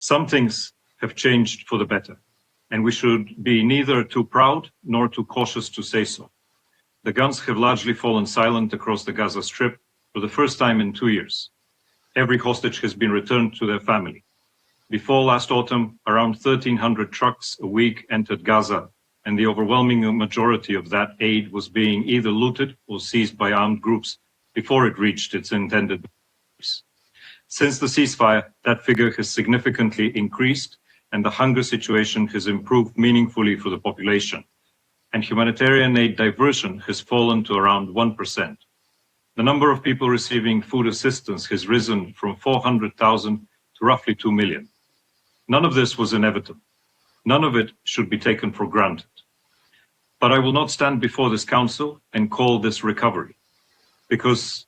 Some things have changed for the better, and we should be neither too proud nor too cautious to say so. The guns have largely fallen silent across the Gaza Strip for the first time in 2 years. Every hostage has been returned to their family. Before last autumn, around 1,300 trucks a week entered Gaza, and the overwhelming majority of that aid was being either looted or seized by armed groups before it reached its intended place. Since the ceasefire, that figure has significantly increased, and the hunger situation has improved meaningfully for the population, and humanitarian aid diversion has fallen to around 1%. The number of people receiving food assistance has risen from 400,000 to roughly 2 million. None of this was inevitable. None of it should be taken for granted. But I will not stand before this council and call this recovery, because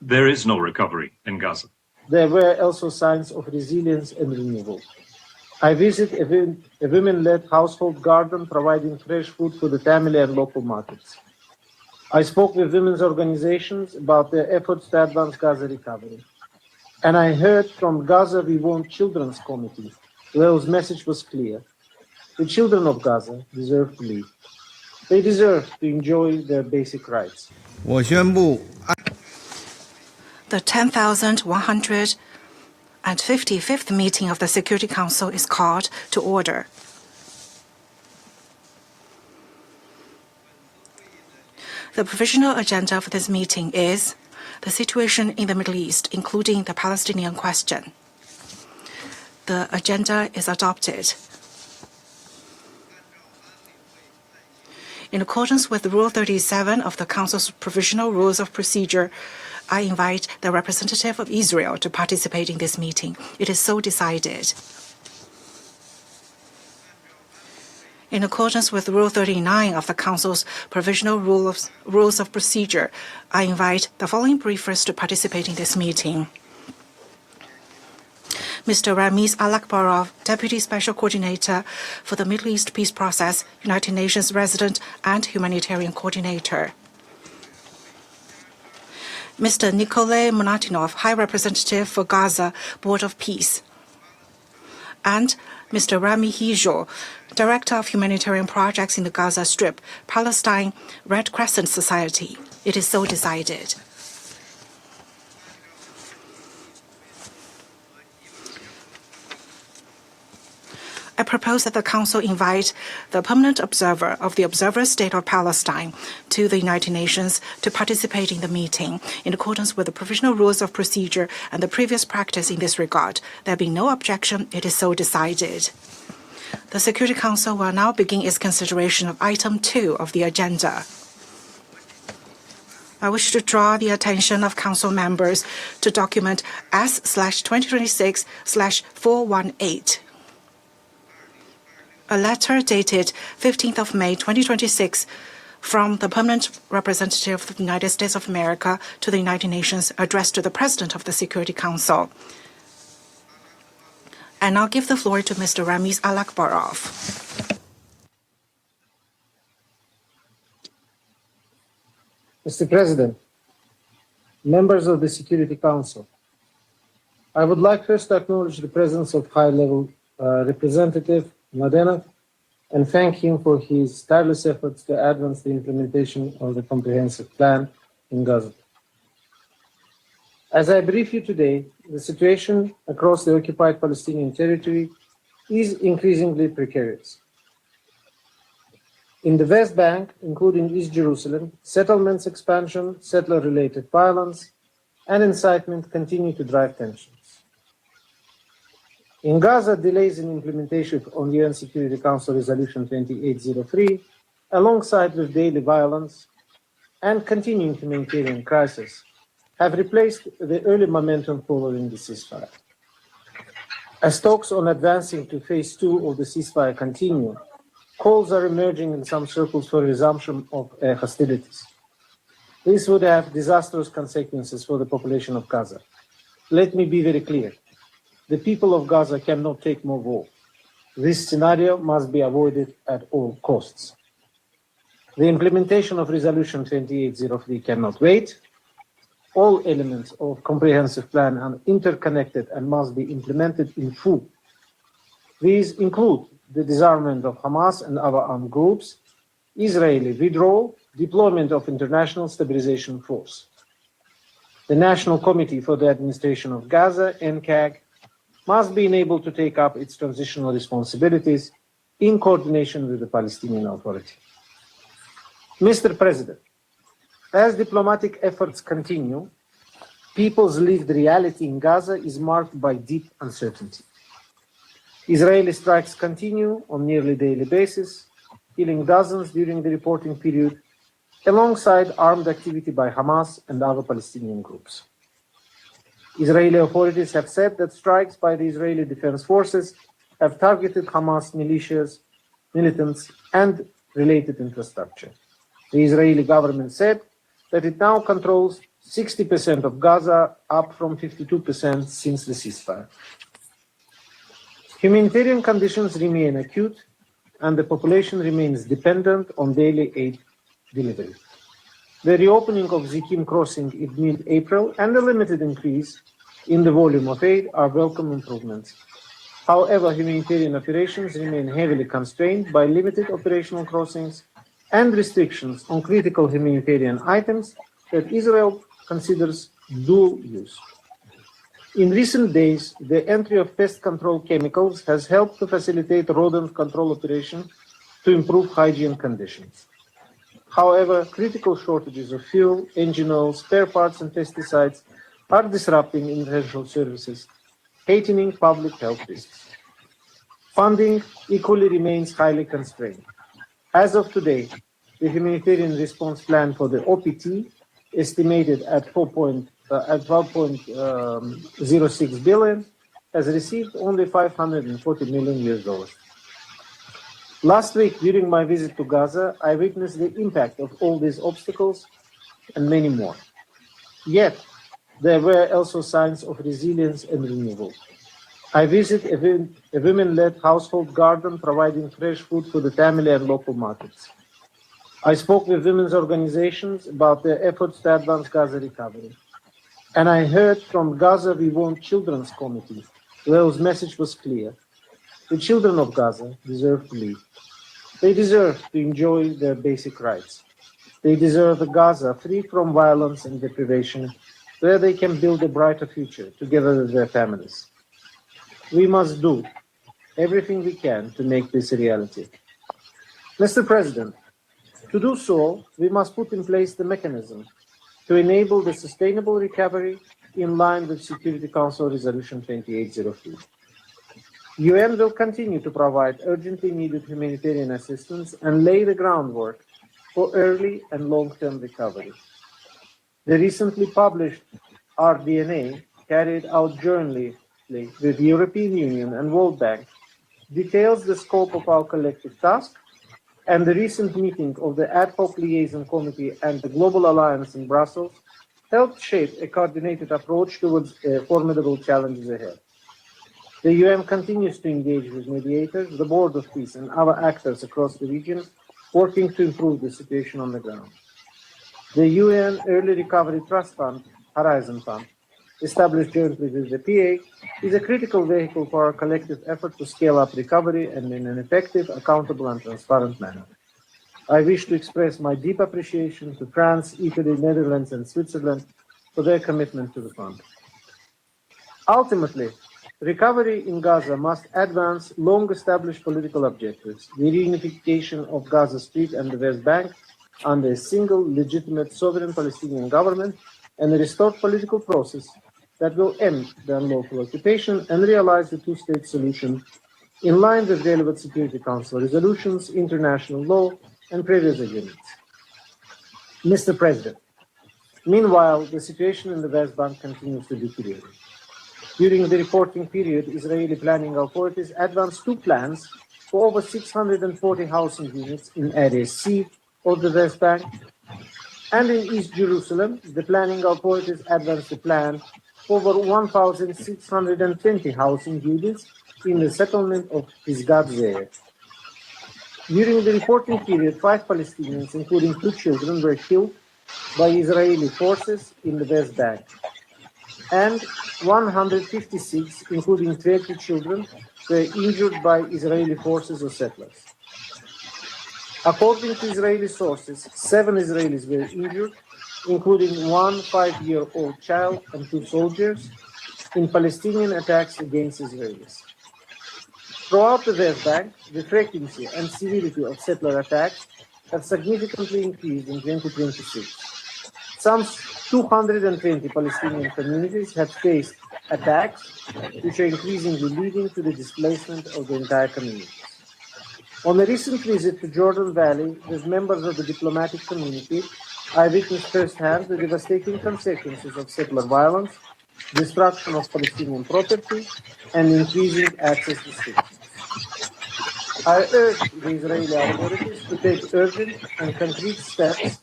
there is no recovery in Gaza. There were also signs of resilience and renewal. I visited a women-led household garden providing fresh food for the family and local markets. I spoke with women's organizations about their efforts to advance Gaza recovery. And I heard from Gaza We Want Children's Committee, whose message was clear. The children of Gaza deserve to live. They deserve to enjoy their basic rights. The 10,155th meeting of the Security Council is called to order. The provisional agenda for this meeting is the situation in the Middle East, including the Palestinian question. The agenda is adopted. In accordance with Rule 37 of the Council's Provisional Rules of Procedure, I invite the representative of Israel to participate in this meeting. It is so decided. In accordance with Rule 39 of the Council's Provisional Rules of Procedure, I invite the following briefers to participate in this meeting. Mr. Ramiz Alakbarov, Deputy Special Coordinator for the Middle East Peace Process, United Nations Resident and Humanitarian Coordinator. Mr. Nikolay Monatinov, High Representative for Gaza, Board of Peace. And Mr. Rami Hijo, Director of Humanitarian Projects in the Gaza Strip, Palestine Red Crescent Society. It is so decided. I propose that the Council invite the permanent observer of the Observer State of Palestine to the United Nations to participate in the meeting in accordance with the Provisional Rules of Procedure and the previous practice in this regard. There being no objection, it is so decided. The Security Council will now begin its consideration of Item 2 of the agenda. I wish to draw the attention of Council members to document S/2026/418. A letter dated 15th of May 2026 from the Permanent Representative of the United States of America to the United Nations addressed to the President of the Security Council. I now give the floor to Mr. Ramiz Alakbarov. Mr. President, members of the Security Council, I would like first to acknowledge the presence of high-level Representative Mladenov and thank him for his tireless efforts to advance the implementation of the comprehensive plan in Gaza. As I brief you today, the situation across the occupied Palestinian territory is increasingly precarious. In the West Bank, including East Jerusalem, settlements expansion, settler-related violence, and incitement continue to drive tensions. In Gaza, delays in implementation of UN Security Council Resolution 2803, alongside with daily violence and continuing humanitarian crisis, have replaced the early momentum following the ceasefire. As talks on advancing to phase 2 of the ceasefire continue, calls are emerging in some circles for resumption of hostilities. This would have disastrous consequences for the population of Gaza. Let me be very clear. The people of Gaza cannot take more war. This scenario must be avoided at all costs. The implementation of Resolution 2803 cannot wait. All elements of comprehensive plan are interconnected and must be implemented in full These include the disarmament of Hamas and other armed groups, Israeli withdrawal, deployment of international stabilization force. The National Committee for the Administration of Gaza, NCAG, must be enabled to take up its transitional responsibilities in coordination with the Palestinian Authority. Mr. President, as diplomatic efforts continue, people's lived reality in Gaza is marked by deep uncertainty. Israeli strikes continue on nearly daily basis, killing dozens during the reporting period, alongside armed activity by Hamas and other Palestinian groups. Israeli authorities have said that strikes by the Israeli Defense Forces have targeted Hamas militias, militants, and related infrastructure. The Israeli government said that it now controls 60% of Gaza, up from 52% since the ceasefire. Humanitarian conditions remain acute, and the population remains dependent on daily aid delivery. The reopening of Zikim crossing in mid-April and a limited increase in the volume of aid are welcome improvements. However, humanitarian operations remain heavily constrained by limited operational crossings and restrictions on critical humanitarian items that Israel considers dual use. In recent days, the entry of pest control chemicals has helped to facilitate rodent control operations to improve hygiene conditions. However, critical shortages of fuel, engine oil, spare parts, and pesticides are disrupting essential services, heightening public health risks. Funding equally remains highly constrained. As of today, the humanitarian response plan for the OPT, estimated at 12.06 billion, has received only $540 million. Last week, during my visit to Gaza, I witnessed the impact of all these obstacles and many more. Yet, there were also signs of resilience and renewal. I visited a women-led household garden providing fresh food for the family and local markets. I spoke with women's organizations about their efforts to advance Gaza recovery. And I heard from Gaza We Want Children's Committee, whose message was clear. The children of Gaza deserve to live. They deserve to enjoy their basic rights. They deserve a Gaza free from violence and deprivation, where they can build a brighter future together with their families. We must do everything we can to make this a reality. Mr. President, to do so, we must put in place the mechanism to enable the sustainable recovery in line with Security Council Resolution 2803. UN will continue to provide urgently needed humanitarian assistance and lay the groundwork for early and long-term recovery. The recently published RDNA, carried out jointly with the European Union and World Bank, details the scope of our collective task, and the recent meeting of the Ad Hoc Liaison Committee and the Global Alliance in Brussels helped shape a coordinated approach towards formidable challenges ahead. The UN continues to engage with mediators, the Board of Peace, and other actors across the region, working to improve the situation on the ground. The UN Early Recovery Trust Fund, Horizon Fund, established jointly with the PA, is a critical vehicle for our collective effort to scale up recovery and in an effective, accountable, and transparent manner. I wish to express my deep appreciation to France, Italy, Netherlands, and Switzerland for their commitment to the fund. Ultimately, recovery in Gaza must advance long-established political objectives, the reunification of Gaza Strip and the West Bank under a single, legitimate, sovereign Palestinian government, and a restored political process that will end the unlawful occupation and realize the two-state solution in line with relevant Security Council resolutions, international law, and previous agreements. Mr. President, meanwhile, the situation in the West Bank continues to deteriorate. During the reporting period, Israeli planning authorities advanced two plans for over 640 housing units in Area C of the West Bank, and in East Jerusalem, the planning authorities advanced a plan for over 1,620 housing units in the settlement of Pisgat Ze'ev. During the reporting period, 5 Palestinians, including 2 children, were killed by Israeli forces in the West Bank, and 156, including 30 children, were injured by Israeli forces or settlers. According to Israeli sources, 7 Israelis were injured, including one 5-year-old child and 2 soldiers, in Palestinian attacks against Israelis. Throughout the West Bank, the frequency and severity of settler attacks have significantly increased in 2026. Some 220 Palestinian communities have faced attacks, which are increasingly leading to the displacement of the entire communities. On a recent visit to Jordan Valley with members of the diplomatic community, I witnessed firsthand the devastating consequences of settler violence, destruction of Palestinian property, and increasing access restrictions. I urge the Israeli authorities to take urgent and concrete steps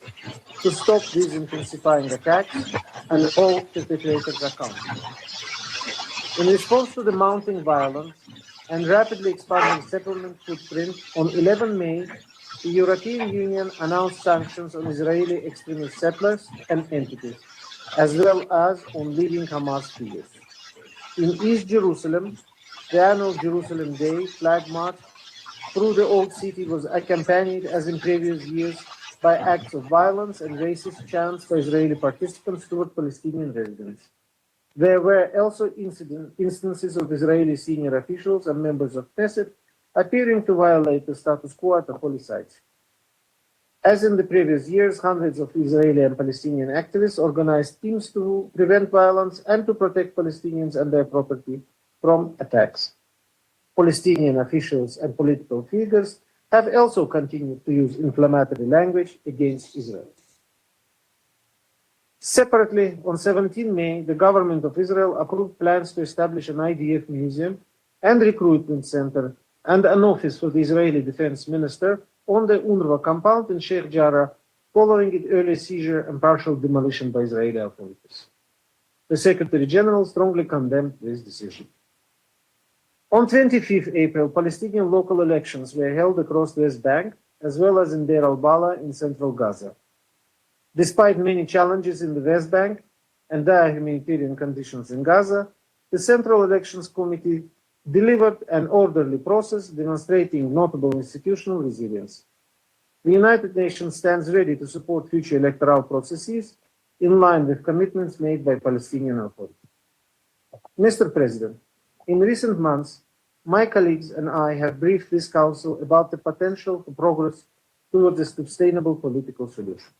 to stop these intensifying attacks and hold perpetrators accountable. In response to the mounting violence and rapidly expanding settlement footprint, on 11 May, the European Union announced sanctions on Israeli extremist settlers and entities, as well as on leading Hamas figures. In East Jerusalem, the annual Jerusalem Day flag march through the Old City was accompanied, as in previous years, by acts of violence and racist chants for Israeli participants toward Palestinian residents. There were also instances of Israeli senior officials and members of Knesset appearing to violate the status quo at the holy sites. As in the previous years, hundreds of Israeli and Palestinian activists organized teams to prevent violence and to protect Palestinians and their property from attacks. Palestinian officials and political figures have also continued to use inflammatory language against Israel. Separately, on 17 May, the government of Israel approved plans to establish an IDF museum and recruitment center and an office for the Israeli defense minister on the UNRWA compound in Sheikh Jarrah, following its early seizure and partial demolition by Israeli authorities. The Secretary General strongly condemned this decision. On 25 April, Palestinian local elections were held across the West Bank, as well as in Deir al-Balah in central Gaza. Despite many challenges in the West Bank and dire humanitarian conditions in Gaza, the Central Elections Committee delivered an orderly process demonstrating notable institutional resilience. The United Nations stands ready to support future electoral processes in line with commitments made by Palestinian authorities. Mr. President, in recent months, my colleagues and I have briefed this Council about the potential for progress towards a sustainable political solution.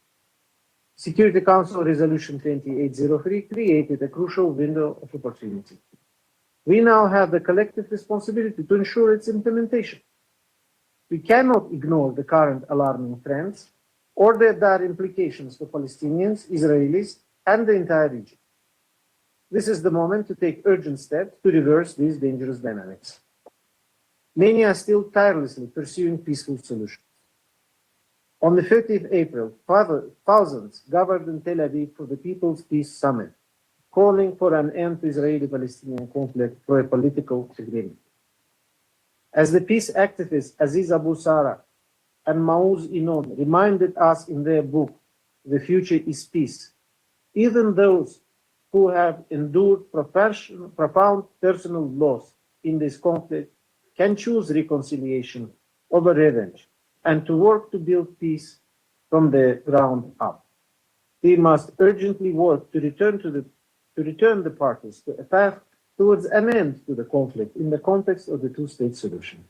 Security Council Resolution 2803 created a crucial window of opportunity. We now have the collective responsibility to ensure its implementation. We cannot ignore the current alarming trends or their dire implications for Palestinians, Israelis, and the entire region. This is the moment to take urgent steps to reverse these dangerous dynamics. Many are still tirelessly pursuing peaceful solutions. On the 30th of April, thousands gathered in Tel Aviv for the People's Peace Summit, calling for an end to Israeli-Palestinian conflict through a political agreement. As the peace activists Aziz Abu Sara and Maoz Inon reminded us in their book, The Future is Peace, even those who have endured profound personal loss in this conflict can choose reconciliation over revenge and to work to build peace from the ground up. We must urgently work to return the parties to a path towards an end to the conflict in the context of the two-state solution.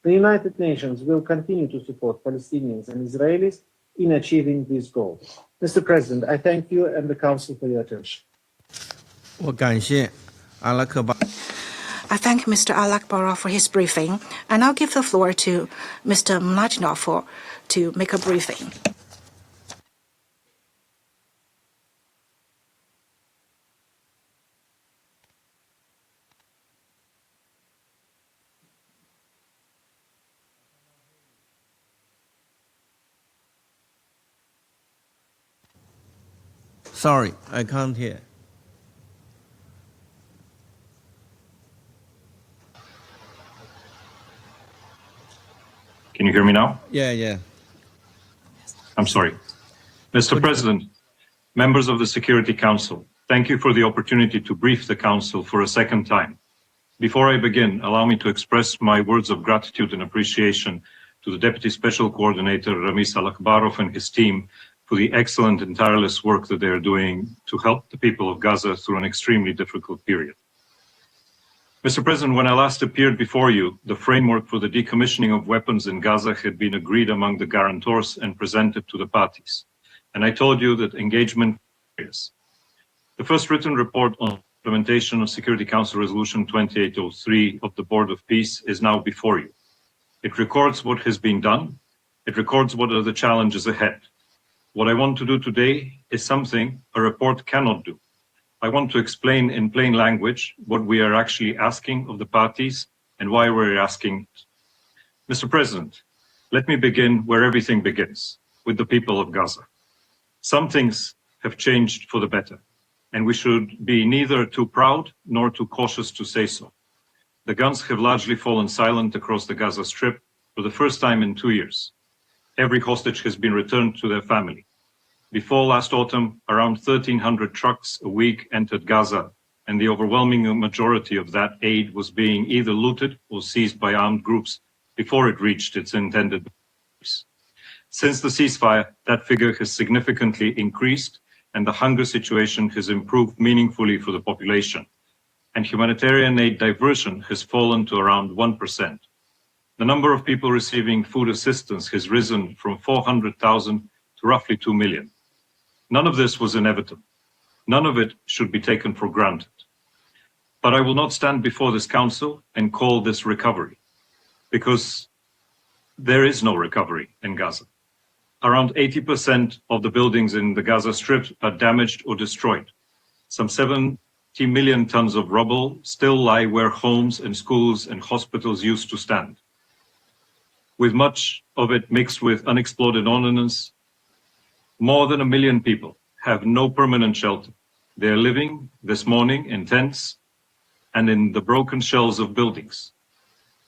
The United Nations will continue to support Palestinians and Israelis in achieving these goals. Mr. President, I thank you and the Council for your attention. I thank Mr. Al-Akbar for his briefing, and I'll give the floor to Mr. Mlajnov to make a briefing. Sorry, I can't hear. Can you hear me now? Yeah. I'm sorry. Mr. President, members of the Security Council, thank you for the opportunity to brief the Council for a second time. Before I begin, allow me to express my words of gratitude and appreciation to the Deputy Special Coordinator Ramis Al-Akbarov and his team for the excellent and tireless work that they are doing to help the people of Gaza through an extremely difficult period. Mr. President, when I last appeared before you, the framework for the decommissioning of weapons in Gaza had been agreed among the guarantors and presented to the parties. And I told you that engagement is. The first written report on implementation of Security Council Resolution 2803 of the Board of Peace is now before you. It records what has been done. It records what are the challenges ahead. What I want to do today is something a report cannot do. I want to explain in plain language what we are actually asking of the parties and why we're asking it. Mr. President, let me begin where everything begins, with the people of Gaza. Some things have changed for the better, and we should be neither too proud nor too cautious to say so. The guns have largely fallen silent across the Gaza Strip for the first time in 2 years. Every hostage has been returned to their family. Before last autumn, around 1,300 trucks a week entered Gaza, and the overwhelming majority of that aid was being either looted or seized by armed groups before it reached its intended place. Since the ceasefire, that figure has significantly increased, and the hunger situation has improved meaningfully for the population, and humanitarian aid diversion has fallen to around 1%. The number of people receiving food assistance has risen from 400,000 to roughly 2 million. None of this was inevitable. None of it should be taken for granted. But I will not stand before this council and call this recovery, because there is no recovery in Gaza. Around 80% of the buildings in the Gaza Strip are damaged or destroyed. Some 70 million tons of rubble still lie where homes and schools and hospitals used to stand, with much of it mixed with unexploded ordnance. More than 1 million people have no permanent shelter. They are living this morning in tents and in the broken shells of buildings.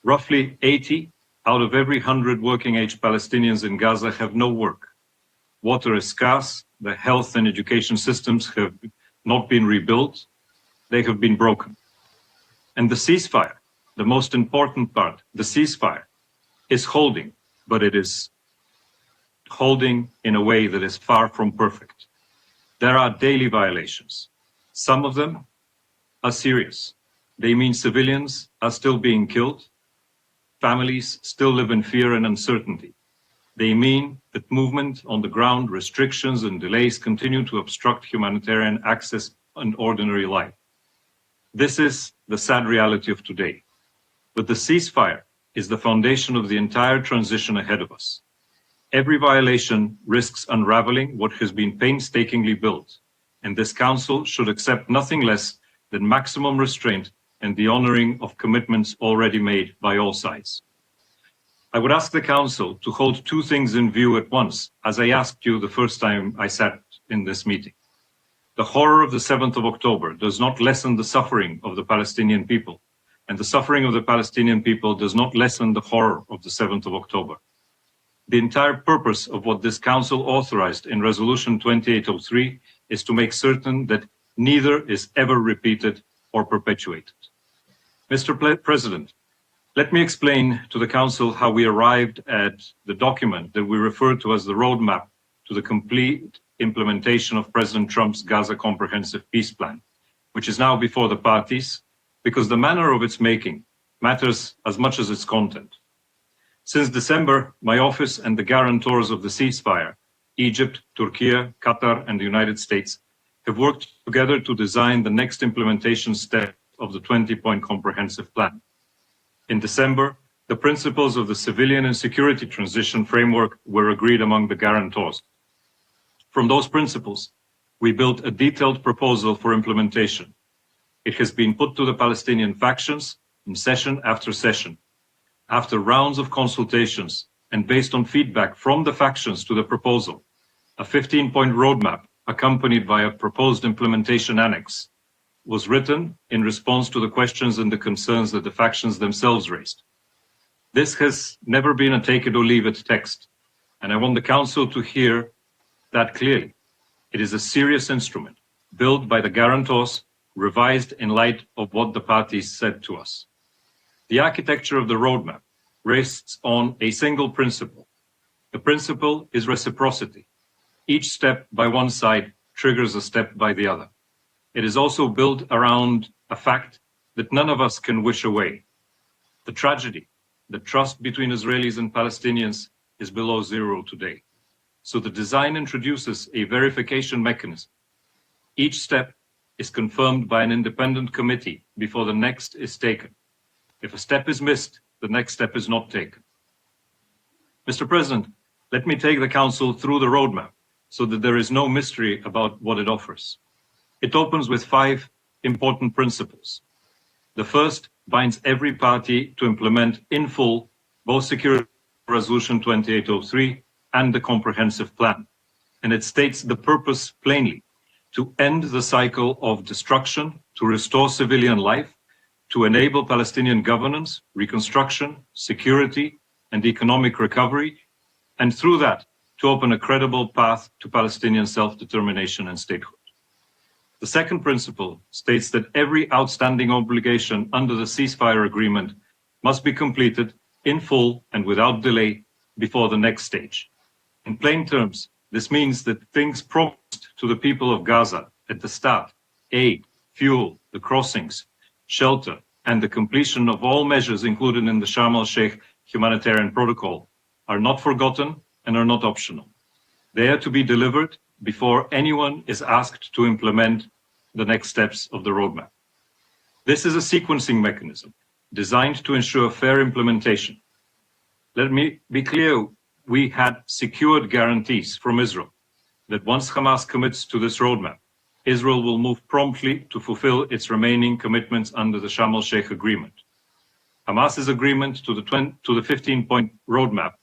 Roughly 80 out of every 100 working-age Palestinians in Gaza have no work. Water is scarce. The health and education systems have not been rebuilt. They have been broken. And the ceasefire, the most important part, the ceasefire, is holding, but it is holding in a way that is far from perfect. There are daily violations. Some of them are serious. They mean civilians are still being killed. Families still live in fear and uncertainty. They mean that movement on the ground, restrictions and delays continue to obstruct humanitarian access and ordinary life. This is the sad reality of today. But the ceasefire is the foundation of the entire transition ahead of us. Every violation risks unraveling what has been painstakingly built, and this council should accept nothing less than maximum restraint and the honoring of commitments already made by all sides. I would ask the council to hold two things in view at once, as I asked you the first time I sat in this meeting. The horror of the 7th of October does not lessen the suffering of the Palestinian people, and the suffering of the Palestinian people does not lessen the horror of the 7th of October. The entire purpose of what this council authorized in Resolution 2803 is to make certain that neither is ever repeated or perpetuated. Mr. President, let me explain to the council how we arrived at the document that we refer to as the roadmap to the complete implementation of President Trump's Gaza Comprehensive Peace Plan, which is now before the parties, because the manner of its making matters as much as its content. Since December, my office and the guarantors of the ceasefire, Egypt, Turkey, Qatar, and the United States, have worked together to design the next implementation step of the 20-point comprehensive plan. In December, the principles of the civilian and security transition framework were agreed among the guarantors. From those principles, we built a detailed proposal for implementation. It has been put to the Palestinian factions in session after session. After rounds of consultations and based on feedback from the factions to the proposal, a 15-point roadmap accompanied by a proposed implementation annex was written in response to the questions and the concerns that the factions themselves raised. This has never been a take it or leave it text, and I want the Council to hear that clearly. It is a serious instrument built by the guarantors, revised in light of what the parties said to us. The architecture of the roadmap rests on a single principle. The principle is reciprocity. Each step by one side triggers a step by the other. It is also built around a fact that none of us can wish away. The tragedy, the trust between Israelis and Palestinians is below zero today. So the design introduces a verification mechanism. Each step is confirmed by an independent committee before the next is taken. If a step is missed, the next step is not taken. Mr. President, let me take the Council through the roadmap so that there is no mystery about what it offers. It opens with 5 important principles. The first binds every party to implement in full both Security Resolution 2803 and the Comprehensive Plan. And it states the purpose plainly: to end the cycle of destruction, to restore civilian life, to enable Palestinian governance, reconstruction, security, and economic recovery, and through that, to open a credible path to Palestinian self-determination and statehood. The second principle states that every outstanding obligation under the ceasefire agreement must be completed in full and without delay before the next stage. In plain terms, this means that things promised to the people of Gaza at the start, aid, fuel, the crossings, shelter, and the completion of all measures included in the Sharm el-Sheikh humanitarian protocol, are not forgotten and are not optional. They are to be delivered before anyone is asked to implement the next steps of the roadmap. This is a sequencing mechanism designed to ensure fair implementation. Let me be clear, we had secured guarantees from Israel that once Hamas commits to this roadmap, Israel will move promptly to fulfill its remaining commitments under the Sharm el-Sheikh agreement. Hamas's agreement to the 15-point roadmap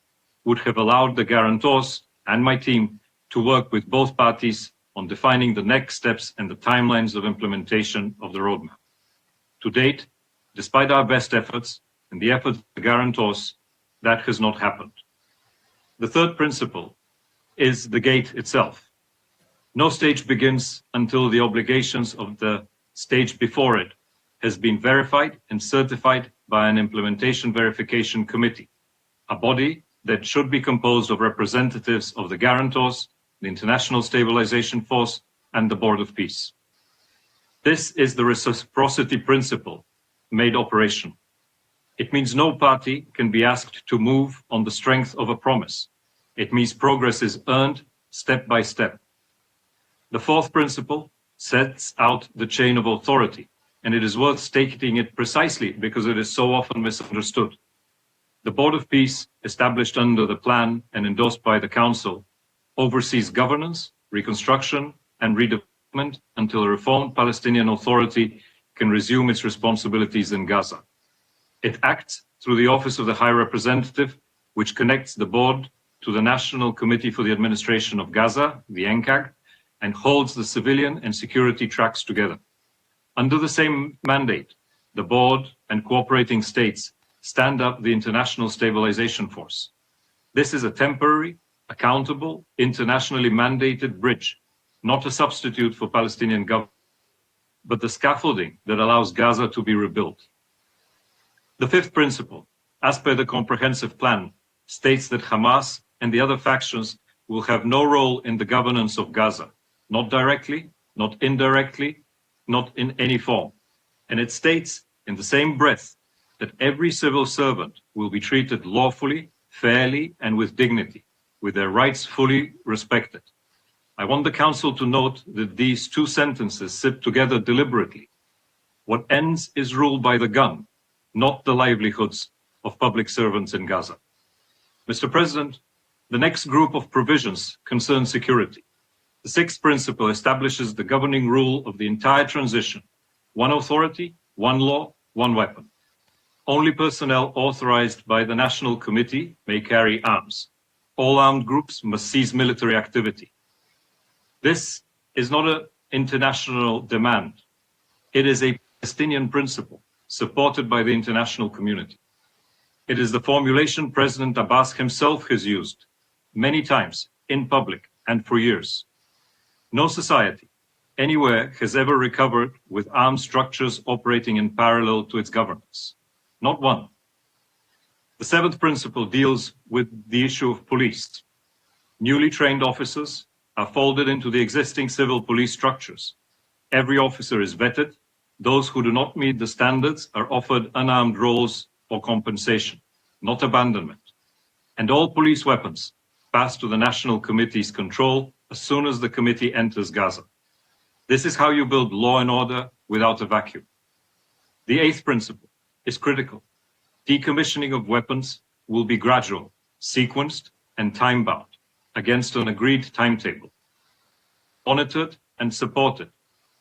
would have allowed the guarantors and my team to work with both parties on defining the next steps and the timelines of implementation of the roadmap. To date, despite our best efforts and the efforts of the guarantors, that has not happened. The third principle is the gate itself. No stage begins until the obligations of the stage before it has been verified and certified by an implementation verification committee, a body that should be composed of representatives of the guarantors, the International Stabilization Force, and the Board of Peace. This is the reciprocity principle made operational. It means no party can be asked to move on the strength of a promise. It means progress is earned step by step. The fourth principle sets out the chain of authority, and it is worth stating it precisely because it is so often misunderstood. The Board of Peace, established under the plan and endorsed by the Council, oversees governance, reconstruction, and redevelopment until a reformed Palestinian Authority can resume its responsibilities in Gaza. It acts through the Office of the High Representative, which connects the board to the National Committee for the Administration of Gaza, the NCAG, and holds the civilian and security tracks together. Under the same mandate, the board and cooperating states stand up the International Stabilization Force. This is a temporary, accountable, internationally mandated bridge, not a substitute for Palestinian government, but the scaffolding that allows Gaza to be rebuilt. The fifth principle, as per the comprehensive plan, states that Hamas and the other factions will have no role in the governance of Gaza, not directly, not indirectly, not in any form. And it states in the same breath that every civil servant will be treated lawfully, fairly, and with dignity, with their rights fully respected. I want the Council to note that these two sentences sit together deliberately. What ends is ruled by the gun, not the livelihoods of public servants in Gaza. Mr. President, the next group of provisions concerns security. The sixth principle establishes the governing rule of the entire transition: one authority, one law, one weapon. Only personnel authorized by the National Committee may carry arms. All armed groups must cease military activity. This is not an international demand. It is a Palestinian principle supported by the international community. It is the formulation President Abbas himself has used many times in public and for years. No society, anywhere has ever recovered with armed structures operating in parallel to its governance. Not one. The seventh principle deals with the issue of police. Newly trained officers are folded into the existing civil police structures. Every officer is vetted. Those who do not meet the standards are offered unarmed roles or compensation, not abandonment. And all police weapons pass to the National Committee's control as soon as the committee enters Gaza. This is how you build law and order without a vacuum. The eighth principle is critical. Decommissioning of weapons will be gradual, sequenced, and time-bound against an agreed timetable. Monitored and supported,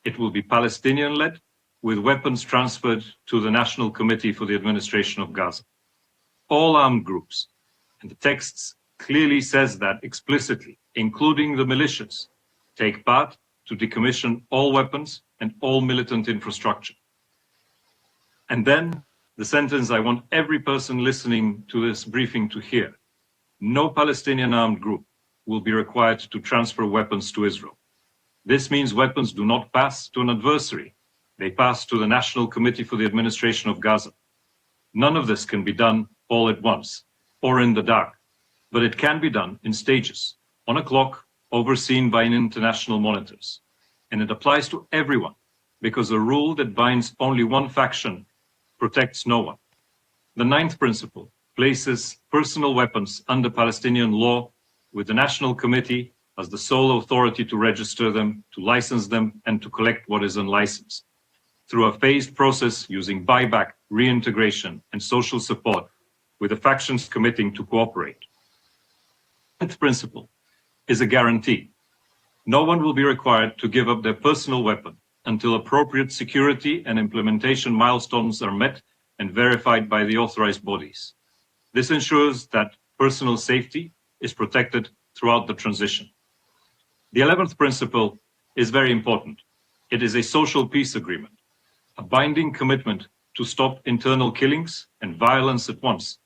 it will be Palestinian-led, with weapons transferred to the National Committee for the Administration of Gaza. All armed groups, and the texts clearly says that explicitly, including the militias, take part to decommission all weapons and all militant infrastructure. And then the sentence I want every person listening to this briefing to hear: no Palestinian armed group will be required to transfer weapons to Israel. This means weapons do not pass to an adversary. They pass to the National Committee for the Administration of Gaza. None of this can be done all at once or in the dark, but it can be done in stages, on a clock, overseen by international monitors. And it applies to everyone, because a rule that binds only one faction protects no one. The ninth principle places personal weapons under Palestinian law, with the National Committee as the sole authority to register them, to license them, and to collect what is unlicensed, through a phased process using buyback, reintegration, and social support, with the factions committing to cooperate. The 10th principle is a guarantee. No one will be required to give up their personal weapon until appropriate security and implementation milestones are met and verified by the authorized bodies. This ensures that personal safety is protected throughout the transition. The 11th principle is very important. It is a social peace agreement, a binding commitment to stop internal killings and violence at once,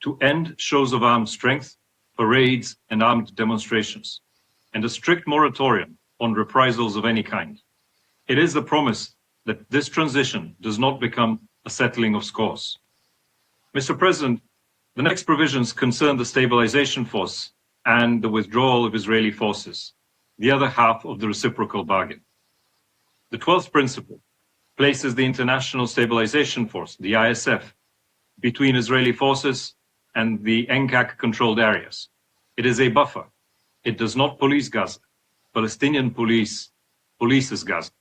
to end shows of armed strength, parades, and armed demonstrations, and a strict moratorium on reprisals of any kind. It is the promise that this transition does not become a settling of scores. Mr. President, the next provisions concern the stabilization force and the withdrawal of Israeli forces, the other half of the reciprocal bargain. The 12th principle places the International Stabilization Force, the ISF, between Israeli forces and the NCAC-controlled areas. It is a buffer. It does not police Gaza. Palestinian police polices Gaza.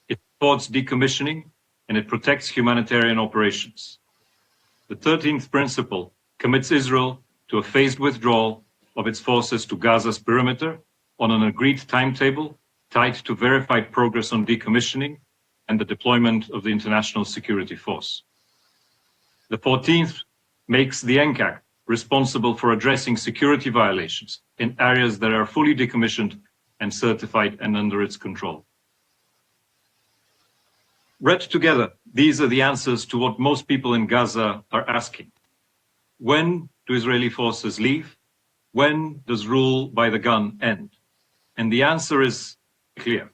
It supports decommissioning and it protects humanitarian operations. The 13th principle commits Israel to a phased withdrawal of its forces to Gaza's perimeter on an agreed timetable tied to verified progress on decommissioning and the deployment of the International Security Force. The 14th makes the NCAC responsible for addressing security violations in areas that are fully decommissioned and certified and under its control. Read together, these are the answers to what most people in Gaza are asking. When do Israeli forces leave? When does rule by the gun end? And the answer is clear.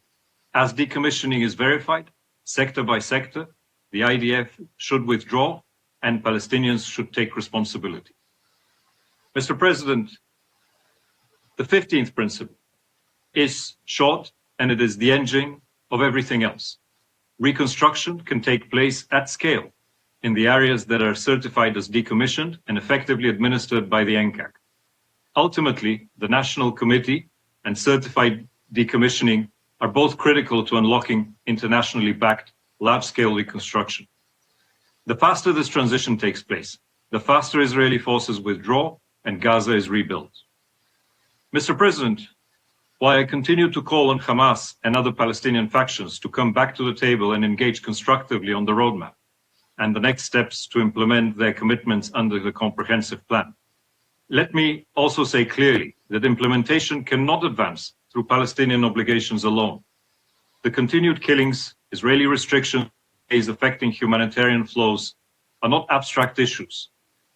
As decommissioning is verified, sector by sector, the IDF should withdraw and Palestinians should take responsibility. Mr. President, the 15th principle is short and it is the engine of everything else. Reconstruction can take place at scale in the areas that are certified as decommissioned and effectively administered by the NCAC. Ultimately, the National Committee and certified decommissioning are both critical to unlocking internationally backed large-scale reconstruction. The faster this transition takes place, the faster Israeli forces withdraw and Gaza is rebuilt. Mr. President, while I continue to call on Hamas and other Palestinian factions to come back to the table and engage constructively on the roadmap and the next steps to implement their commitments under the comprehensive plan, let me also say clearly that implementation cannot advance through Palestinian obligations alone. The continued killings, Israeli restrictions affecting humanitarian flows are not abstract issues.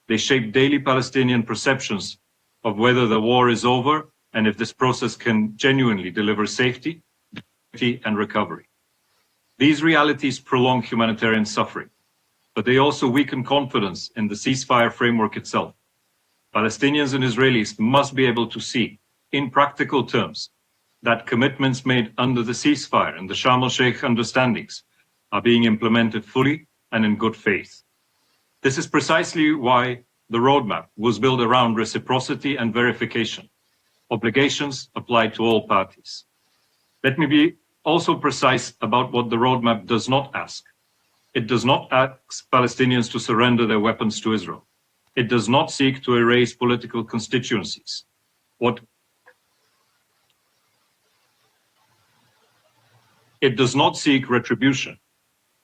They shape daily Palestinian perceptions of whether the war is over and if this process can genuinely deliver safety, and recovery. These realities prolong humanitarian suffering, but they also weaken confidence in the ceasefire framework itself. Palestinians and Israelis must be able to see, in practical terms, that commitments made under the ceasefire and the Sharm el-Sheikh understandings are being implemented fully and in good faith. This is precisely why the roadmap was built around reciprocity and verification, obligations applied to all parties. Let me be also precise about what the roadmap does not ask. It does not ask Palestinians to surrender their weapons to Israel. It does not seek to erase political constituencies. It does not seek retribution.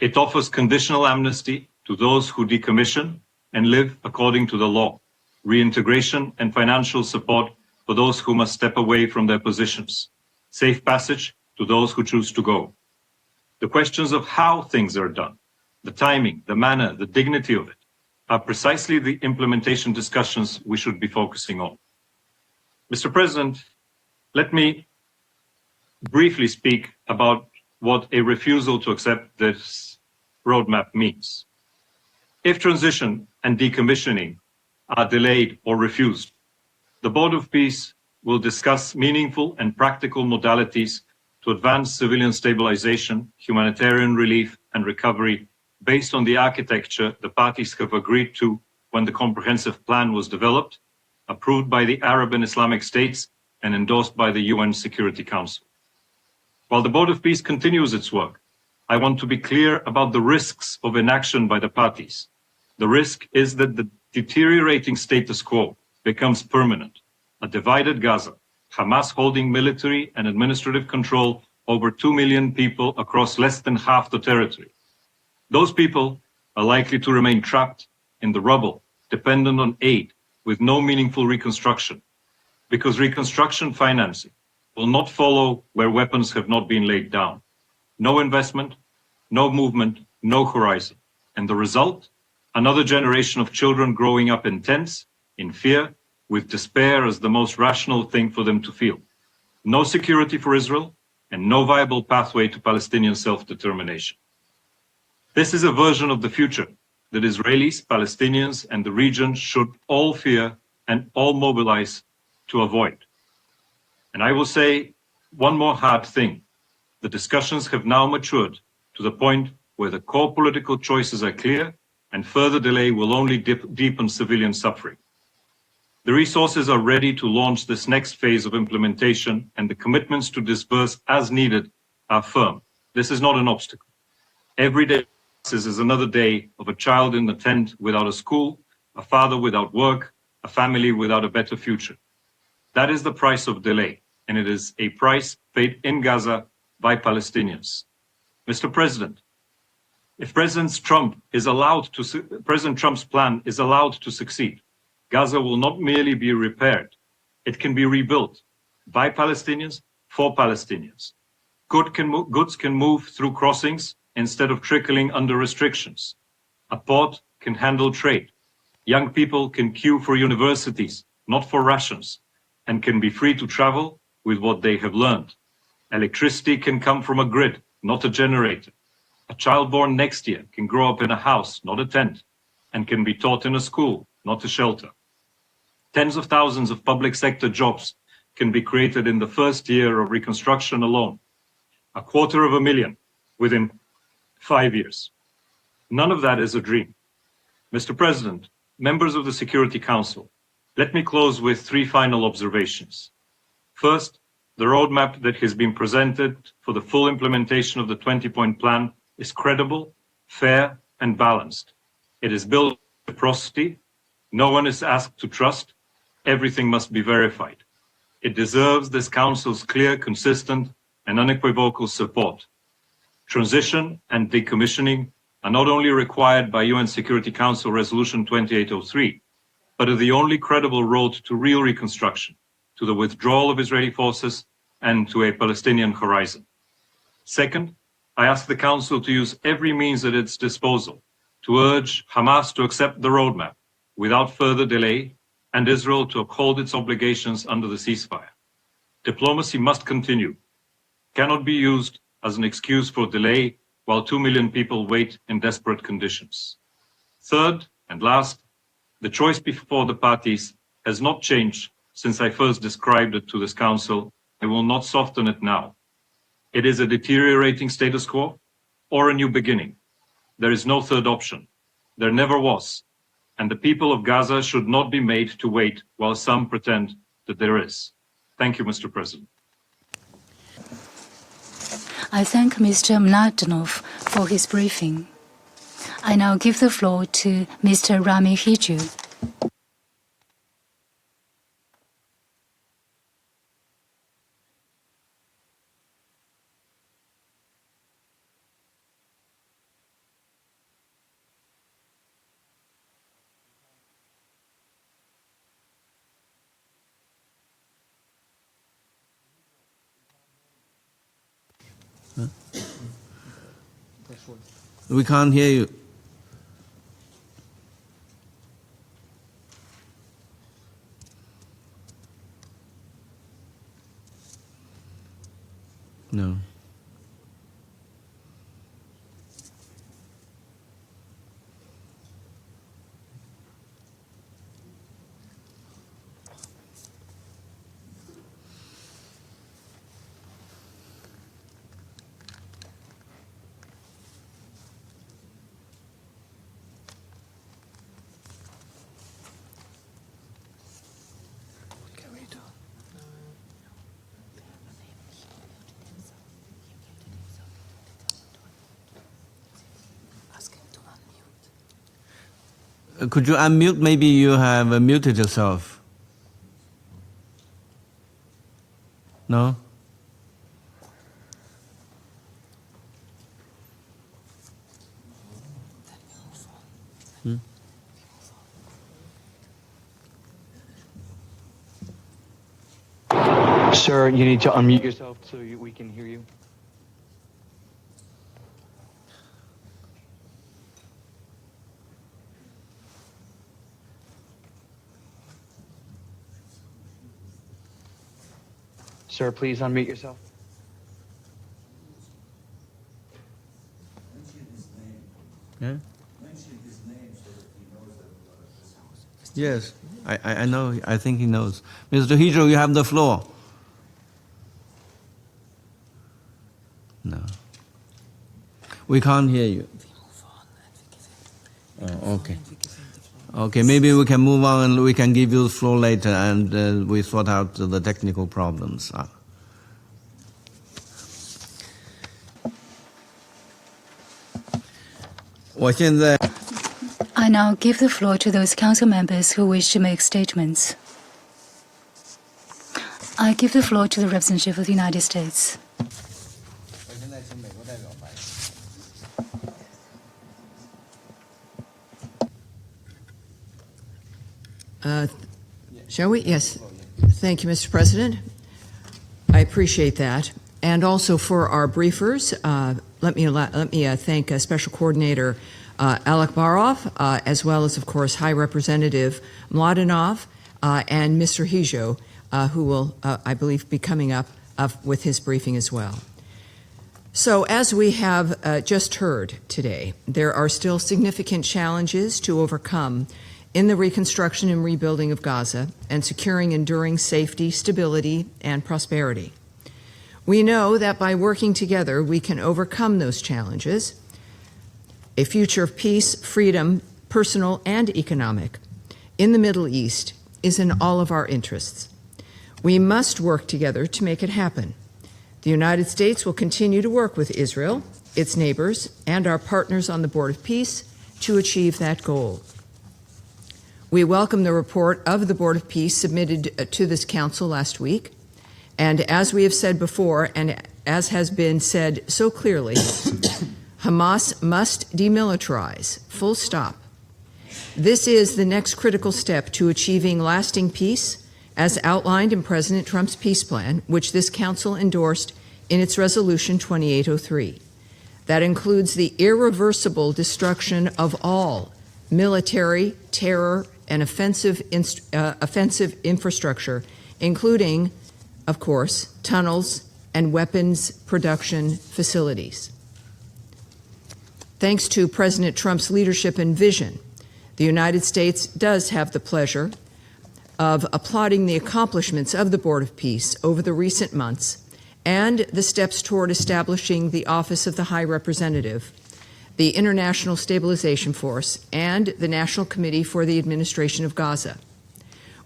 It offers conditional amnesty to those who decommission and live according to the law, reintegration and financial support for those who must step away from their positions, safe passage to those who choose to go. The questions of how things are done, the timing, the manner, the dignity of it, are precisely the implementation discussions we should be focusing on. Mr. President, let me briefly speak about what a refusal to accept this roadmap means. If transition and decommissioning are delayed or refused, the Board of Peace will discuss meaningful and practical modalities to advance civilian stabilization, humanitarian relief, and recovery based on the architecture the parties have agreed to when the comprehensive plan was developed, approved by the Arab and Islamic states, and endorsed by the UN Security Council. While the Board of Peace continues its work, I want to be clear about the risks of inaction by the parties. The risk is that the deteriorating status quo becomes permanent. A divided Gaza, Hamas holding military and administrative control over 2 million people across less than half the territory. Those people are likely to remain trapped in the rubble, dependent on aid, with no meaningful reconstruction, because reconstruction financing will not follow where weapons have not been laid down. No investment, no movement, no horizon. And the result? Another generation of children growing up in tents, in fear, with despair as the most rational thing for them to feel. No security for Israel, and no viable pathway to Palestinian self-determination. This is a version of the future that Israelis, Palestinians, and the region should all fear and all mobilize to avoid. And I will say one more hard thing. The discussions have now matured to the point where the core political choices are clear, and further delay will only deepen civilian suffering. The resources are ready to launch this next phase of implementation, and the commitments to disburse as needed are firm. This is not an obstacle. Every day is another day of a child in the tent without a school, a father without work, a family without a better future. That is the price of delay, and it is a price paid in Gaza by Palestinians. Mr. President, if President Trump's plan is allowed to succeed, Gaza will not merely be repaired, it can be rebuilt by Palestinians for Palestinians. Goods can move through crossings instead of trickling under restrictions. A port can handle trade. Young people can queue for universities, not for rations, and can be free to travel with what they have learned. Electricity can come from a grid, not a generator. A child born next year can grow up in a house, not a tent, and can be taught in a school, not a shelter. Tens of thousands of public sector jobs can be created in the first year of reconstruction alone. 250,000 within 5 years. None of that is a dream. Mr. President, members of the Security Council, let me close with 3 final observations. First, the roadmap that has been presented for the full implementation of the 20-point plan is credible, fair, and balanced. It is built on reciprocity. No one is asked to trust. Everything must be verified. It deserves this Council's clear, consistent, and unequivocal support. Transition and decommissioning are not only required by UN Security Council Resolution 2803, but are the only credible road to real reconstruction, to the withdrawal of Israeli forces, and to a Palestinian horizon. Second, I ask the Council to use every means at its disposal to urge Hamas to accept the roadmap without further delay, and Israel to uphold its obligations under the ceasefire. Diplomacy must continue. cannot be used as an excuse for delay while 2 million people wait in desperate conditions. Third and last, the choice before the parties has not changed since I first described it to this Council. I will not soften it now. It is a deteriorating status quo or a new beginning. There is no third option. There never was. And the people of Gaza should not be made to wait while some pretend that there is. Thank you, Mr. President. I thank Mr. Mladenov for his briefing. I now give the floor to Mr. Rami Hiju. We can't hear you. No. Could you unmute? Maybe you have muted yourself. No? Sir, you need to unmute yourself so we can hear you. Sir, please unmute yourself. Yeah? Yes, I know. I think he knows. Mr. Hiju, you have the floor. No. We can't hear you. Oh, okay. Okay, maybe we can move on and we can give you the floor later and we sort out the technical problems. I now give the floor to those council members who wish to make statements. I give the floor to the representative of the United States. Shall we? Yes. Thank you, Mr. President. I appreciate that. And also for our briefers, let me thank Special Coordinator Alek Barov, as well as, of course, High Representative Mladenov and Mr. Hiju, who will, I believe, be coming up with his briefing as well. So as we have just heard today, there are still significant challenges to overcome in the reconstruction and rebuilding of Gaza and securing enduring safety, stability, and prosperity. We know that by working together, we can overcome those challenges. A future of peace, freedom, personal and economic, in the Middle East is in all of our interests. We must work together to make it happen. The United States will continue to work with Israel, its neighbors, and our partners on the Board of Peace to achieve that goal. We welcome the report of the Board of Peace submitted to this Council last week. And as we have said before, and as has been said so clearly, Hamas must demilitarize, full stop. This is the next critical step to achieving lasting peace, as outlined in President Trump's peace plan, which this Council endorsed in its Resolution 2803. That includes the irreversible destruction of all military, terror, and offensive infrastructure, including, of course, tunnels, and weapons production facilities. Thanks to President Trump's leadership and vision, the United States does have the pleasure of applauding the accomplishments of the Board of Peace over the recent months and the steps toward establishing the Office of the High Representative, the International Stabilization Force, and the National Committee for the Administration of Gaza.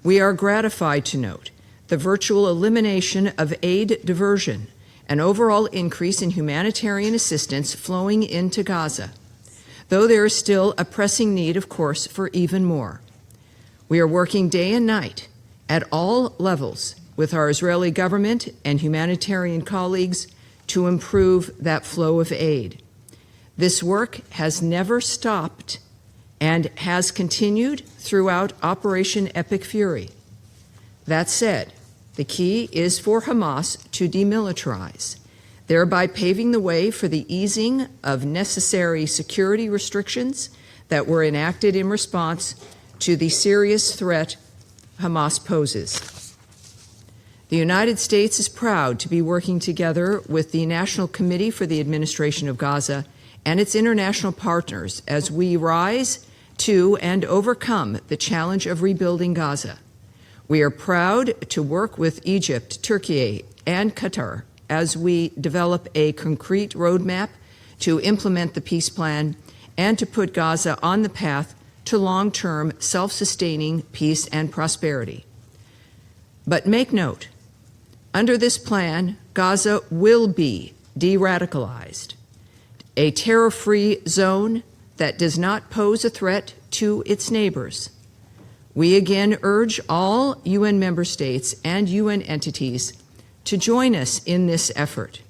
We are gratified to note the virtual elimination of aid diversion, an overall increase in humanitarian assistance flowing into Gaza, though there is still a pressing need, of course, for even more. We are working day and night at all levels with our Israeli government and humanitarian colleagues to improve that flow of aid. This work has never stopped and has continued throughout Operation Epic Fury. That said, the key is for Hamas to demilitarize, thereby paving the way for the easing of necessary security restrictions that were enacted in response to the serious threat Hamas poses. The United States is proud to be working together with the National Committee for the Administration of Gaza and its international partners as we rise to and overcome the challenge of rebuilding Gaza. We are proud to work with Egypt, Turkey, and Qatar as we develop a concrete roadmap to implement the peace plan and to put Gaza on the path to long-term self-sustaining peace and prosperity. But make note, under this plan, Gaza will be de-radicalized, a terror-free zone that does not pose a threat to its neighbors. We again urge all UN member states and UN entities to join us in this effort,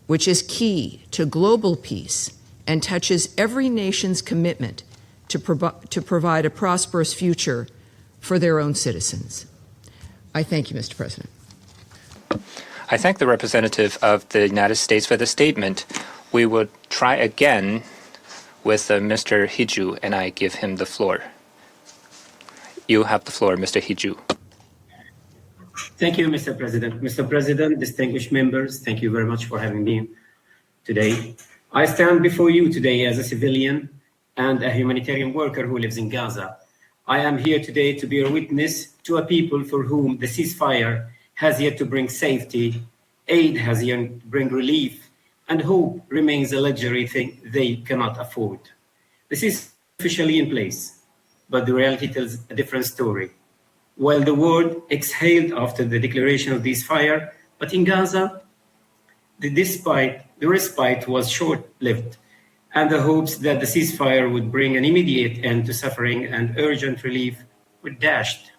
which is key to global peace and touches every nation's commitment to provide a prosperous future for their own citizens. I thank you, Mr. President. I thank the representative of the United States for the statement. We will try again with Mr. Hiju, and I give him the floor. You have the floor, Mr. Hiju. Thank you, Mr. President. Mr. President, distinguished members, thank you very much for having me today. I stand before you today as a civilian and a humanitarian worker who lives in Gaza. I am here today to be a witness to a people for whom the ceasefire has yet to bring safety, aid has yet to bring relief, and hope remains a luxury thing they cannot afford. This is officially in place, but the reality tells a different story. While the world exhaled after the declaration of ceasefire, but in Gaza, the respite was short-lived, and the hopes that the ceasefire would bring an immediate end to suffering and urgent relief were dashed.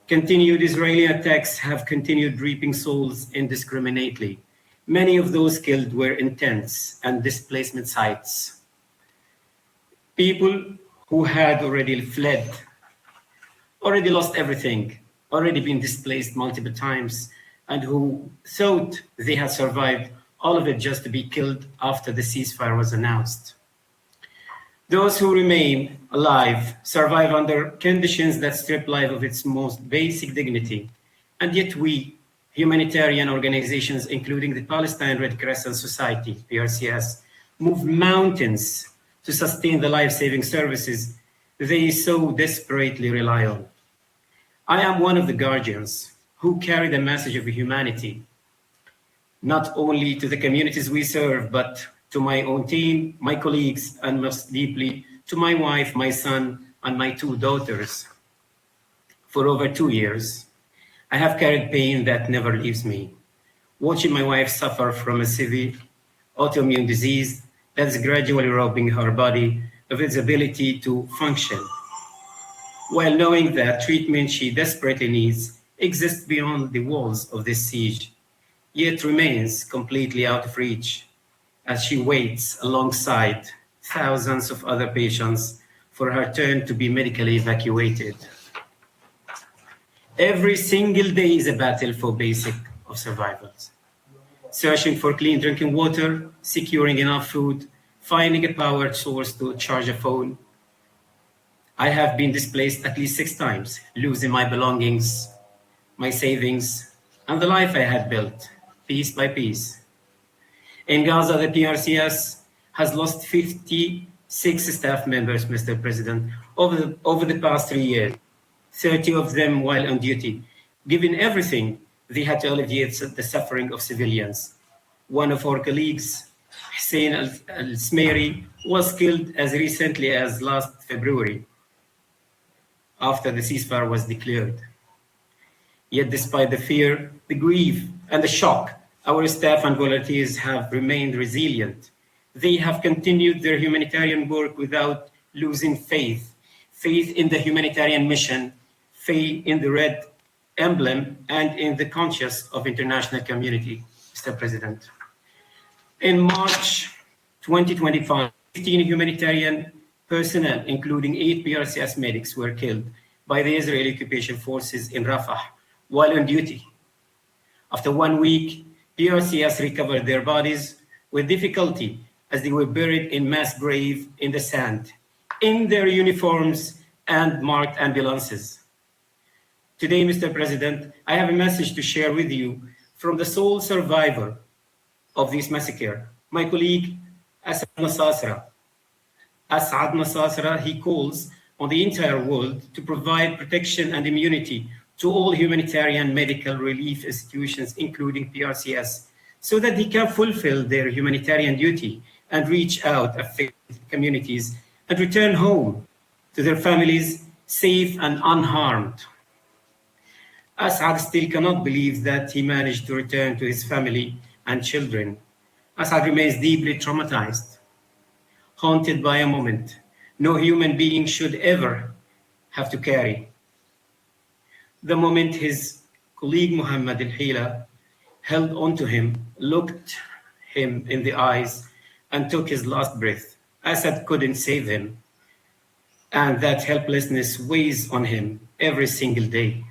Continued Israeli attacks have continued reaping souls indiscriminately. Many of those killed were in tents and displacement sites. People who had already fled, already lost everything, already been displaced multiple times, and who thought they had survived all of it just to be killed after the ceasefire was announced. Those who remain alive survive under conditions that strip life of its most basic dignity, and yet we, humanitarian organizations, including the Palestine Red Crescent Society, PRCS, move mountains to sustain the life-saving services they so desperately rely on. I am one of the guardians who carry the message of humanity, not only to the communities we serve, but to my own team, my colleagues, and most deeply to my wife, my son, and my 2 daughters. For over 2 years, I have carried pain that never leaves me. Watching my wife suffer from a severe autoimmune disease that is gradually robbing her body of its ability to function, while knowing that treatment she desperately needs exists beyond the walls of this siege, yet remains completely out of reach as she waits alongside thousands of other patients for her turn to be medically evacuated. Every single day is a battle for basic of survival. Searching for clean drinking water, securing enough food, finding a power source to charge a phone. I have been displaced at least 6 times, losing my belongings, my savings, and the life I had built. piece by piece. In Gaza, the PRCS has lost 56 staff members, Mr. President, over the past 3 years, 30 of them while on duty. Given everything, they had to alleviate the suffering of civilians. One of our colleagues, Hussein al-Smeiri, was killed as recently as last February, after the ceasefire was declared. Yet despite the fear, the grief, and the shock, our staff and volunteers have remained resilient. They have continued their humanitarian work without losing faith in the humanitarian mission, faith in the red emblem, and in the conscience of international community, Mr. President. In March 2025, 15 humanitarian personnel, including 8 PRCS medics, were killed by the Israeli occupation forces in Rafah while on duty. After 1 week, PRCS recovered their bodies with difficulty as they were buried in mass grave in the sand, in their uniforms and marked ambulances. Today, Mr. President, I have a message to share with you from the sole survivor of this massacre, my colleague, Asad Nasasra. Asad Nasasra, he calls on the entire world to provide protection and immunity to all humanitarian medical relief institutions, including PRCS, so that they can fulfill their humanitarian duty and reach out affected communities and return home to their families safe and unharmed. Asad still cannot believe that he managed to return to his family and children. Asad remains deeply traumatized, haunted by a moment no human being should ever have to carry. The moment his colleague Muhammad al-Hila held onto him, looked him in the eyes, and took his last breath, Asad couldn't save him. And that helplessness weighs on him every single day.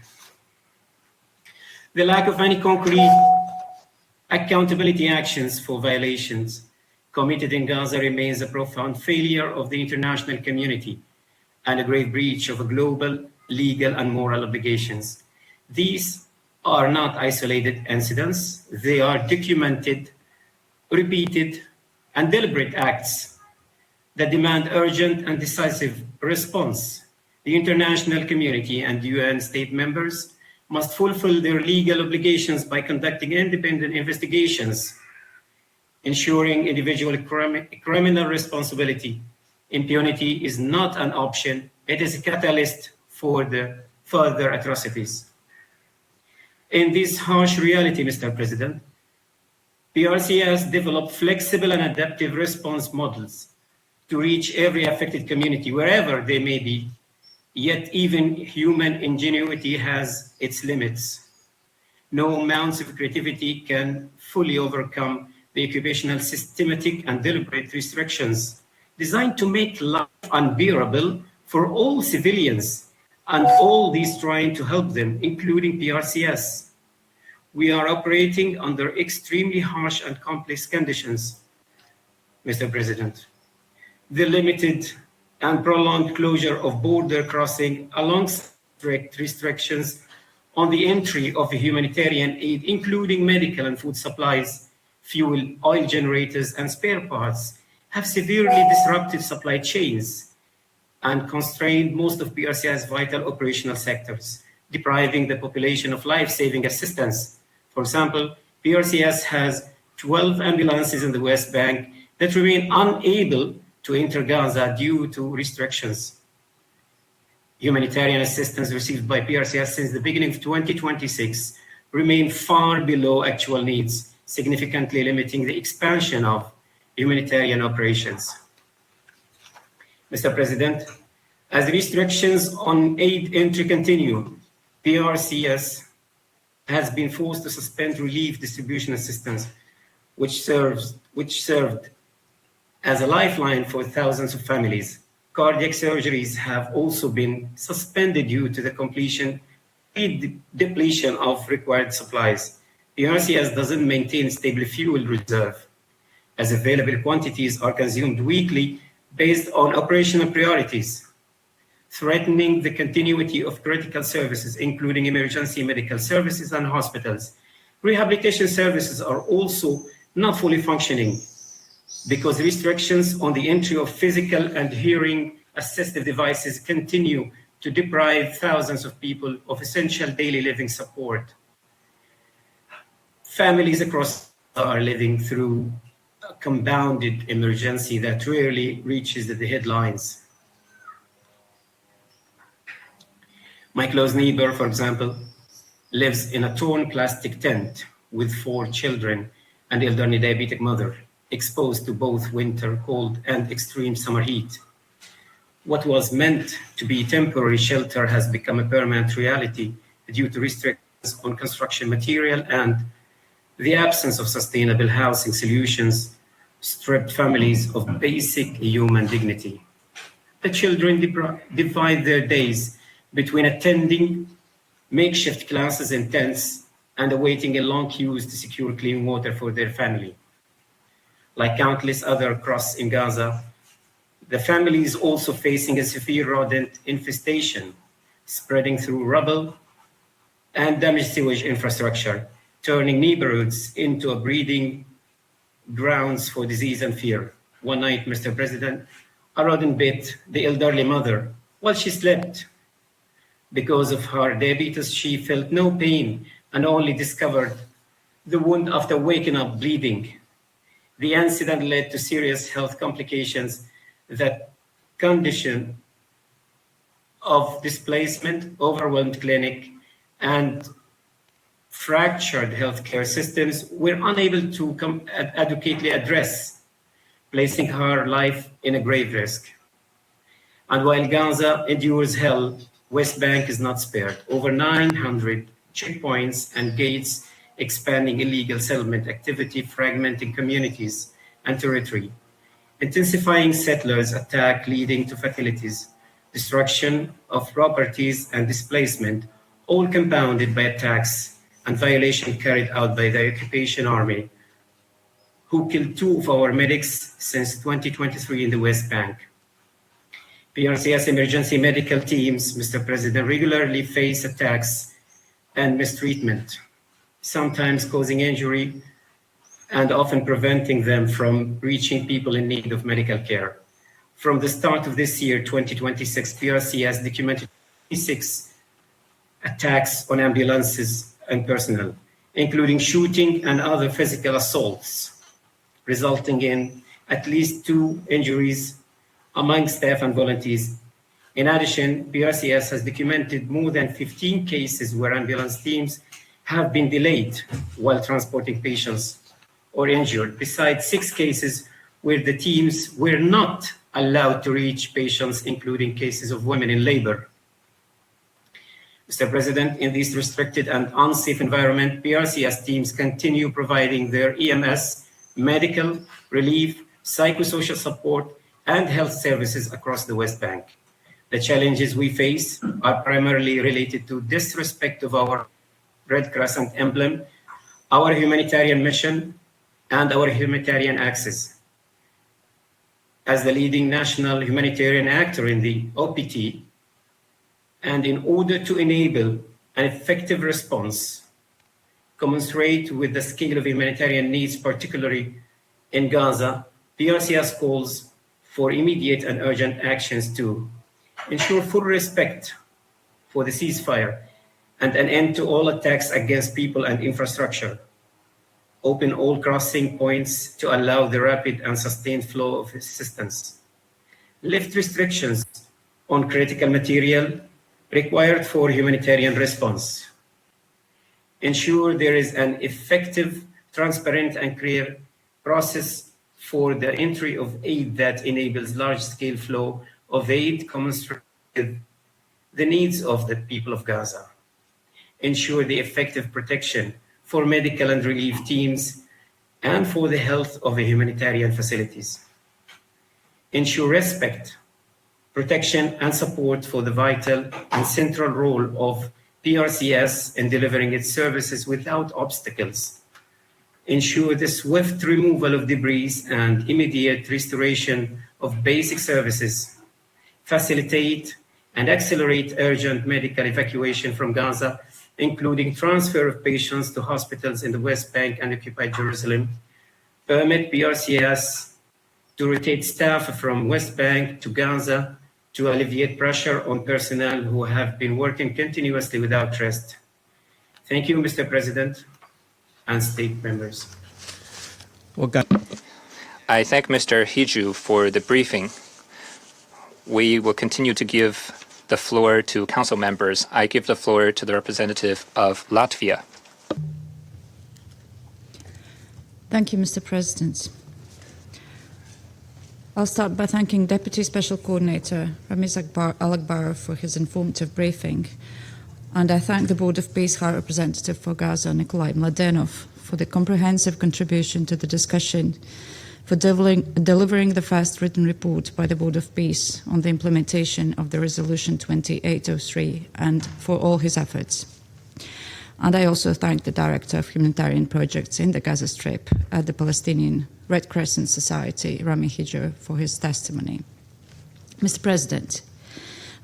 The lack of any concrete accountability actions for violations committed in Gaza remains a profound failure of the international community and a grave breach of global, legal, and moral obligations. These are not isolated incidents. They are documented, repeated, and deliberate acts that demand urgent and decisive response. The international community and UN state members must fulfill their legal obligations by conducting independent investigations, ensuring individual criminal responsibility. Impunity is not an option. It is a catalyst for the further atrocities. In this harsh reality, Mr. President, PRCS developed flexible and adaptive response models to reach every affected community, wherever they may be. Yet even human ingenuity has its limits. No amounts of creativity can fully overcome the occupational systematic and deliberate restrictions designed to make life unbearable for all civilians, and all these trying to help them, including PRCS. We are operating under extremely harsh and complex conditions, Mr. President. The limited and prolonged closure of border crossing alongside strict restrictions on the entry of humanitarian aid, including medical and food supplies, fuel, oil generators, and spare parts, have severely disrupted supply chains and constrained most of PRCI's vital operational sectors, depriving the population of life-saving assistance. For example, PRCS has 12 ambulances in the West Bank that remain unable to enter Gaza due to restrictions. Humanitarian assistance received by PRCS since the beginning of 2026 remain far below actual needs, significantly limiting the expansion of humanitarian operations. Mr. President, as restrictions on aid entry continue, PRCS has been forced to suspend relief distribution assistance, which served as a lifeline for thousands of families. Cardiac surgeries have also been suspended due to the depletion of required supplies. PRCS doesn't maintain stable fuel reserve, as available quantities are consumed weekly based on operational priorities, threatening the continuity of critical services, including emergency medical services and hospitals. Rehabilitation services are also not fully functioning because restrictions on the entry of physical and hearing assistive devices continue to deprive thousands of people of essential daily living support. Families across are living through a compounded emergency that rarely reaches the headlines. My close neighbor, for example, lives in a torn plastic tent with 4 children and elderly diabetic mother, exposed to both winter cold and extreme summer heat. What was meant to be temporary shelter has become a permanent reality due to restrictions on construction material and the absence of sustainable housing solutions stripped families of basic human dignity. The children divide their days between attending makeshift classes in tents and awaiting in long queues to secure clean water for their family. Like countless other crops in Gaza, the family is also facing a severe rodent infestation, spreading through rubble and damaged sewage infrastructure, turning neighborhoods into a breeding grounds for disease and fear. One night, Mr. President, a rodent bit the elderly mother while she slept. Because of her diabetes, she felt no pain and only discovered the wound after waking up bleeding. The incident led to serious health complications that condition of displacement, overwhelmed clinic, and fractured healthcare systems were unable to adequately address, placing her life in a grave risk. And while Gaza endures hell, West Bank is not spared. Over 900 checkpoints and gates, expanding illegal settlement activity, fragmenting communities and territory, intensifying settlers' attack leading to fatalities, destruction of properties and displacement, all compounded by attacks and violation carried out by the occupation army, who killed 2 of our medics since 2023 in the West Bank. PRCS emergency medical teams, Mr. President, regularly face attacks and mistreatment, sometimes causing injury and often preventing them from reaching people in need of medical care. From the start of this year, 2026, PRCS documented 26 attacks on ambulances and personnel, including shooting and other physical assaults, resulting in at least 2 injuries among staff and volunteers. In addition, PRCS has documented more than 15 cases where ambulance teams have been delayed while transporting patients or injured, besides 6 cases where the teams were not allowed to reach patients, including cases of women in labor. Mr. President, in this restricted and unsafe environment, PRCS teams continue providing their EMS, medical, relief, psychosocial support, and health services across the West Bank. The challenges we face are primarily related to disrespect of our Red Crescent emblem, our humanitarian mission, and our humanitarian access. As the leading national humanitarian actor in the OPT, and in order to enable an effective response commensurate with the scale of humanitarian needs, particularly in Gaza, PRCS calls for immediate and urgent actions to ensure full respect for the ceasefire and an end to all attacks against people and infrastructure, open all crossing points to allow the rapid and sustained flow of assistance, lift restrictions on critical material required for humanitarian response, ensure there is an effective, transparent, and clear process for the entry of aid that enables large-scale flow of aid commensurate with the needs of the people of Gaza, ensure the effective protection for medical and relief teams and for the health of the humanitarian facilities, ensure respect, protection, and support for the vital and central role of PRCS in delivering its services without obstacles, ensure the swift removal of debris and immediate restoration of basic services, facilitate and accelerate urgent medical evacuation from Gaza, including transfer of patients to hospitals in the West Bank and occupied Jerusalem. Permit PRCS to rotate staff from West Bank to Gaza to alleviate pressure on personnel who have been working continuously without rest. Thank you, Mr. President and state members. I thank Mr. Hiju for the briefing. We will continue to give the floor to council members. I give the floor to the representative of Latvia. Thank you, Mr. President. I'll start by thanking Deputy Special Coordinator Ramiz Alakbarov for his informative briefing, and I thank the Board of Peace High Representative for Gaza, Nikolai Mladenov, for the comprehensive contribution to the discussion, for delivering the first written report by the Board of Peace on the implementation of the Resolution 2803, and for all his efforts. And I also thank the Director of Humanitarian Projects in the Gaza Strip at the Palestinian Red Crescent Society, Rami Hijr, for his testimony. Mr. President,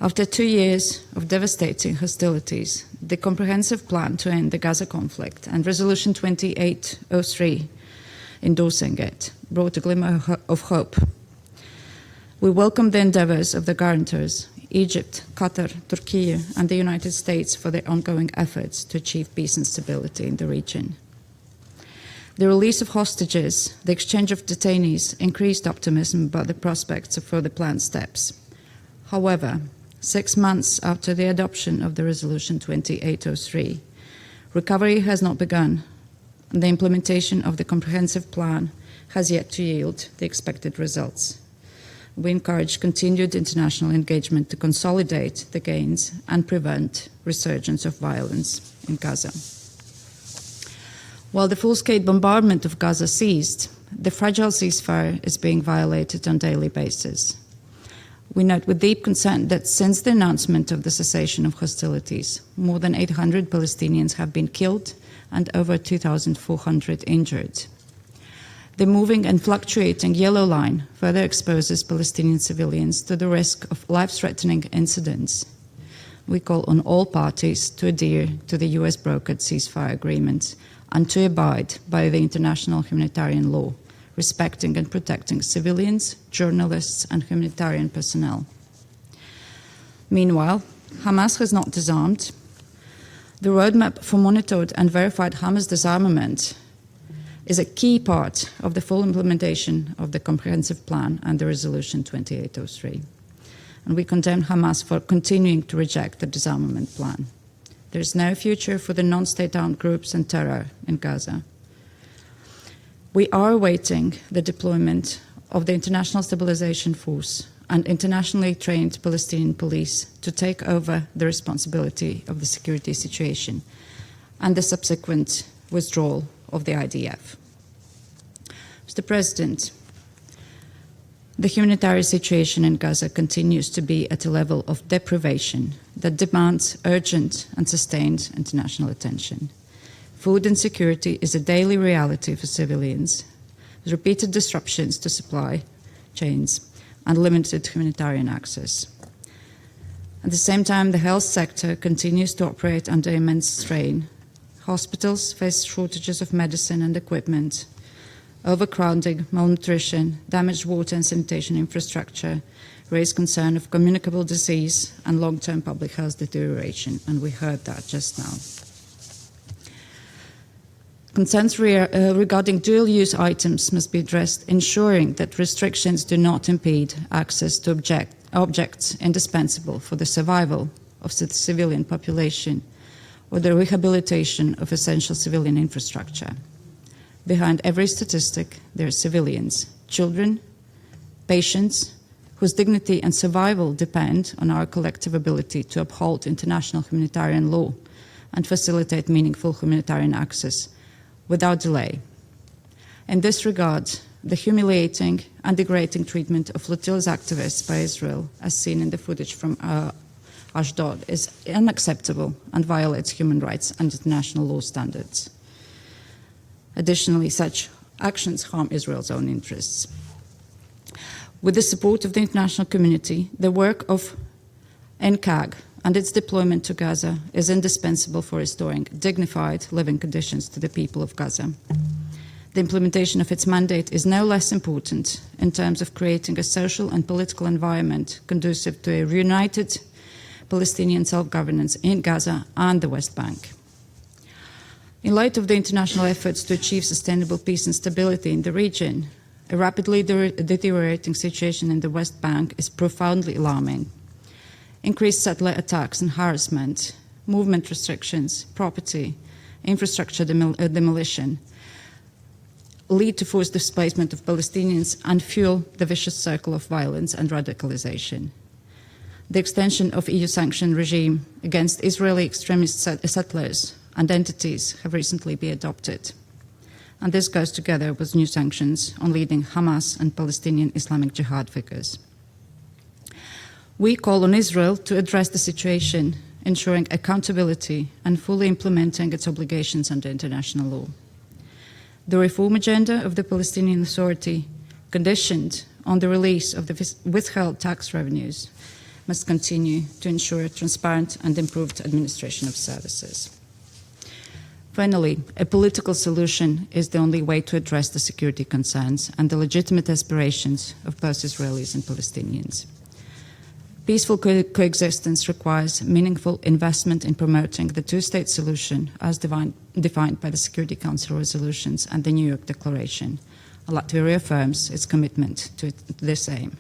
after 2 years of devastating hostilities, the comprehensive plan to end the Gaza conflict and Resolution 2803, endorsing it, brought a glimmer of hope. We welcome the endeavors of the guarantors, Egypt, Qatar, Turkey, and the United States for their ongoing efforts to achieve peace and stability in the region. The release of hostages, the exchange of detainees, increased optimism about the prospects of further planned steps. However, 6 months after the adoption of the Resolution 2803, recovery has not begun, and the implementation of the comprehensive plan has yet to yield the expected results. We encourage continued international engagement to consolidate the gains and prevent resurgence of violence in Gaza. While the full-scale bombardment of Gaza ceased, the fragile ceasefire is being violated on a daily basis. We note with deep concern that since the announcement of the cessation of hostilities, more than 800 Palestinians have been killed and over 2,400 injured. The moving and fluctuating yellow line further exposes Palestinian civilians to the risk of life-threatening incidents. We call on all parties to adhere to the US-brokered ceasefire agreements and to abide by the international humanitarian law, respecting and protecting civilians, journalists, and humanitarian personnel. Meanwhile, Hamas has not disarmed. The roadmap for monitored and verified Hamas disarmament is a key part of the full implementation of the comprehensive plan and the Resolution 2803. And we condemn Hamas for continuing to reject the disarmament plan. There is no future for the non-state armed groups and terror in Gaza. We are awaiting the deployment of the International Stabilization Force and internationally trained Palestinian police to take over the responsibility of the security situation and the subsequent withdrawal of the IDF. Mr. President, the humanitarian situation in Gaza continues to be at a level of deprivation that demands urgent and sustained international attention. Food insecurity is a daily reality for civilians, with repeated disruptions to supply chains and limited humanitarian access. At the same time, the health sector continues to operate under immense strain. Hospitals face shortages of medicine and equipment. Overcrowding, malnutrition, damaged water and sanitation infrastructure raise concern of communicable disease and long-term public health deterioration, and we heard that just now. Concerns regarding dual-use items must be addressed, ensuring that restrictions do not impede access to objects indispensable for the survival of the civilian population or the rehabilitation of essential civilian infrastructure. Behind every statistic, there are civilians, children, patients, whose dignity and survival depend on our collective ability to uphold international humanitarian law and facilitate meaningful humanitarian access without delay. In this regard, the humiliating and degrading treatment of Flotilla's activists by Israel, as seen in the footage from Ashdod, is unacceptable and violates human rights and international law standards. Additionally, such actions harm Israel's own interests. With the support of the international community, the work of NCAG and its deployment to Gaza is indispensable for restoring dignified living conditions to the people of Gaza. The implementation of its mandate is no less important in terms of creating a social and political environment conducive to a reunited Palestinian self-governance in Gaza and the West Bank. In light of the international efforts to achieve sustainable peace and stability in the region, a rapidly deteriorating situation in the West Bank is profoundly alarming. Increased settler attacks and harassment, movement restrictions, property, infrastructure demolition lead to forced displacement of Palestinians and fuel the vicious circle of violence and radicalization. The extension of EU sanction regime against Israeli extremist settlers and entities have recently been adopted. And this goes together with new sanctions on leading Hamas and Palestinian Islamic Jihad figures. We call on Israel to address the situation, ensuring accountability and fully implementing its obligations under international law. The reform agenda of the Palestinian Authority, conditioned on the release of the withheld tax revenues, must continue to ensure transparent and improved administration of services. Finally, a political solution is the only way to address the security concerns and the legitimate aspirations of both Israelis and Palestinians. Peaceful coexistence requires meaningful investment in promoting the two-state solution as defined by the Security Council resolutions and the New York Declaration. Latvia reaffirms its commitment to this aim.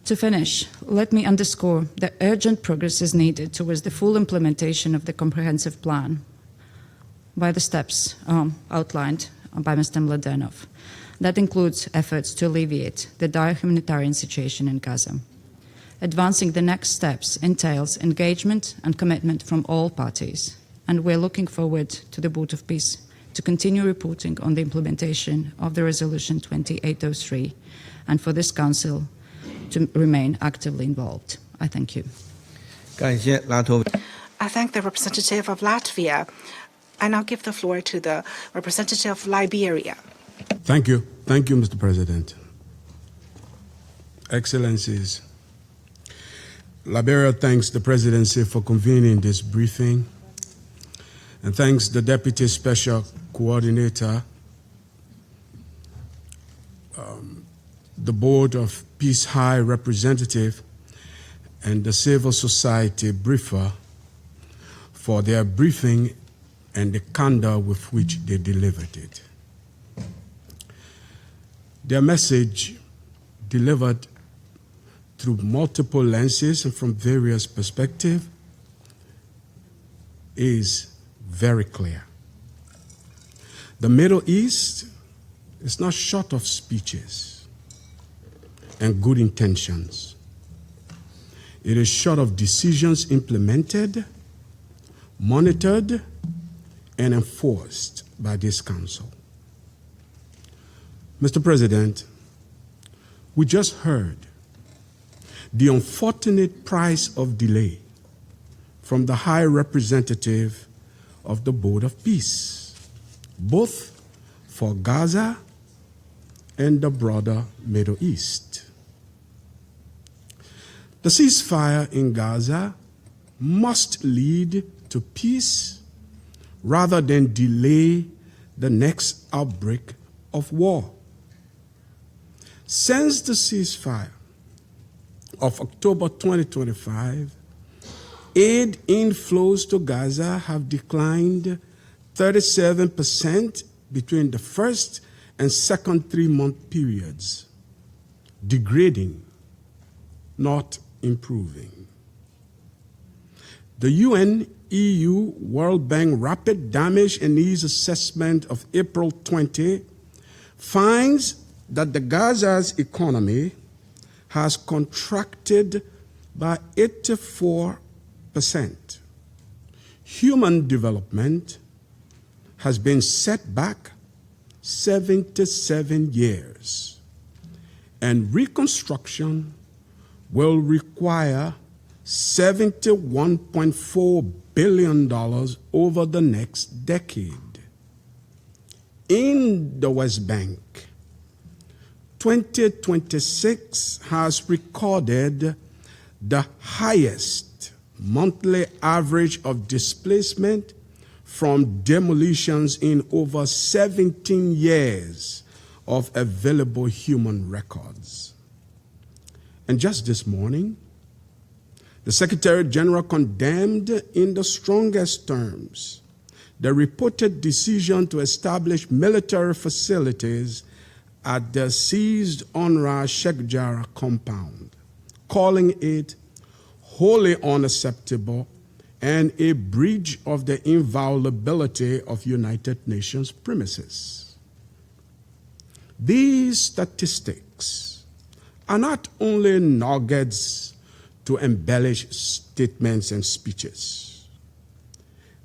To finish, let me underscore that urgent progress is needed towards the full implementation of the comprehensive plan by the steps outlined by Mr. Mladenov. That includes efforts to alleviate the dire humanitarian situation in Gaza. Advancing the next steps entails engagement and commitment from all parties, and we're looking forward to the Board of Peace to continue reporting on the implementation of the Resolution 2803, and for this Council to remain actively involved. I thank you. I thank the representative of Latvia. I now give the floor to the representative of Liberia. Thank you. Thank you, Mr. President. Excellencies, Liberia thanks the Presidency for convening this briefing and thanks the Deputy Special Coordinator, the Board of Peace High Representative, and the Civil Society briefer for their briefing and the candor with which they delivered it. Their message, delivered through multiple lenses and from various perspectives, is very clear. The Middle East is not short of speeches and good intentions. It is short of decisions implemented, monitored, and enforced by this Council. Mr. President, we just heard the unfortunate price of delay from the High Representative of the Board of Peace, both for Gaza and the broader Middle East. The ceasefire in Gaza must lead to peace rather than delay the next outbreak of war. Since the ceasefire of October 2025, aid inflows to Gaza have declined 37% between the first and second 3-month periods, degrading, not improving. The UN, EU, World Bank Rapid Damage and Needs Assessment of April 20 finds that the Gaza's economy has contracted by 84%. Human development has been set back 77 years, and reconstruction will require $71.4 billion over the next decade. In the West Bank, 2026 has recorded the highest monthly average of displacement from demolitions in over 17 years of available human records. And just this morning, the Secretary General condemned in the strongest terms the reported decision to establish military facilities at the seized UNRWA Sheikh Jarrah compound, calling it wholly unacceptable and a breach of the inviolability of United Nations premises. These statistics are not only nuggets to embellish statements and speeches.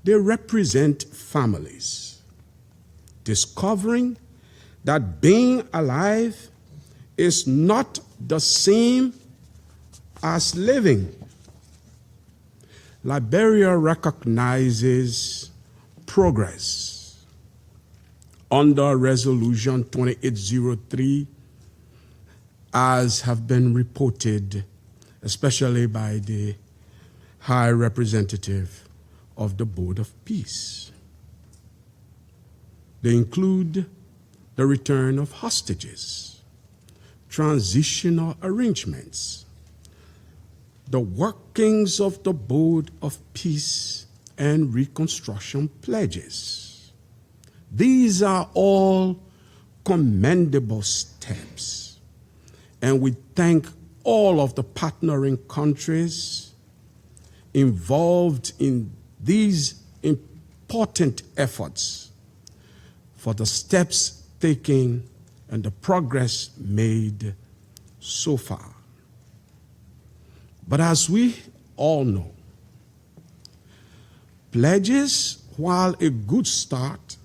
They represent families discovering that being alive is not the same as living. Liberia recognizes progress under Resolution 2803, as have been reported, especially by the High Representative of the Board of Peace. They include the return of hostages, transitional arrangements, the workings of the Board of Peace and Reconstruction pledges. These are all commendable steps, and we thank all of the partnering countries involved in these important efforts for the steps taken and the progress made so far. But as we all know, pledges, while a good start,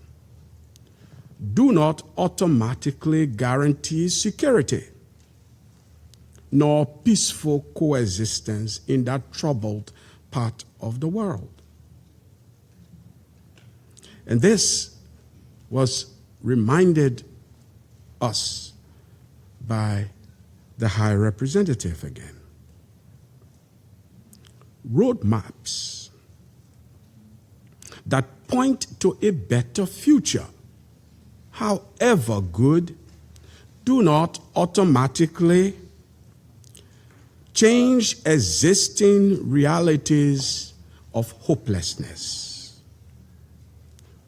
do not automatically guarantee security nor peaceful coexistence in that troubled part of the world. And this was reminded us by the High Representative again. Roadmaps that point to a better future, however good, do not automatically change existing realities of hopelessness.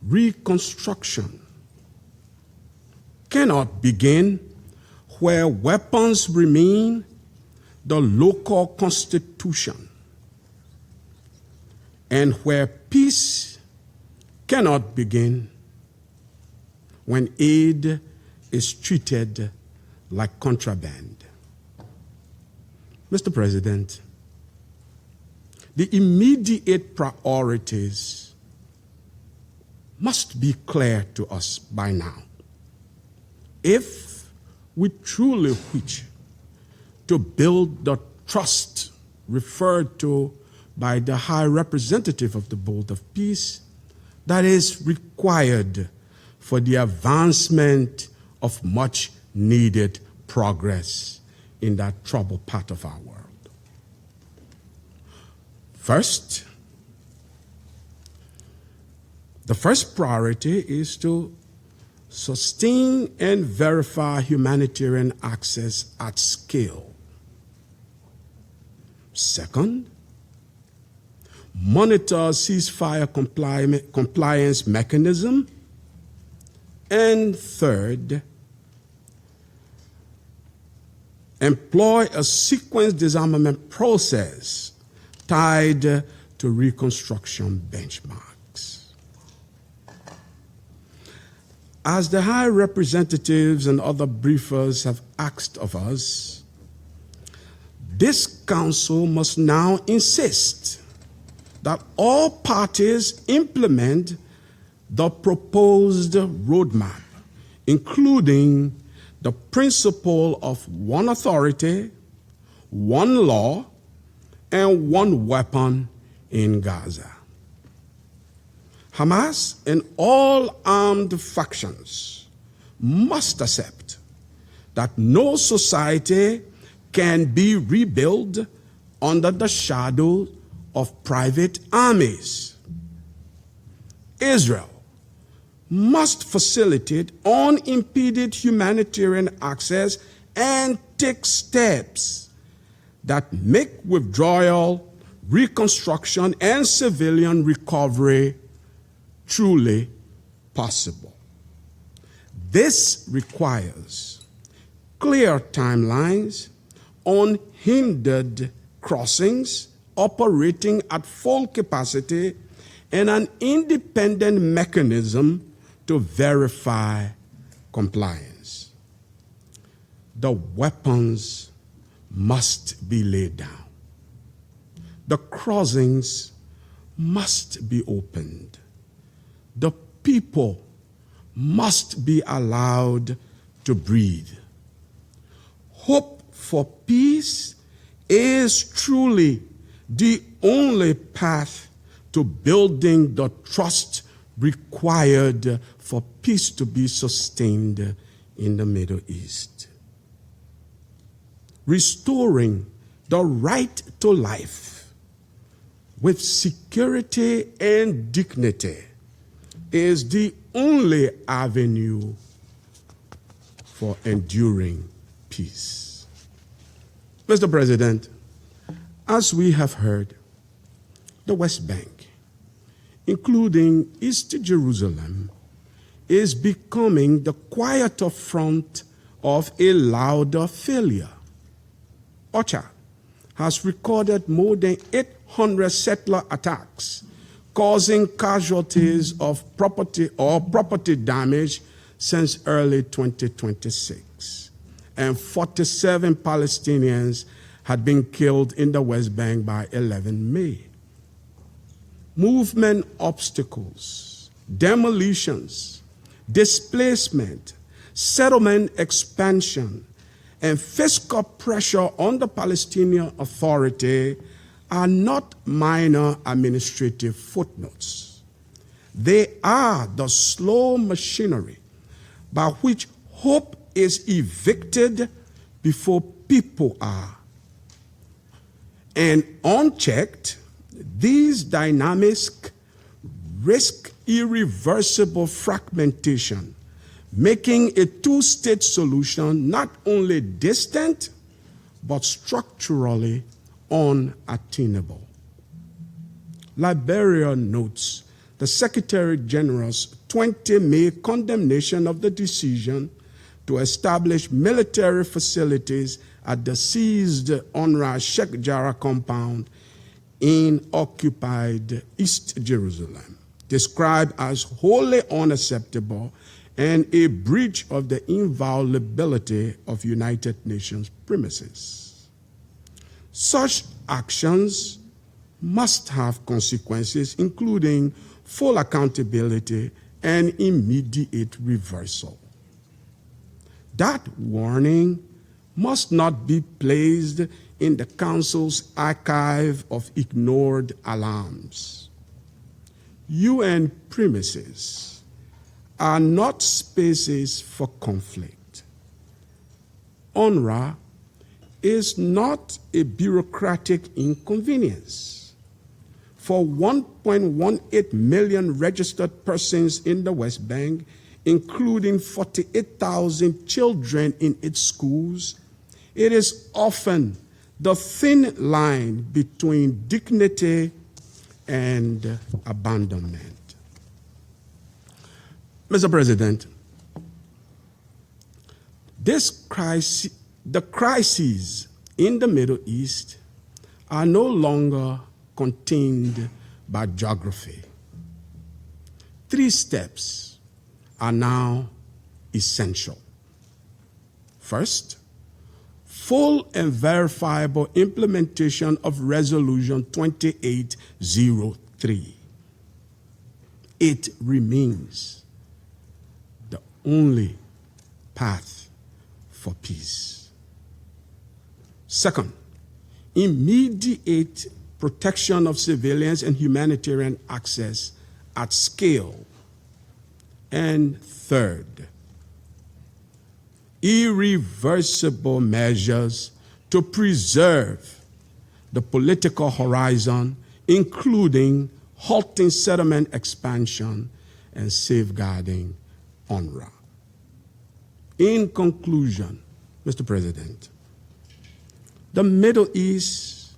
Reconstruction cannot begin where weapons remain the local constitution and where peace cannot begin when aid is treated like contraband. Mr. President, the immediate priorities must be clear to us by now. If we truly wish to build the trust referred to by the High Representative of the Board of Peace that is required for the advancement of much needed progress in that troubled part of our world. First, the first priority is to sustain and verify humanitarian access at scale. Second, monitor ceasefire compliance mechanism. And third, employ a sequence disarmament process tied to reconstruction benchmarks. As the High Representatives and other briefers have asked of us, this Council must now insist that all parties implement the proposed roadmap, including the principle of one authority, one law, and one weapon in Gaza. Hamas and all armed factions must accept that no society can be rebuilt under the shadow of private armies. Israel must facilitate unimpeded humanitarian access and take steps that make withdrawal, reconstruction, and civilian recovery truly possible. This requires clear timelines, unhindered crossings operating at full capacity, and an independent mechanism to verify compliance. The weapons must be laid down. The crossings must be opened. The people must be allowed to breathe. Hope for peace is truly the only path to building the trust required for peace to be sustained in the Middle East. Restoring the right to life with security and dignity is the only avenue for enduring peace. Mr. President, as we have heard, the West Bank, including East Jerusalem, is becoming the quieter front of a louder failure. OCHA has recorded more than 800 settler attacks, causing casualties of property or property damage since early 2026. And 47 Palestinians had been killed in the West Bank by 11 May. Movement obstacles, demolitions, displacement, settlement expansion, and fiscal pressure on the Palestinian Authority are not minor administrative footnotes. They are the slow machinery by which hope is evicted before people are. And unchecked, these dynamics risk irreversible fragmentation, making a two-state solution not only distant, but structurally unattainable. Liberia notes the Secretary General's 20 May condemnation of the decision to establish military facilities at the seized UNRWA Sheikh Jarrah compound in occupied East Jerusalem, described as wholly unacceptable and a breach of the inviolability of United Nations premises. Such actions must have consequences, including full accountability and immediate reversal. That warning must not be placed in the Council's archive of ignored alarms. UN premises are not spaces for conflict. UNRWA is not a bureaucratic inconvenience. For 1.18 million registered persons in the West Bank, including 48,000 children in its schools, it is often the thin line between dignity and abandonment. Mr. President, the crises in the Middle East are no longer contained by geography. 3 steps are now essential. First, full and verifiable implementation of Resolution 2803. It remains the only path for peace. Second, immediate protection of civilians and humanitarian access at scale. And third, irreversible measures to preserve the political horizon, including halting settlement expansion and safeguarding UNRWA. In conclusion, Mr. President, the Middle East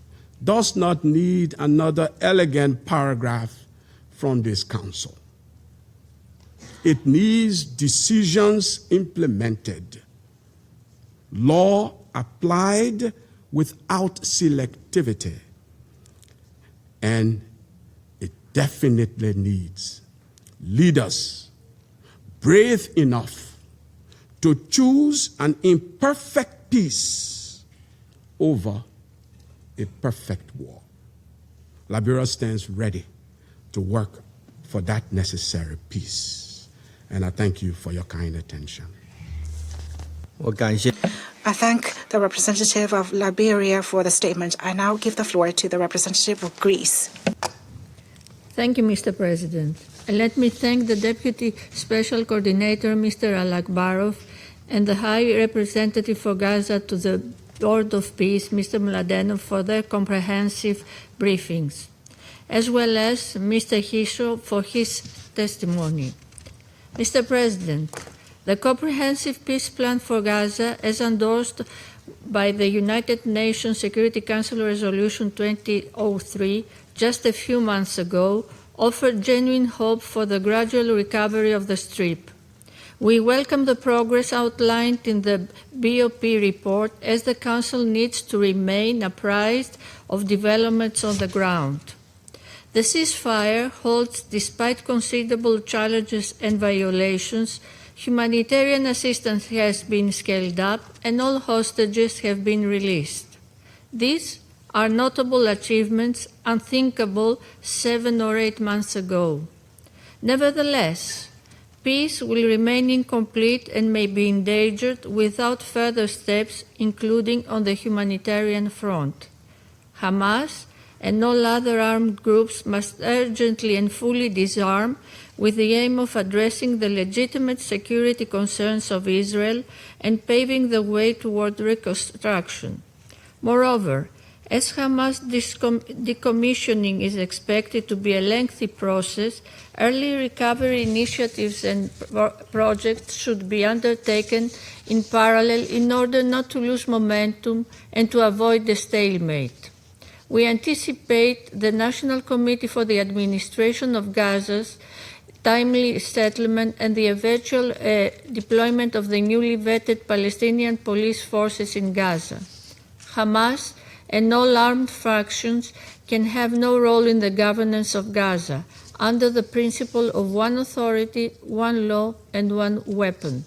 does not need another elegant paragraph from this Council. It needs decisions implemented, law applied without selectivity, and it definitely needs leaders brave enough to choose an imperfect peace over a perfect war. Liberia stands ready to work for that necessary peace. And I thank you for your kind attention. I thank the representative of Liberia for the statement. I now give the floor to the representative of Greece. Thank you, Mr. President. And let me thank the Deputy Special Coordinator, Mr. Alakbarov, and the High Representative for Gaza to the Board of Peace, Mr. Mladenov, for their comprehensive briefings, as well as Mr. Hisho for his testimony. Mr. President, the Comprehensive Peace Plan for Gaza, as endorsed by the United Nations Security Council Resolution 2003 just a few months ago, offered genuine hope for the gradual recovery of the Strip. We welcome the progress outlined in the BOP report, as the Council needs to remain apprised of developments on the ground. The ceasefire holds, despite considerable challenges and violations, humanitarian assistance has been scaled up and all hostages have been released. These are notable achievements unthinkable 7 or 8 months ago. Nevertheless, peace will remain incomplete and may be endangered without further steps, including on the humanitarian front. Hamas and all other armed groups must urgently and fully disarm, with the aim of addressing the legitimate security concerns of Israel and paving the way toward reconstruction. Moreover, as Hamas decommissioning is expected to be a lengthy process, early recovery initiatives and projects should be undertaken in parallel in order not to lose momentum and to avoid a stalemate. We anticipate the National Committee for the Administration of Gaza's timely settlement and the eventual deployment of the newly vetted Palestinian police forces in Gaza. Hamas and all armed factions can have no role in the governance of Gaza under the principle of one authority, one law, and one weapon.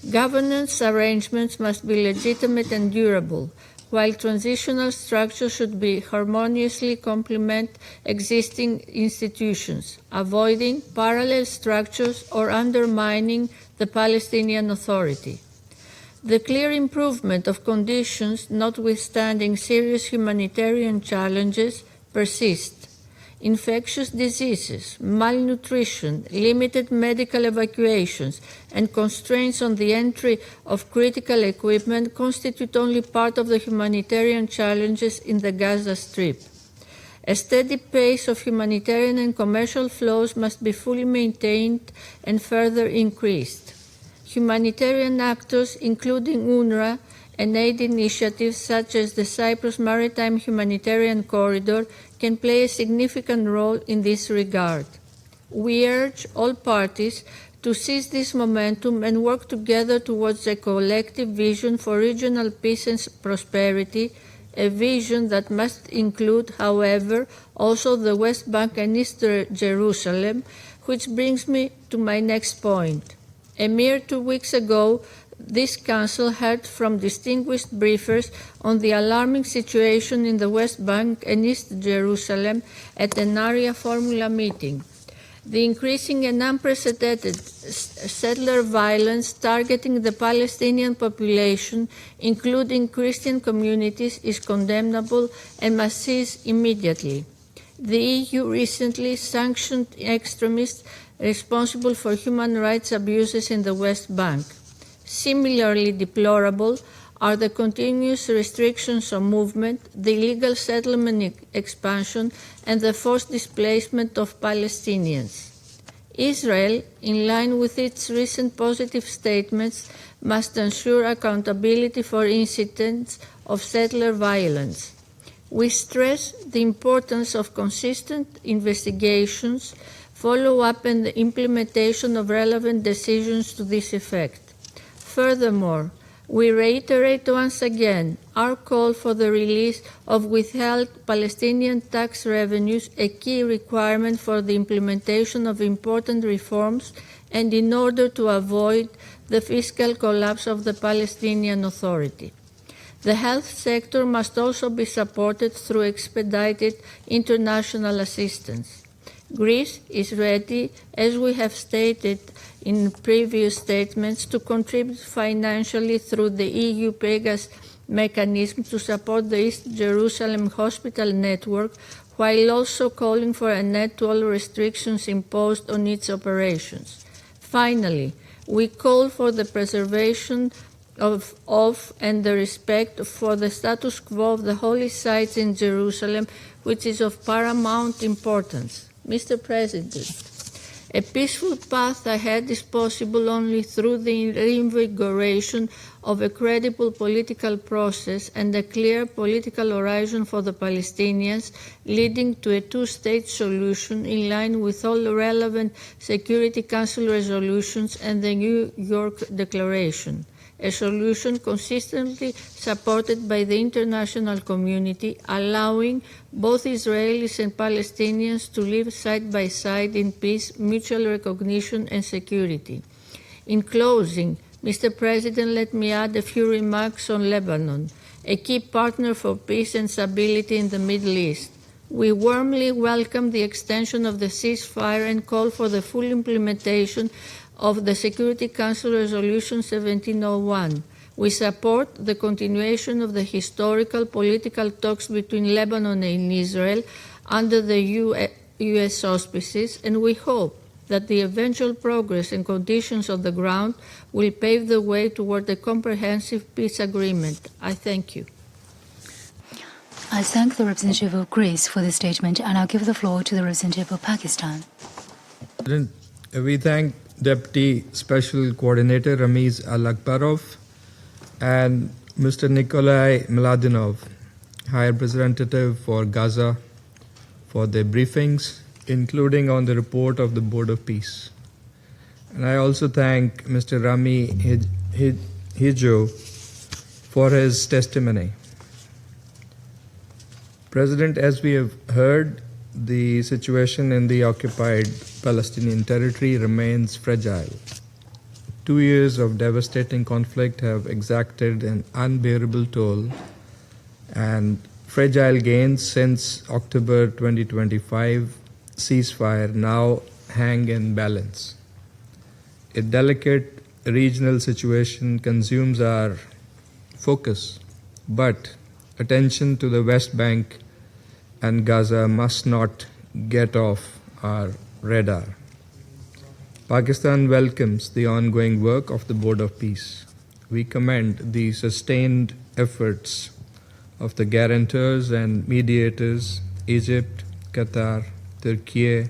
Governance arrangements must be legitimate and durable, while transitional structures should be harmoniously complement existing institutions, avoiding parallel structures or undermining the Palestinian Authority. The clear improvement of conditions, notwithstanding serious humanitarian challenges, persist. Infectious diseases, malnutrition, limited medical evacuations, and constraints on the entry of critical equipment constitute only part of the humanitarian challenges in the Gaza Strip. A steady pace of humanitarian and commercial flows must be fully maintained and further increased. Humanitarian actors, including UNRWA, and aid initiatives such as the Cyprus Maritime Humanitarian Corridor can play a significant role in this regard. We urge all parties to seize this momentum and work together towards a collective vision for regional peace and prosperity, a vision that must include, however, also the West Bank and East Jerusalem, which brings me to my next point. A mere 2 weeks ago, this Council heard from distinguished briefers on the alarming situation in the West Bank and East Jerusalem at an area formula meeting. The increasing and unprecedented settler violence targeting the Palestinian population, including Christian communities, is condemnable and must cease immediately. The EU recently sanctioned extremists responsible for human rights abuses in the West Bank. Similarly deplorable are the continuous restrictions on movement, the illegal settlement expansion, and the forced displacement of Palestinians. Israel, in line with its recent positive statements, must ensure accountability for incidents of settler violence. We stress the importance of consistent investigations, follow-up, and the implementation of relevant decisions to this effect. Furthermore, we reiterate once again our call for the release of withheld Palestinian tax revenues, a key requirement for the implementation of important reforms and in order to avoid the fiscal collapse of the Palestinian Authority. The health sector must also be supported through expedited international assistance. Greece is ready, as we have stated in previous statements, to contribute financially through the EU Pegasus mechanism to support the East Jerusalem hospital network, while also calling for an end to all restrictions imposed on its operations. Finally, we call for the preservation of and the respect for the status quo of the holy sites in Jerusalem, which is of paramount importance. Mr. President, a peaceful path ahead is possible only through the reinvigoration of a credible political process and a clear political horizon for the Palestinians, leading to a two-state solution in line with all relevant Security Council resolutions and the New York Declaration. A solution consistently supported by the international community, allowing both Israelis and Palestinians to live side by side in peace, mutual recognition, and security. In closing, Mr. President, let me add a few remarks on Lebanon, a key partner for peace and stability in the Middle East. We warmly welcome the extension of the ceasefire and call for the full implementation of the Security Council Resolution 1701. We support the continuation of the historical political talks between Lebanon and Israel under the U.S. auspices, and we hope that the eventual progress and conditions on the ground will pave the way toward a comprehensive peace agreement. I thank you. I thank the representative of Greece for the statement, and I'll give the floor to the representative of Pakistan. We thank Deputy Special Coordinator Ramiz Al-Akbarov and Mr. Nikolai Mladenov, High Representative for Gaza, for their briefings, including on the report of the Board of Peace. And I also thank Mr. Rami Hijo for his testimony. President, as we have heard, the situation in the occupied Palestinian territory remains fragile. 2 years of devastating conflict have exacted an unbearable toll, and fragile gains since October 2025 ceasefire now hang in balance. A delicate regional situation consumes our focus, but attention to the West Bank and Gaza must not get off our radar. Pakistan welcomes the ongoing work of the Board of Peace. We commend the sustained efforts of the guarantors and mediators, Egypt, Qatar, Turkey,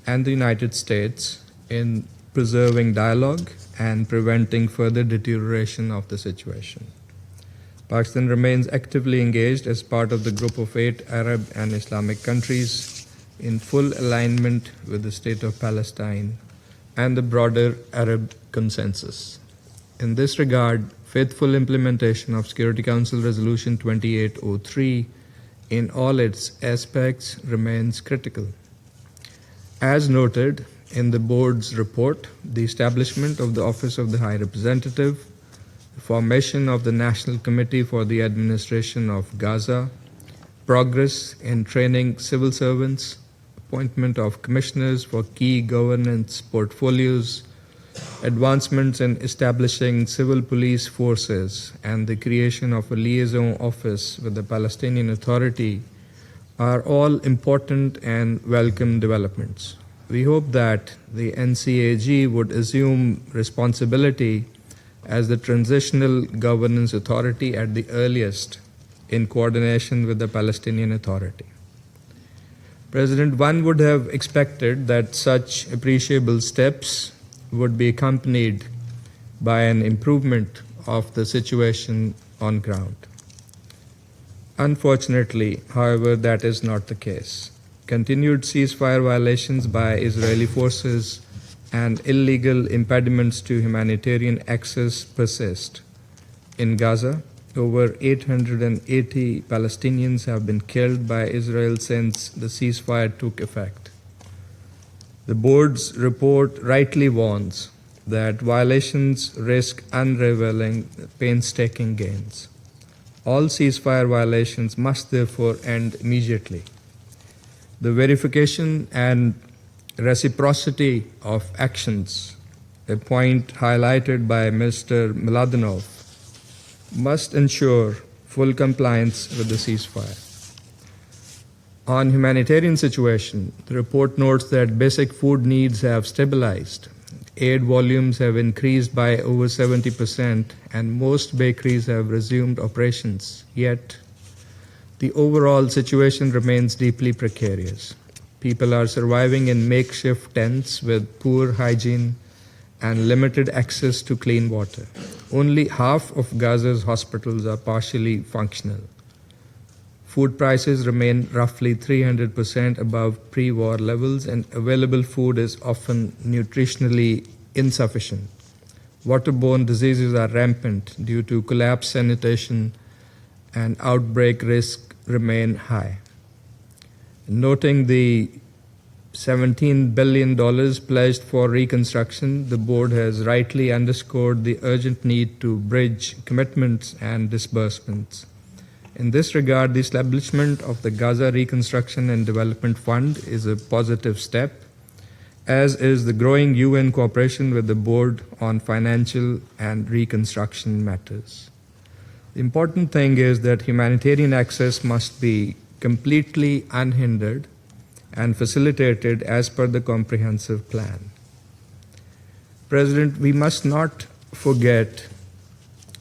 and the United States in preserving dialogue and preventing further deterioration of the situation. Pakistan remains actively engaged as part of the Group of 8 Arab and Islamic countries in full alignment with the State of Palestine and the broader Arab consensus. In this regard, faithful implementation of Security Council Resolution 2803 in all its aspects remains critical. As noted in the Board's report, the establishment of the Office of the High Representative, the formation of the National Committee for the Administration of Gaza, progress in training civil servants, appointment of commissioners for key governance portfolios, advancements in establishing civil police forces, and the creation of a liaison office with the Palestinian Authority are all important and welcome developments. We hope that the NCAG would assume responsibility as the transitional governance authority at the earliest, in coordination with the Palestinian Authority. President, one would have expected that such appreciable steps would be accompanied by an improvement of the situation on ground. Unfortunately, however, that is not the case. Continued ceasefire violations by Israeli forces and illegal impediments to humanitarian access persist. In Gaza, over 880 Palestinians have been killed by Israel since the ceasefire took effect. The board's report rightly warns that violations risk unraveling painstaking gains. All ceasefire violations must therefore end immediately. The verification and reciprocity of actions, a point highlighted by Mr. Mladenov, must ensure full compliance with the ceasefire. On humanitarian situation, the report notes that basic food needs have stabilized. Aid volumes have increased by over 70% and most bakeries have resumed operations. Yet, the overall situation remains deeply precarious. People are surviving in makeshift tents with poor hygiene and limited access to clean water. Only half of Gaza's hospitals are partially functional. Food prices remain roughly 300% above pre-war levels, and available food is often nutritionally insufficient. Waterborne diseases are rampant due to collapsed sanitation, and outbreak risk remain high. Noting the $17 billion pledged for reconstruction, the board has rightly underscored the urgent need to bridge commitments and disbursements. In this regard, the establishment of the Gaza Reconstruction and Development Fund is a positive step, as is the growing UN cooperation with the board on financial and reconstruction matters. The important thing is that humanitarian access must be completely unhindered and facilitated as per the comprehensive plan. President, we must not forget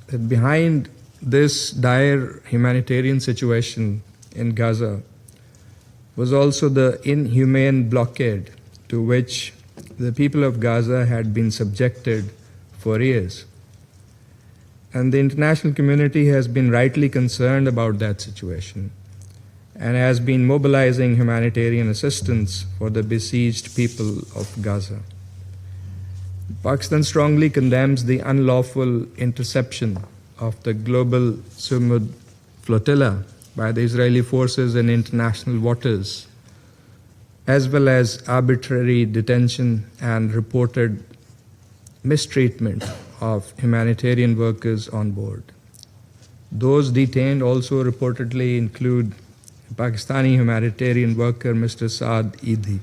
that behind this dire humanitarian situation in Gaza was also the inhumane blockade to which the people of Gaza had been subjected for years. And the international community has been rightly concerned about that situation and has been mobilizing humanitarian assistance for the besieged people of Gaza. Pakistan strongly condemns the unlawful interception of the global Sumud flotilla by the Israeli forces in international waters, as well as arbitrary detention and reported mistreatment of humanitarian workers on board. Those detained also reportedly include Pakistani humanitarian worker Mr. Saad Eidi.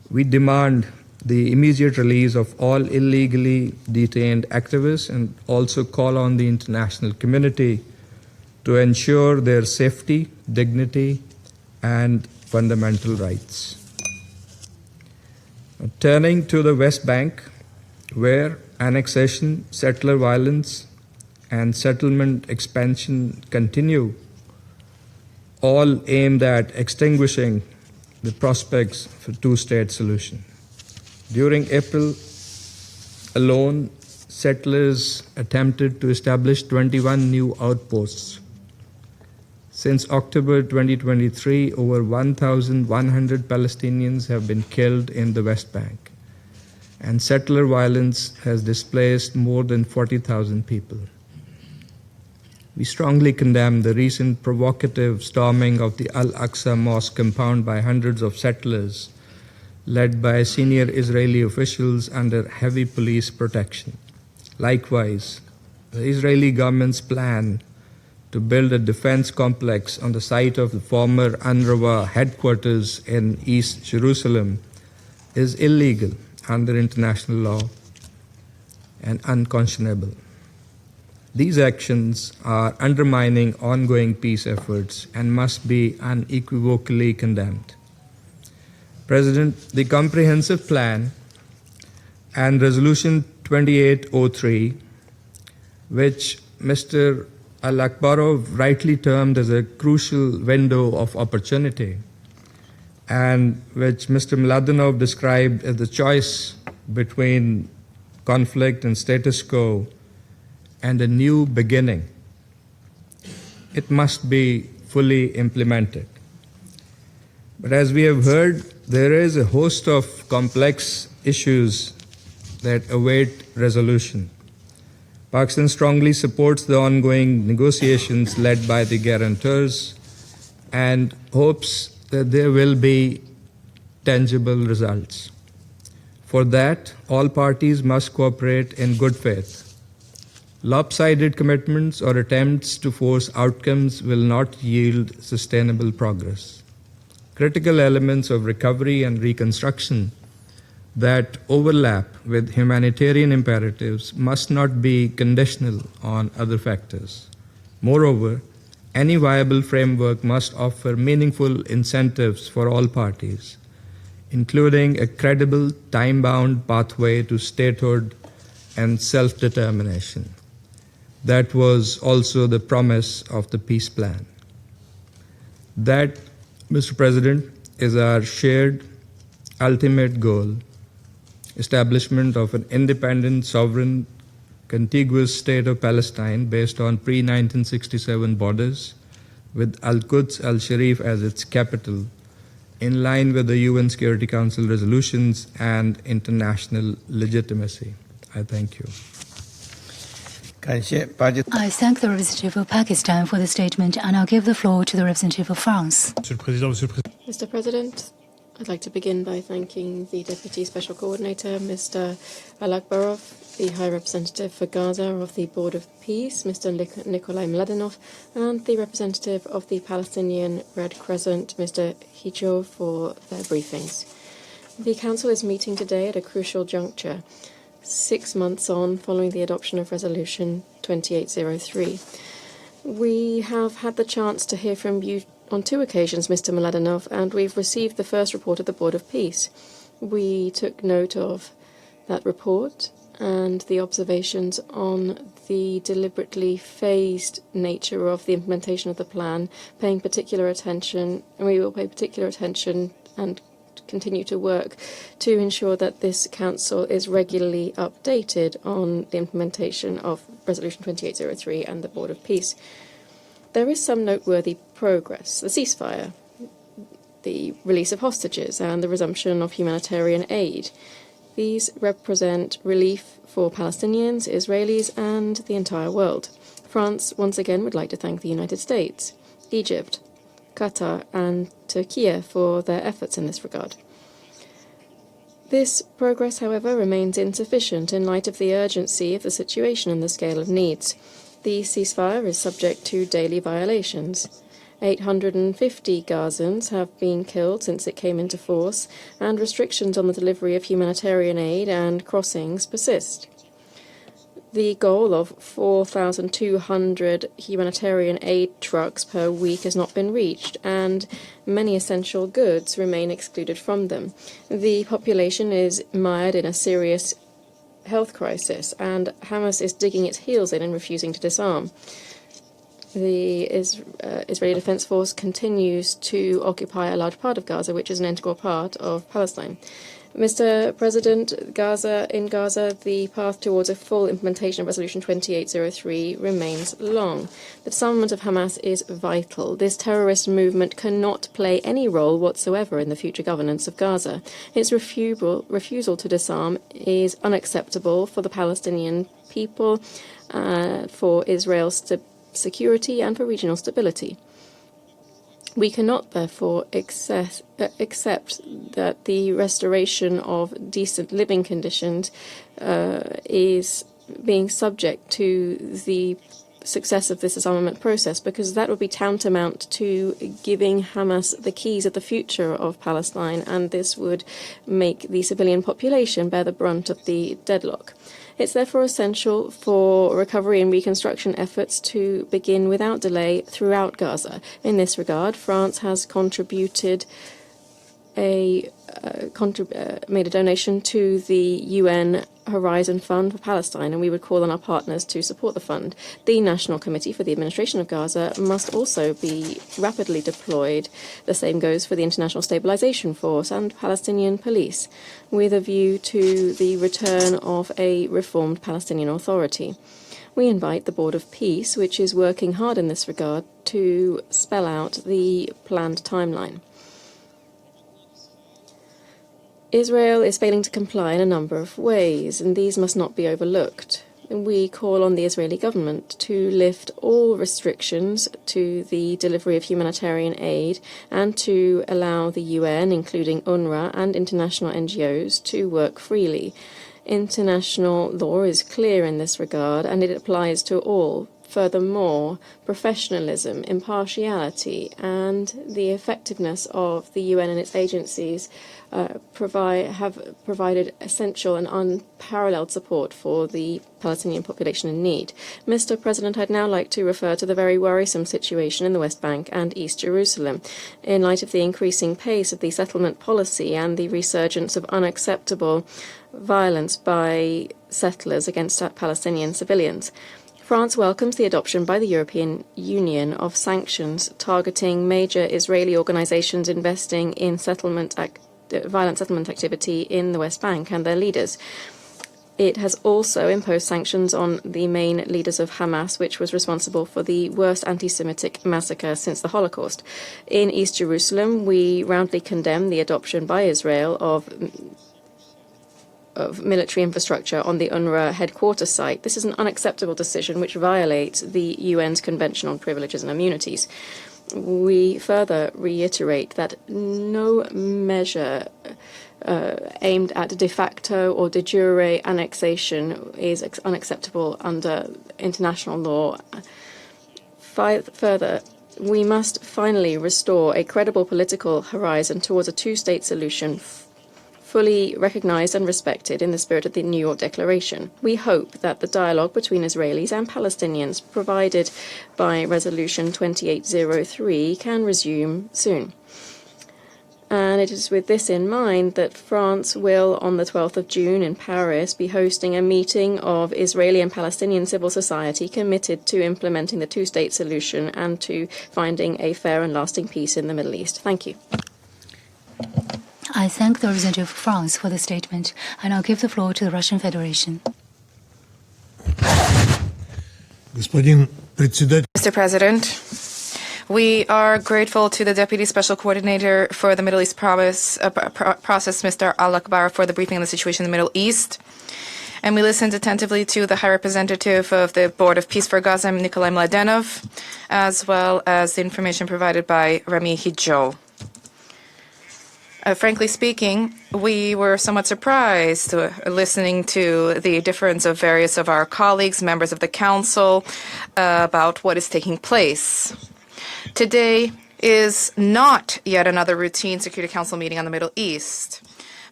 We demand the immediate release of all illegally detained activists and also call on the international community to ensure their safety, dignity, and fundamental rights. Turning to the West Bank, where annexation, settler violence, and settlement expansion continue, all aimed at extinguishing the prospects for two-state solution. During April alone, settlers attempted to establish 21 new outposts. Since October 2023, over 1,100 Palestinians have been killed in the West Bank, and settler violence has displaced more than 40,000 people. We strongly condemn the recent provocative storming of the Al-Aqsa Mosque compound by hundreds of settlers, led by senior Israeli officials under heavy police protection. Likewise, the Israeli government's plan to build a defense complex on the site of the former UNRWA headquarters in East Jerusalem is illegal under international law and unconscionable. These actions are undermining ongoing peace efforts and must be unequivocally condemned. President, the comprehensive plan and Resolution 2803, which Mr. Al-Akbarov rightly termed as a crucial window of opportunity, and which Mr. Mladenov described as the choice between conflict and status quo and a new beginning. It must be fully implemented. But as we have heard, there is a host of complex issues that await resolution. Pakistan strongly supports the ongoing negotiations led by the guarantors and hopes that there will be tangible results. For that, all parties must cooperate in good faith. Lopsided commitments or attempts to force outcomes will not yield sustainable progress. Critical elements of recovery and reconstruction that overlap with humanitarian imperatives must not be conditional on other factors. Moreover, any viable framework must offer meaningful incentives for all parties, including a credible, time-bound pathway to statehood and self-determination. That was also the promise of the peace plan. That, Mr. President, is our shared ultimate goal: establishment of an independent, sovereign, contiguous state of Palestine based on pre-1967 borders, with Al-Quds Al-Sharif as its capital, in line with the UN Security Council resolutions and international legitimacy. I thank you. I thank the representative of Pakistan for the statement, and I'll give the floor to the representative of France. Mr. President, I'd like to begin by thanking the Deputy Special Coordinator, Mr. Al-Akbarov, the High Representative for Gaza of the Board of Peace, Mr. Nikolai Mladenov, and the representative of the Palestinian Red Crescent, Mr. Hijo, for their briefings. The Council is meeting today at a crucial juncture, 6 months on following the adoption of Resolution 2803. We have had the chance to hear from you on 2 occasions, Mr. Mladenov, and we've received the first report of the Board of Peace. We took note of that report and the observations on the deliberately phased nature of the implementation of the plan, paying particular attention, and we will pay particular attention and continue to work to ensure that this Council is regularly updated on the implementation of Resolution 2803 and the Board of Peace. There is some noteworthy progress: the ceasefire, the release of hostages, and the resumption of humanitarian aid. These represent relief for Palestinians, Israelis, and the entire world. France once again would like to thank the United States, Egypt, Qatar, and Turkey for their efforts in this regard. This progress, however, remains insufficient in light of the urgency of the situation and the scale of needs. The ceasefire is subject to daily violations. 850 Gazans have been killed since it came into force, and restrictions on the delivery of humanitarian aid and crossings persist. The goal of 4,200 humanitarian aid trucks per week has not been reached, and many essential goods remain excluded from them. The population is mired in a serious health crisis, and Hamas is digging its heels in and refusing to disarm. The Israeli Defense Force continues to occupy a large part of Gaza, which is an integral part of Palestine. Mr. President, in Gaza, the path towards a full implementation of Resolution 2803 remains long. The disarmament of Hamas is vital. This terrorist movement cannot play any role whatsoever in the future governance of Gaza. Its refusal to disarm is unacceptable for the Palestinian people, for Israel's security, and for regional stability. We cannot, therefore, accept that the restoration of decent living conditions is being subject to the success of this disarmament process, because that would be tantamount to giving Hamas the keys of the future of Palestine, and this would make the civilian population bear the brunt of the deadlock. It's therefore essential for recovery and reconstruction efforts to begin without delay throughout Gaza. In this regard, France has contributed made a donation to the UN Horizon Fund for Palestine, and we would call on our partners to support the fund. The National Committee for the Administration of Gaza must also be rapidly deployed. The same goes for the International Stabilization Force and Palestinian police, with a view to the return of a reformed Palestinian Authority. We invite the Board of Peace, which is working hard in this regard, to spell out the planned timeline. Israel is failing to comply in a number of ways, and these must not be overlooked. We call on the Israeli government to lift all restrictions to the delivery of humanitarian aid and to allow the UN, including UNRWA and international NGOs, to work freely. International law is clear in this regard, and it applies to all. Furthermore, professionalism, impartiality, and the effectiveness of the UN and its agencies have provided essential and unparalleled support for the Palestinian population in need. Mr. President, I'd now like to refer to the very worrisome situation in the West Bank and East Jerusalem. In light of the increasing pace of the settlement policy and the resurgence of unacceptable violence by settlers against Palestinian civilians, France welcomes the adoption by the European Union of sanctions targeting major Israeli organizations investing in violent settlement activity in the West Bank and their leaders. It has also imposed sanctions on the main leaders of Hamas, which was responsible for the worst anti-Semitic massacre since the Holocaust. In East Jerusalem, we roundly condemn the adoption by Israel of military infrastructure on the UNRWA headquarters site. This is an unacceptable decision which violates the UN's Convention on Privileges and Immunities. We further reiterate that no measure aimed at de facto or de jure annexation is unacceptable under international law. Further, we must finally restore a credible political horizon towards a two-state solution fully recognized and respected in the spirit of the New York Declaration. We hope that the dialogue between Israelis and Palestinians provided by Resolution 2803 can resume soon. And it is with this in mind that France will, on the 12th of June in Paris, be hosting a meeting of Israeli and Palestinian civil society committed to implementing the two-state solution and to finding a fair and lasting peace in the Middle East. Thank you. I thank the representative of France for the statement. I now give the floor to the Russian Federation. Mr. President, we are grateful to the Deputy Special Coordinator for the Middle East process, Mr. Al-Akbar, for the briefing on the situation in the Middle East. And we listened attentively to the High Representative of the Board of Peace for Gaza, Nikolai Mladenov, as well as the information provided by Rami Hidjo. Frankly speaking, we were somewhat surprised listening to the difference of various of our colleagues, members of the Council, about what is taking place. Today is not yet another routine Security Council meeting on the Middle East.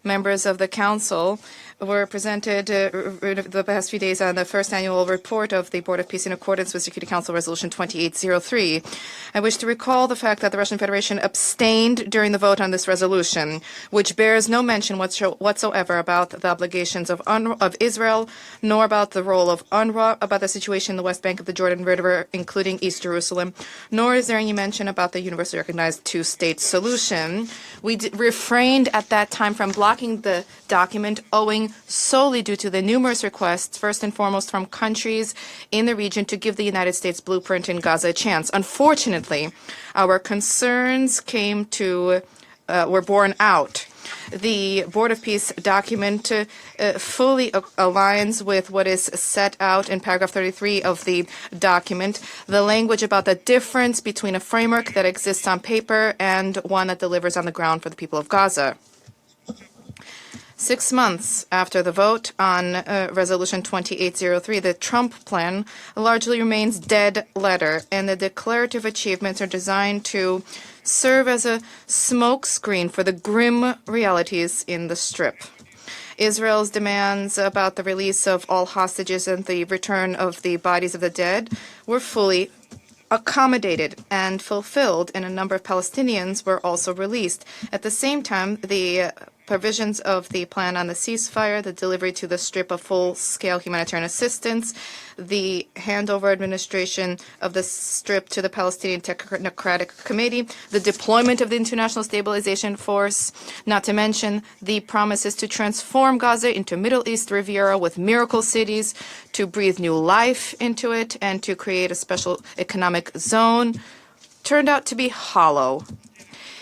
Members of the Council were presented the past few days on the first annual report of the Board of Peace in accordance with Security Council Resolution 2803. I wish to recall the fact that the Russian Federation abstained during the vote on this resolution, which bears no mention whatsoever about the obligations of Israel, nor about the role of UNRWA, about the situation in the West Bank of the Jordan River, including East Jerusalem, nor is there any mention about the universally recognized two-state solution. We refrained at that time from blocking the document owing solely due to the numerous requests, first and foremost from countries in the region, to give the United States blueprint in Gaza a chance. Unfortunately, our concerns were borne out. The Board of Peace document fully aligns with what is set out in paragraph 33 of the document, the language about the difference between a framework that exists on paper and one that delivers on the ground for the people of Gaza. 6 months after the vote on Resolution 2803, the Trump plan largely remains dead letter, and the declarative achievements are designed to serve as a smokescreen for the grim realities in the Strip. Israel's demands about the release of all hostages and the return of the bodies of the dead were fully accommodated and fulfilled, and a number of Palestinians were also released. At the same time, the provisions of the plan on the ceasefire, the delivery to the Strip of full-scale humanitarian assistance, the handover administration of the Strip to the Palestinian Technocratic Committee, the deployment of the International Stabilization Force, not to mention the promises to transform Gaza into Middle East Riviera with miracle cities, to breathe new life into it, and to create a special economic zone, turned out to be hollow.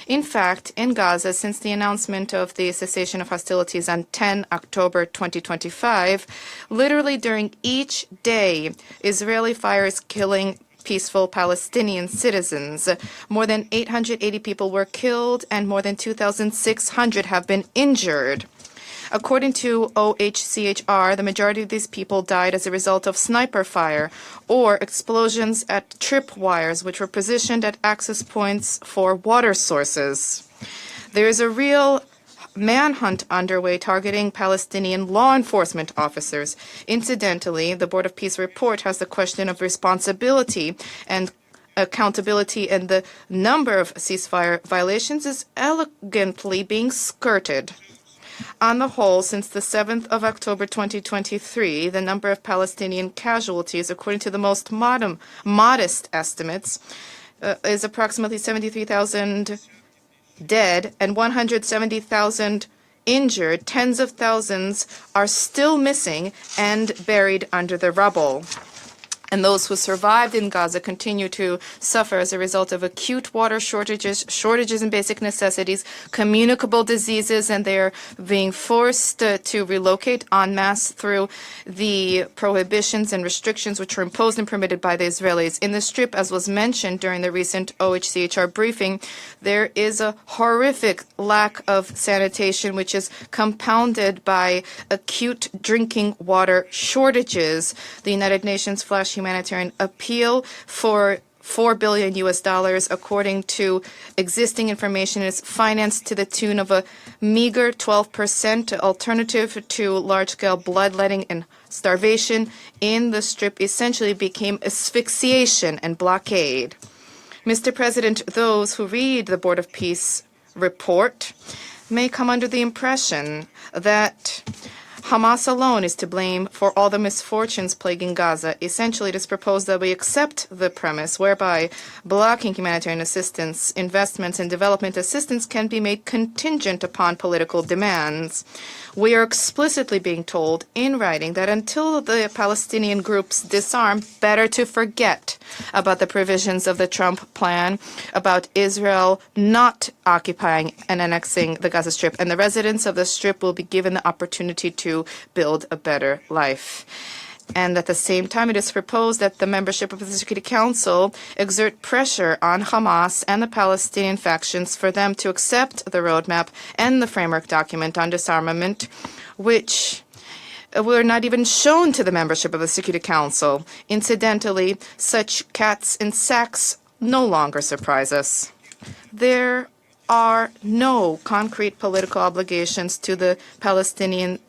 In fact, in Gaza, since the announcement of the cessation of hostilities on 10 October 2025, literally during each day, Israeli fire is killing peaceful Palestinian citizens. More than 880 people were killed and more than 2,600 have been injured. According to OHCHR, the majority of these people died as a result of sniper fire or explosions at tripwires, which were positioned at access points for water sources. There is a real manhunt underway targeting Palestinian law enforcement officers. Incidentally, the Board of Peace report has the question of responsibility and accountability, and the number of ceasefire violations is elegantly being skirted. On the whole, since the 7th of October 2023, the number of Palestinian casualties, according to the most modest estimates, is approximately 73,000 dead and 170,000 injured. Tens of thousands are still missing and buried under the rubble. And those who survived in Gaza continue to suffer as a result of acute water shortages in basic necessities, communicable diseases, and they're being forced to relocate en masse through the prohibitions and restrictions which were imposed and permitted by the Israelis. In the Strip, as was mentioned during the recent OHCHR briefing, there is a horrific lack of sanitation, which is compounded by acute drinking water shortages. The United Nations flash humanitarian appeal for $4 billion according to existing information, is financed to the tune of a meager 12%. Alternative to large-scale bloodletting and starvation in the Strip essentially became asphyxiation and blockade. Mr. President, those who read the Board of Peace report may come under the impression that Hamas alone is to blame for all the misfortunes plaguing Gaza. Essentially, it is proposed that we accept the premise whereby blocking humanitarian assistance, investments, and development assistance can be made contingent upon political demands. We are explicitly being told in writing that until the Palestinian groups disarm, better to forget about the provisions of the Trump plan about Israel not occupying and annexing the Gaza Strip, and the residents of the Strip will be given the opportunity to build a better life. And at the same time, it is proposed that the membership of the Security Council exert pressure on Hamas and the Palestinian factions for them to accept the roadmap and the framework document on disarmament, which were not even shown to the membership of the Security Council. Incidentally, such cats in sacks no longer surprise us. There are no concrete political obligations to the Palestinians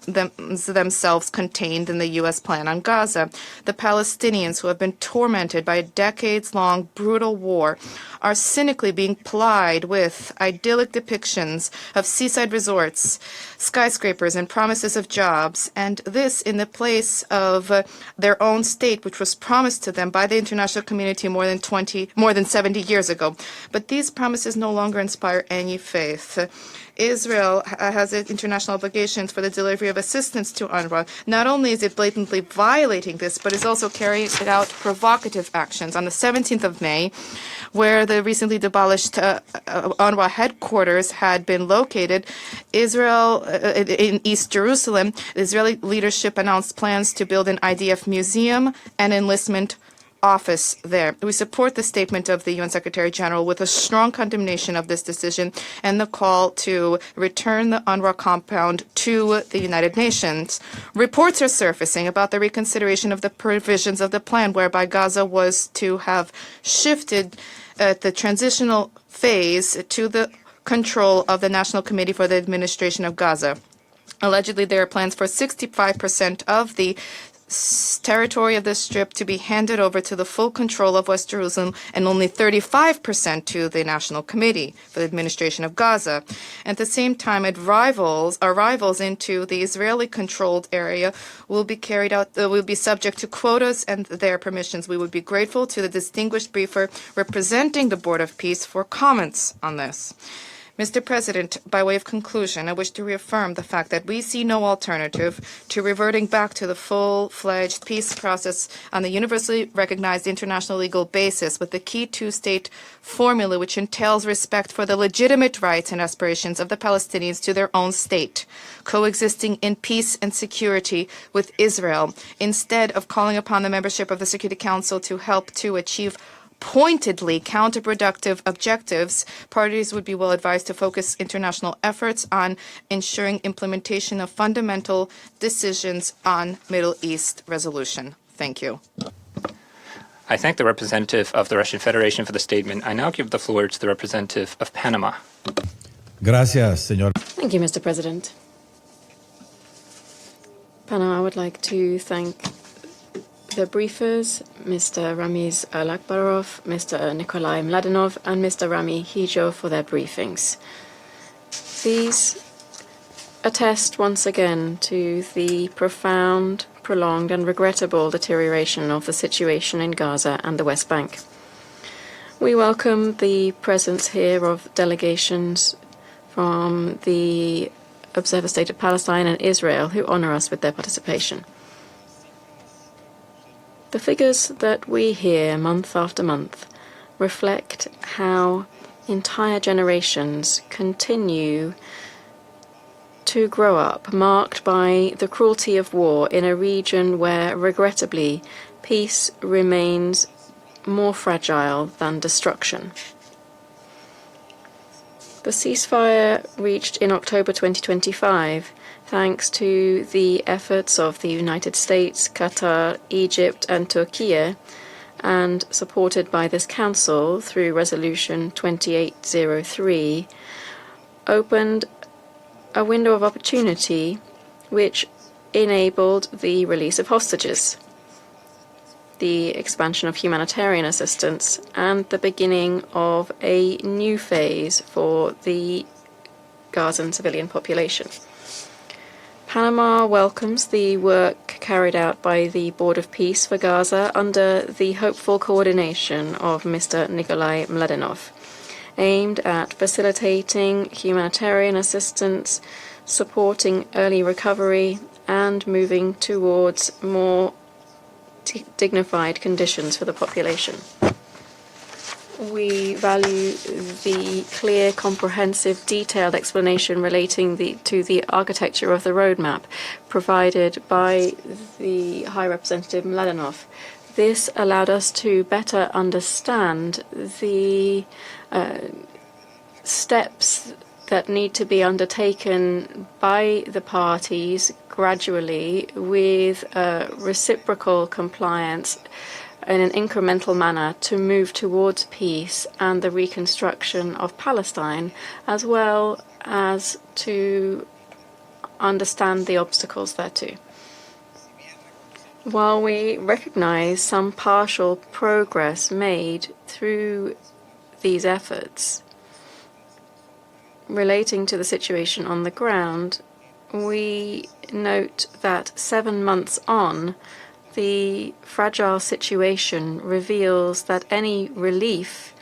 themselves contained in the U.S. plan on Gaza. The Palestinians, who have been tormented by a decades-long brutal war, are cynically being plied with idyllic depictions of seaside resorts, skyscrapers, and promises of jobs, and this in the place of their own state, which was promised to them by the international community more than 70 years ago. But these promises no longer inspire any faith. Israel has international obligations for the delivery of assistance to UNRWA. Not only is it blatantly violating this, but is also carrying out provocative actions. On the 17th of May, where the recently demolished UNRWA headquarters had been located, Israel, in East Jerusalem, the Israeli leadership announced plans to build an IDF museum and enlistment office there. We support the statement of the UN Secretary General with a strong condemnation of this decision and the call to return the UNRWA compound to the United Nations. Reports are surfacing about the reconsideration of the provisions of the plan, whereby Gaza was to have shifted at the transitional phase to the control of the National Committee for the Administration of Gaza. Allegedly, there are plans for 65% of the territory of the Strip to be handed over to the full control of West Jerusalem and only 35% to the National Committee for the Administration of Gaza. At the same time, arrivals into the Israeli-controlled area will be subject to quotas and their permissions. We would be grateful to the distinguished briefer representing the Board of Peace for comments on this. Mr. President, by way of conclusion, I wish to reaffirm the fact that we see no alternative to reverting back to the full-fledged peace process on the universally recognized international legal basis with the key two-state formula, which entails respect for the legitimate rights and aspirations of the Palestinians to their own state, coexisting in peace and security with Israel, instead of calling upon the membership of the Security Council to help to achieve pointedly counterproductive objectives. Parties would be well advised to focus international efforts on ensuring implementation of fundamental decisions on Middle East resolution. Thank you. I thank the representative of the Russian Federation for the statement. I now give the floor to the representative of Panama. Gracias, señor. Thank you, Mr. President. Panama, I would like to thank the briefers, Mr. Ramiz Alakbarov, Mr. Nikolai Mladenov, and Mr. Rami Hijo for their briefings. These attest once again to the profound, prolonged, and regrettable deterioration of the situation in Gaza and the West Bank. We welcome the presence here of delegations from the Observer State of Palestine and Israel who honor us with their participation. The figures that we hear month after month reflect how entire generations continue to grow up, marked by the cruelty of war in a region where, regrettably, peace remains more fragile than destruction. The ceasefire reached in October 2025 thanks to the efforts of the United States, Qatar, Egypt, and Turkey, and supported by this Council through Resolution 2803, opened a window of opportunity which enabled the release of hostages, the expansion of humanitarian assistance, and the beginning of a new phase for the Gazan civilian population. Panama welcomes the work carried out by the Board of Peace for Gaza under the hopeful coordination of Mr. Nikolai Mladenov, aimed at facilitating humanitarian assistance, supporting early recovery, and moving towards more dignified conditions for the population. We value the clear, comprehensive, detailed explanation relating to the architecture of the roadmap provided by the High Representative Mladenov. This allowed us to better understand the steps that need to be undertaken by the parties gradually with reciprocal compliance in an incremental manner to move towards peace and the reconstruction of Palestine, as well as to understand the obstacles thereto. While we recognize some partial progress made through these efforts relating to the situation on the ground, we note that 7 months on, the fragile situation reveals that any relief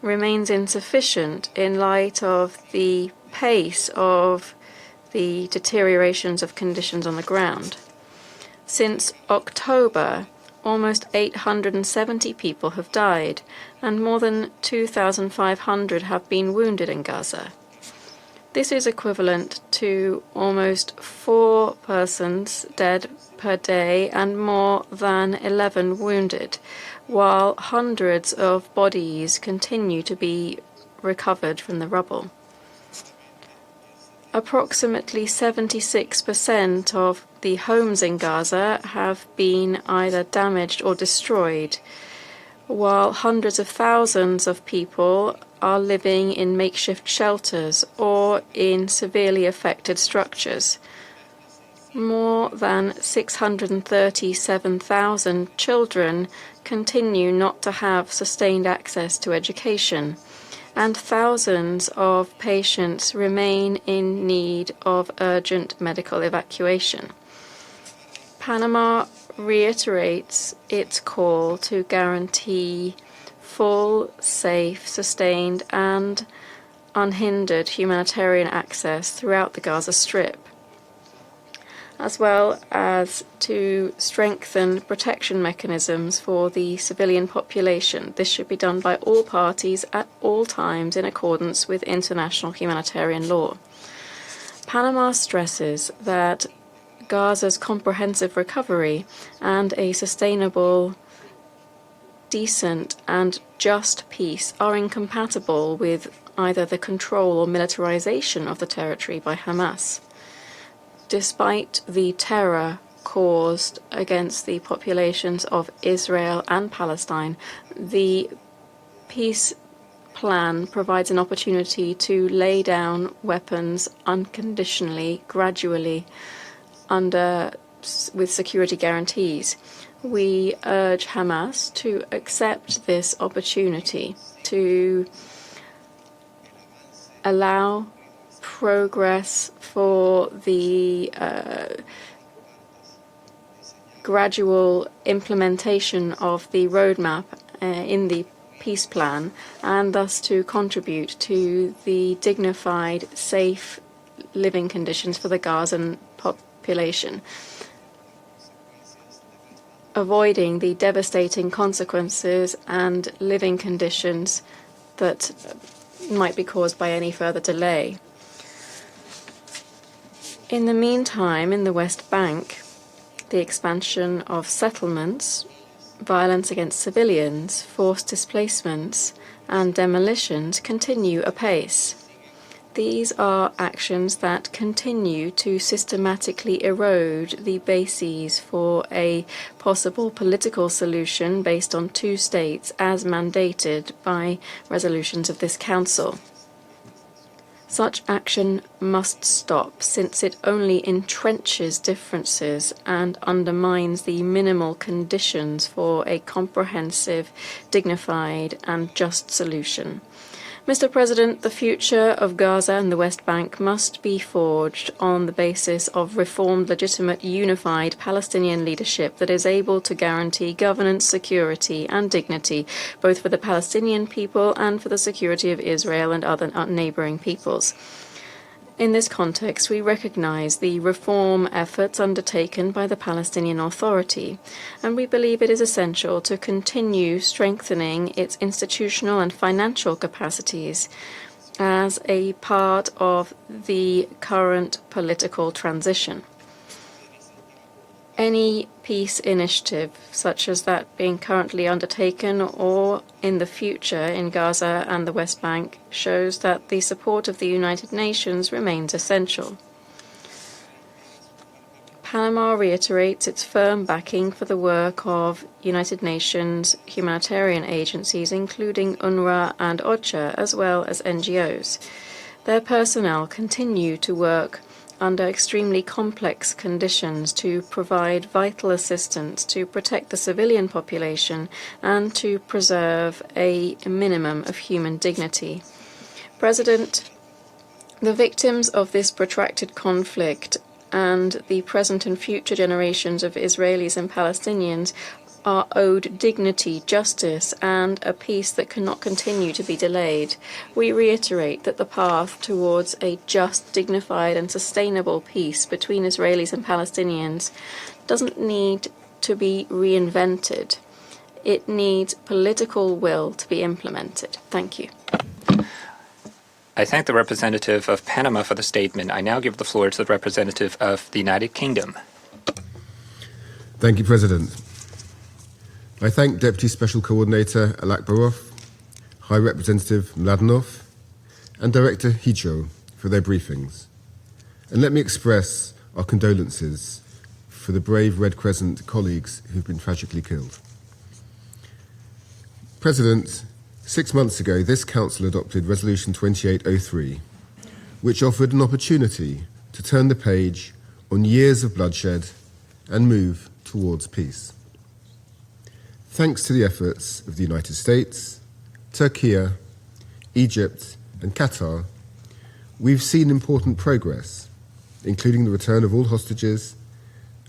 remains insufficient in light of the pace of the deteriorations of conditions on the ground. Since October, almost 870 people have died, and more than 2,500 have been wounded in Gaza. This is equivalent to almost 4 persons dead per day and more than 11 wounded, while hundreds of bodies continue to be recovered from the rubble. Approximately 76% of the homes in Gaza have been either damaged or destroyed, while hundreds of thousands of people are living in makeshift shelters or in severely affected structures. More than 637,000 children continue not to have sustained access to education, and thousands of patients remain in need of urgent medical evacuation. Panama reiterates its call to guarantee full, safe, sustained, and unhindered humanitarian access throughout the Gaza Strip, as well as to strengthen protection mechanisms for the civilian population. This should be done by all parties at all times in accordance with international humanitarian law. Panama stresses that Gaza's comprehensive recovery and a sustainable, decent, and just peace are incompatible with either the control or militarization of the territory by Hamas. Despite the terror caused against the populations of Israel and Palestine, the peace plan provides an opportunity to lay down weapons unconditionally, gradually, with security guarantees. We urge Hamas to accept this opportunity to allow progress for the gradual implementation of the roadmap in the peace plan, and thus to contribute to the dignified, safe living conditions for the Gazan population, avoiding the devastating consequences and living conditions that might be caused by any further delay. In the meantime, in the West Bank, the expansion of settlements, violence against civilians, forced displacements, and demolitions continue apace. These are actions that continue to systematically erode the bases for a possible political solution based on two states as mandated by resolutions of this Council. Such action must stop, since it only entrenches differences and undermines the minimal conditions for a comprehensive, dignified, and just solution. Mr. President, the future of Gaza and the West Bank must be forged on the basis of reformed, legitimate, unified Palestinian leadership that is able to guarantee governance, security, and dignity, both for the Palestinian people and for the security of Israel and other neighboring peoples. In this context, we recognize the reform efforts undertaken by the Palestinian Authority, and we believe it is essential to continue strengthening its institutional and financial capacities as a part of the current political transition. Any peace initiative, such as that being currently undertaken or in the future in Gaza and the West Bank, shows that the support of the United Nations remains essential. Panama reiterates its firm backing for the work of United Nations humanitarian agencies, including UNRWA and OCHA, as well as NGOs. Their personnel continue to work under extremely complex conditions to provide vital assistance to protect the civilian population and to preserve a minimum of human dignity. President, the victims of this protracted conflict and the present and future generations of Israelis and Palestinians are owed dignity, justice, and a peace that cannot continue to be delayed. We reiterate that the path towards a just, dignified, and sustainable peace between Israelis and Palestinians doesn't need to be reinvented. It needs political will to be implemented. Thank you. I thank the representative of Panama for the statement. I now give the floor to the representative of the United Kingdom. Thank you, President. I thank Deputy Special Coordinator Alakbarov, High Representative Mladenov, and Director Hijo for their briefings. And let me express our condolences for the brave Red Crescent colleagues who've been tragically killed. President, 6 months ago, this Council adopted Resolution 2803, which offered an opportunity to turn the page on years of bloodshed and move towards peace. Thanks to the efforts of the United States, Turkey, Egypt, and Qatar, we've seen important progress, including the return of all hostages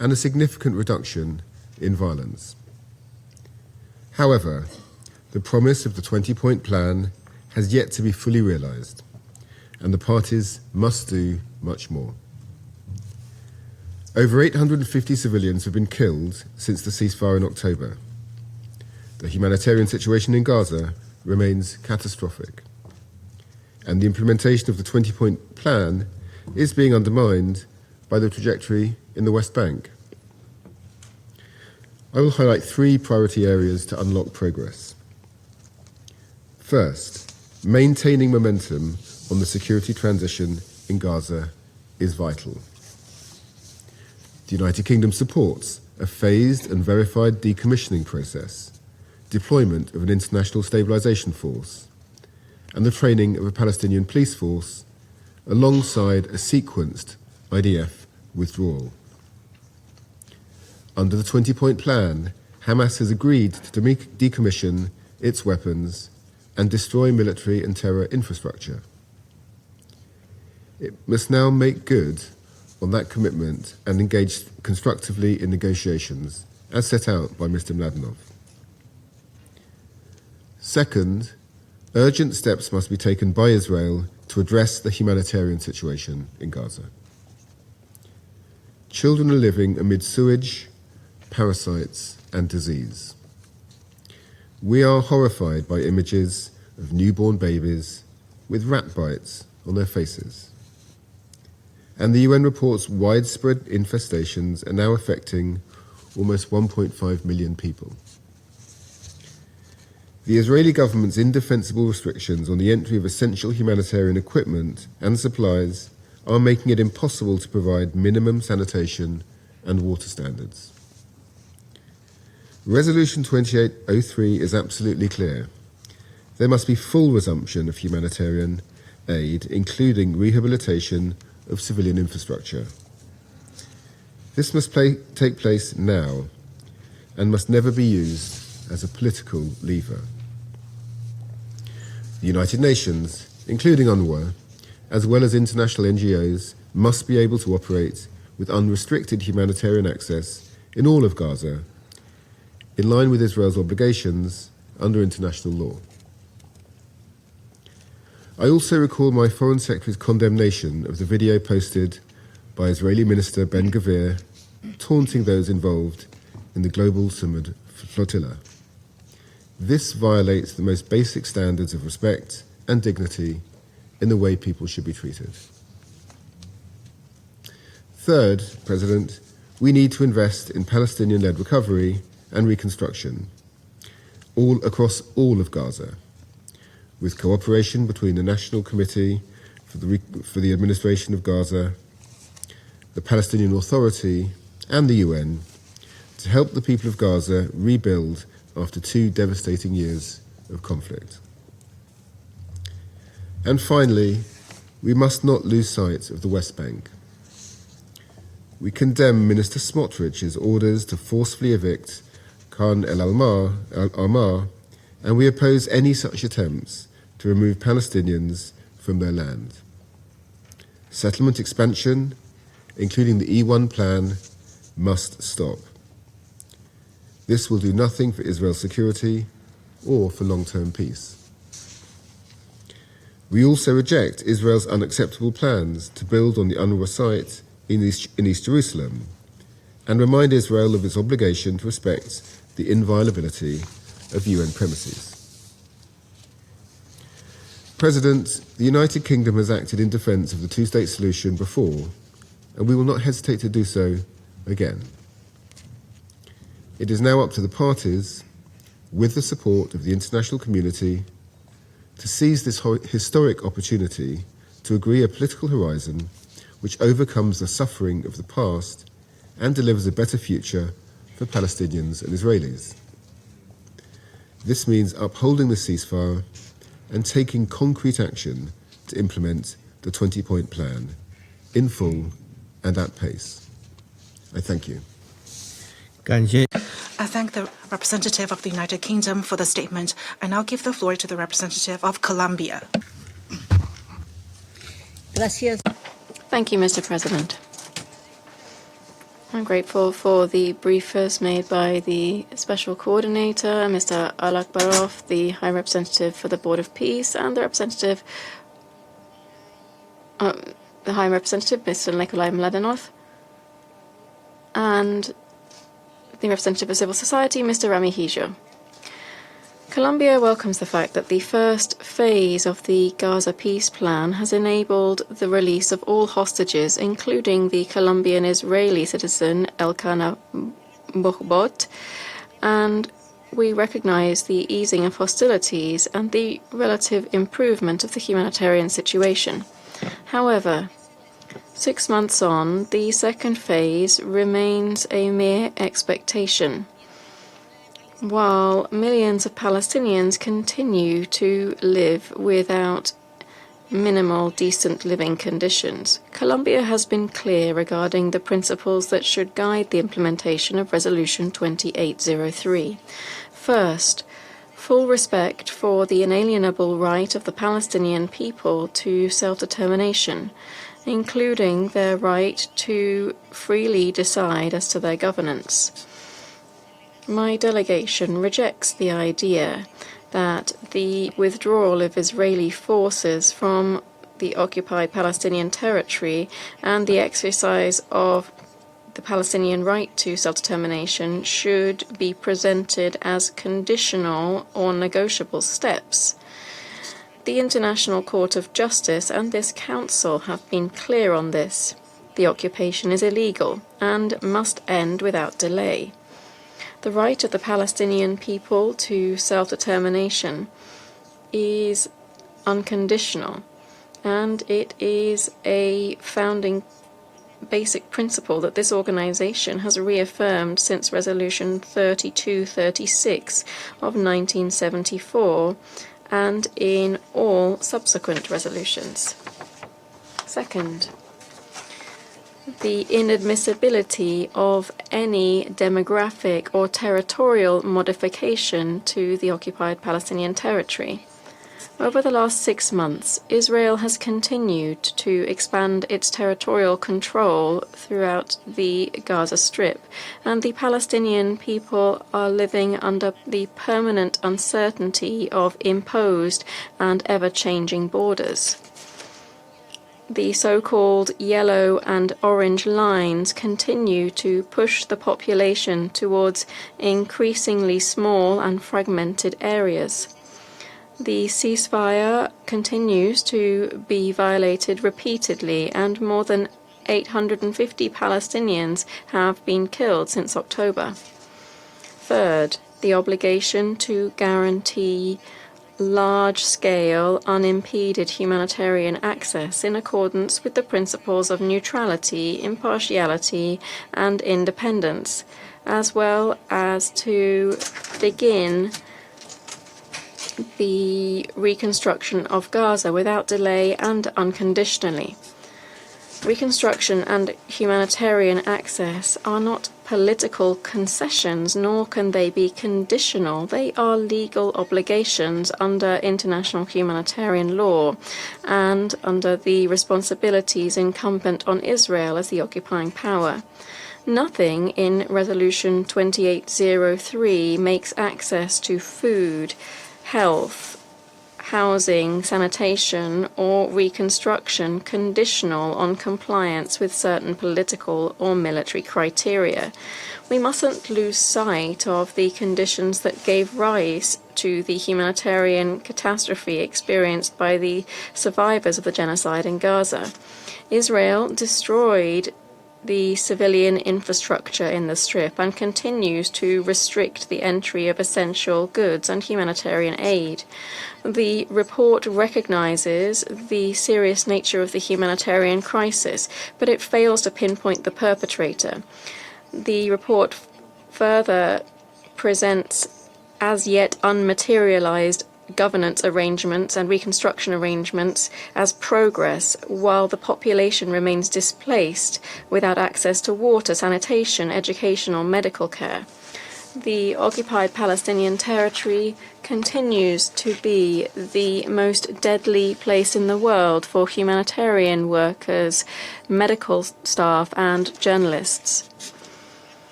and a significant reduction in violence. However, the promise of the 20-point plan has yet to be fully realized, and the parties must do much more. Over 850 civilians have been killed since the ceasefire in October. The humanitarian situation in Gaza remains catastrophic, and the implementation of the 20-point plan is being undermined by the trajectory in the West Bank. I will highlight 3 priority areas to unlock progress. First, maintaining momentum on the security transition in Gaza is vital. The United Kingdom supports a phased and verified decommissioning process, deployment of an international stabilization force, and the training of a Palestinian police force alongside a sequenced IDF withdrawal. Under the 20-point plan, Hamas has agreed to decommission its weapons and destroy military and terror infrastructure. It must now make good on that commitment and engage constructively in negotiations, as set out by Mr. Mladenov. Second, urgent steps must be taken by Israel to address the humanitarian situation in Gaza. Children are living amid sewage, parasites, and disease. We are horrified by images of newborn babies with rat bites on their faces. And the UN reports widespread infestations are now affecting almost 1.5 million people. The Israeli government's indefensible restrictions on the entry of essential humanitarian equipment and supplies are making it impossible to provide minimum sanitation and water standards. Resolution 2803 is absolutely clear. There must be full resumption of humanitarian aid, including rehabilitation of civilian infrastructure. This must take place now and must never be used as a political lever. The United Nations, including UNRWA, as well as international NGOs, must be able to operate with unrestricted humanitarian access in all of Gaza, in line with Israel's obligations under international law. I also recall my Foreign Secretary's condemnation of the video posted by Israeli Minister Ben-Gvir taunting those involved in the global Sumud flotilla. This violates the most basic standards of respect and dignity in the way people should be treated. Third, President, we need to invest in Palestinian-led recovery and reconstruction, across all of Gaza, with cooperation between the National Committee for the Administration of Gaza, the Palestinian Authority, and the UN, to help the people of Gaza rebuild after 2 devastating years of conflict. And finally, we must not lose sight of the West Bank. We condemn Minister Smotrich's orders to forcefully evict Khan el-Ahmar, and we oppose any such attempts to remove Palestinians from their land. Settlement expansion, including the E1 plan, must stop. This will do nothing for Israel's security or for long-term peace. We also reject Israel's unacceptable plans to build on the UNRWA site in East Jerusalem and remind Israel of its obligation to respect the inviolability of UN premises. President, the United Kingdom has acted in defence of the 2-state solution before, and we will not hesitate to do so again. It is now up to the parties, with the support of the international community, to seize this historic opportunity to agree a political horizon which overcomes the suffering of the past and delivers a better future for Palestinians and Israelis. This means upholding the ceasefire and taking concrete action to implement the 20-point plan in full and at pace. I thank you. 感谢 I thank the representative of the United Kingdom for the statement. I now give the floor to the representative of Colombia. Thank you, Mr. President. I'm grateful for the briefers made by the Special Coordinator, Mr. Alakbarov, the High Representative for the Board of Peace, and the High Representative, Mr. Nikolai Mladenov, and the representative of civil society, Mr. Rami Hijo. Colombia welcomes the fact that the first phase of the Gaza peace plan has enabled the release of all hostages, including the Colombian-Israeli citizen Elkana Bohbot, and we recognize the easing of hostilities and the relative improvement of the humanitarian situation. However, 6 months on, the second phase remains a mere expectation. While millions of Palestinians continue to live without minimal decent living conditions, Colombia has been clear regarding the principles that should guide the implementation of Resolution 2803. First, full respect for the inalienable right of the Palestinian people to self-determination, including their right to freely decide as to their governance. My delegation rejects the idea that the withdrawal of Israeli forces from the occupied Palestinian territory and the exercise of the Palestinian right to self-determination should be presented as conditional or negotiable steps. The International Court of Justice and this Council have been clear on this. The occupation is illegal and must end without delay. The right of the Palestinian people to self-determination is unconditional, and it is a founding basic principle that this organization has reaffirmed since Resolution 3236 of 1974 and in all subsequent resolutions. Second, the inadmissibility of any demographic or territorial modification to the occupied Palestinian territory. Over the last 6 months, Israel has continued to expand its territorial control throughout the Gaza Strip, and the Palestinian people are living under the permanent uncertainty of imposed and ever-changing borders. The so-called yellow and orange lines continue to push the population towards increasingly small and fragmented areas. The ceasefire continues to be violated repeatedly, and more than 850 Palestinians have been killed since October. Third, the obligation to guarantee large-scale, unimpeded humanitarian access in accordance with the principles of neutrality, impartiality, and independence, as well as to begin the reconstruction of Gaza without delay and unconditionally. Reconstruction and humanitarian access are not political concessions, nor can they be conditional. They are legal obligations under international humanitarian law and under the responsibilities incumbent on Israel as the occupying power. Nothing in Resolution 2803 makes access to food, health, housing, sanitation, or reconstruction conditional on compliance with certain political or military criteria. We mustn't lose sight of the conditions that gave rise to the humanitarian catastrophe experienced by the survivors of the genocide in Gaza. Israel destroyed the civilian infrastructure in the Strip and continues to restrict the entry of essential goods and humanitarian aid. The report recognizes the serious nature of the humanitarian crisis, but it fails to pinpoint the perpetrator. The report further presents as yet unmaterialized governance arrangements and reconstruction arrangements as progress, while the population remains displaced without access to water, sanitation, education, or medical care. The occupied Palestinian territory continues to be the most deadly place in the world for humanitarian workers, medical staff, and journalists.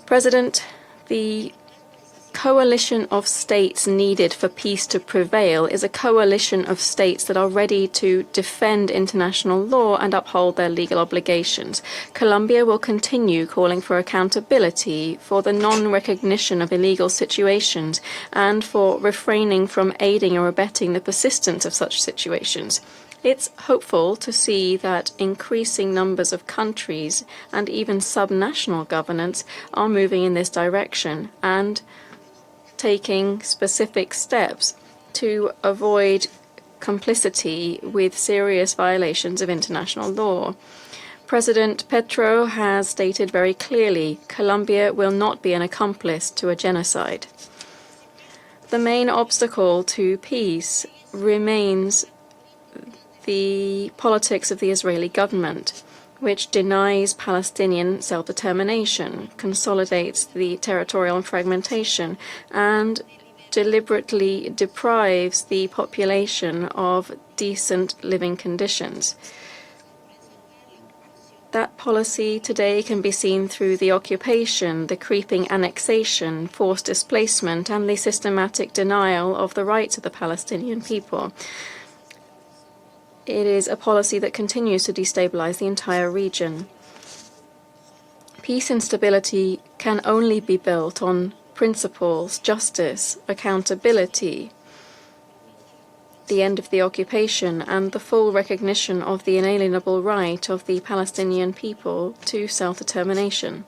President, the coalition of states needed for peace to prevail is a coalition of states that are ready to defend international law and uphold their legal obligations. Colombia will continue calling for accountability for the non-recognition of illegal situations and for refraining from aiding or abetting the persistence of such situations. It's hopeful to see that increasing numbers of countries and even subnational governments are moving in this direction and taking specific steps to avoid complicity with serious violations of international law. President Petro has stated very clearly Colombia will not be an accomplice to a genocide. The main obstacle to peace remains the politics of the Israeli government, which denies Palestinian self-determination, consolidates the territorial fragmentation, and deliberately deprives the population of decent living conditions. That policy today can be seen through the occupation, the creeping annexation, forced displacement, and the systematic denial of the rights of the Palestinian people. It is a policy that continues to destabilize the entire region. Peace and stability can only be built on principles, justice, accountability, the end of the occupation, and the full recognition of the inalienable right of the Palestinian people to self-determination.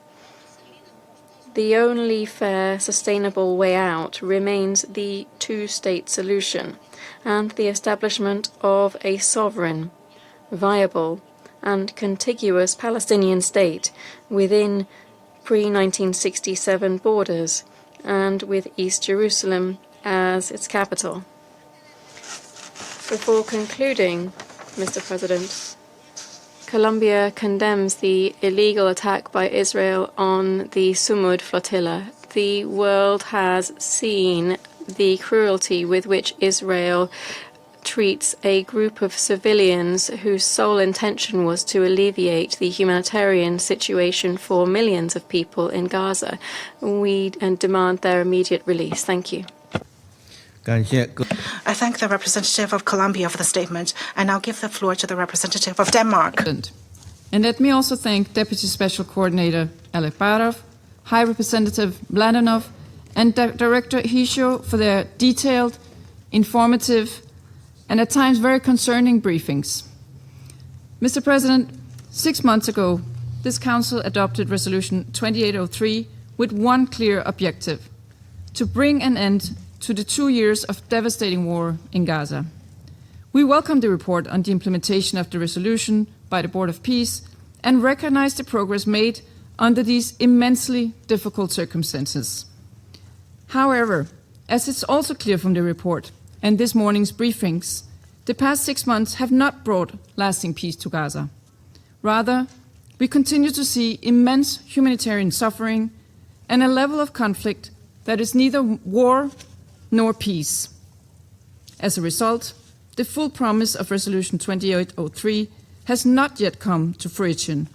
The only fair, sustainable way out remains the two-state solution and the establishment of a sovereign, viable, and contiguous Palestinian state within pre-1967 borders and with East Jerusalem as its capital. Before concluding, Mr. President, Colombia condemns the illegal attack by Israel on the Sumud flotilla. The world has seen the cruelty with which Israel treats a group of civilians whose sole intention was to alleviate the humanitarian situation for millions of people in Gaza. We demand their immediate release. Thank you. I thank the representative of Colombia for the statement. I now give the floor to the representative of Denmark. And let me also thank Deputy Special Coordinator Alek Barov, High Representative Mladenov, and Director Hisho for their detailed, informative, and at times very concerning briefings. Mr. President, 6 months ago, this Council adopted Resolution 2803 with one clear objective: to bring an end to the 2 years of devastating war in Gaza. We welcome the report on the implementation of the resolution by the Board of Peace and recognize the progress made under these immensely difficult circumstances. However, as it's also clear from the report and this morning's briefings, the past 6 months have not brought lasting peace to Gaza. Rather, we continue to see immense humanitarian suffering and a level of conflict that is neither war nor peace. As a result, the full promise of Resolution 2803 has not yet come to fruition,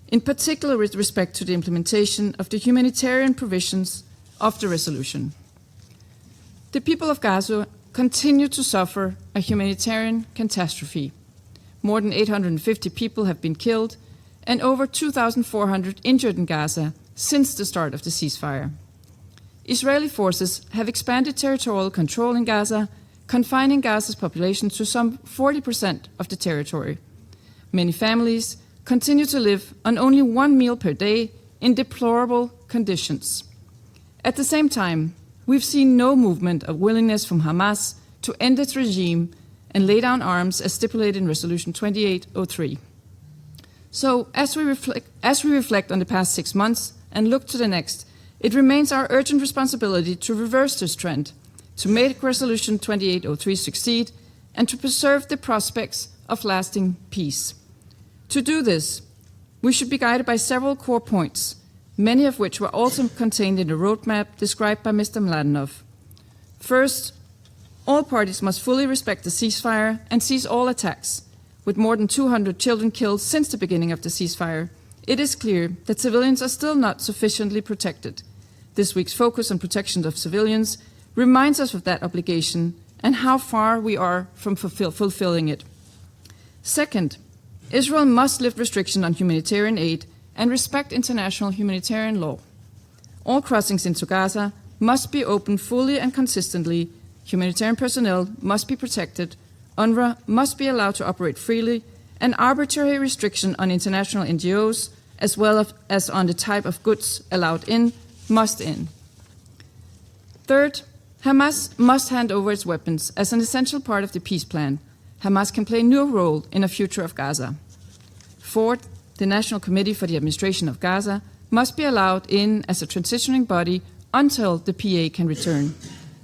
in particular with respect to the implementation of the humanitarian provisions of the resolution. The people of Gaza continue to suffer a humanitarian catastrophe. More than 850 people have been killed and over 2,400 injured in Gaza since the start of the ceasefire. Israeli forces have expanded territorial control in Gaza, confining Gaza's population to some 40% of the territory. Many families continue to live on only one meal per day in deplorable conditions. At the same time, we've seen no movement of willingness from Hamas to end its regime and lay down arms as stipulated in Resolution 2803. So, as we reflect on the past 6 months and look to the next, it remains our urgent responsibility to reverse this trend to make Resolution 2803 succeed and to preserve the prospects of lasting peace. To do this, we should be guided by several core points, many of which were also contained in the roadmap described by Mr. Mladenov. First, all parties must fully respect the ceasefire and cease all attacks. With more than 200 children killed since the beginning of the ceasefire, it is clear that civilians are still not sufficiently protected. This week's focus on protection of civilians reminds us of that obligation and how far we are from fulfilling it. Second, Israel must lift restriction on humanitarian aid and respect international humanitarian law. All crossings into Gaza must be opened fully and consistently. Humanitarian personnel must be protected. UNRWA must be allowed to operate freely, and arbitrary restriction on international NGOs, as well as on the type of goods allowed in, must end. Third, Hamas must hand over its weapons as an essential part of the peace plan. Hamas can play no role in a future of Gaza. Fourth, the National Committee for the Administration of Gaza must be allowed in as a transitioning body until the PA can return.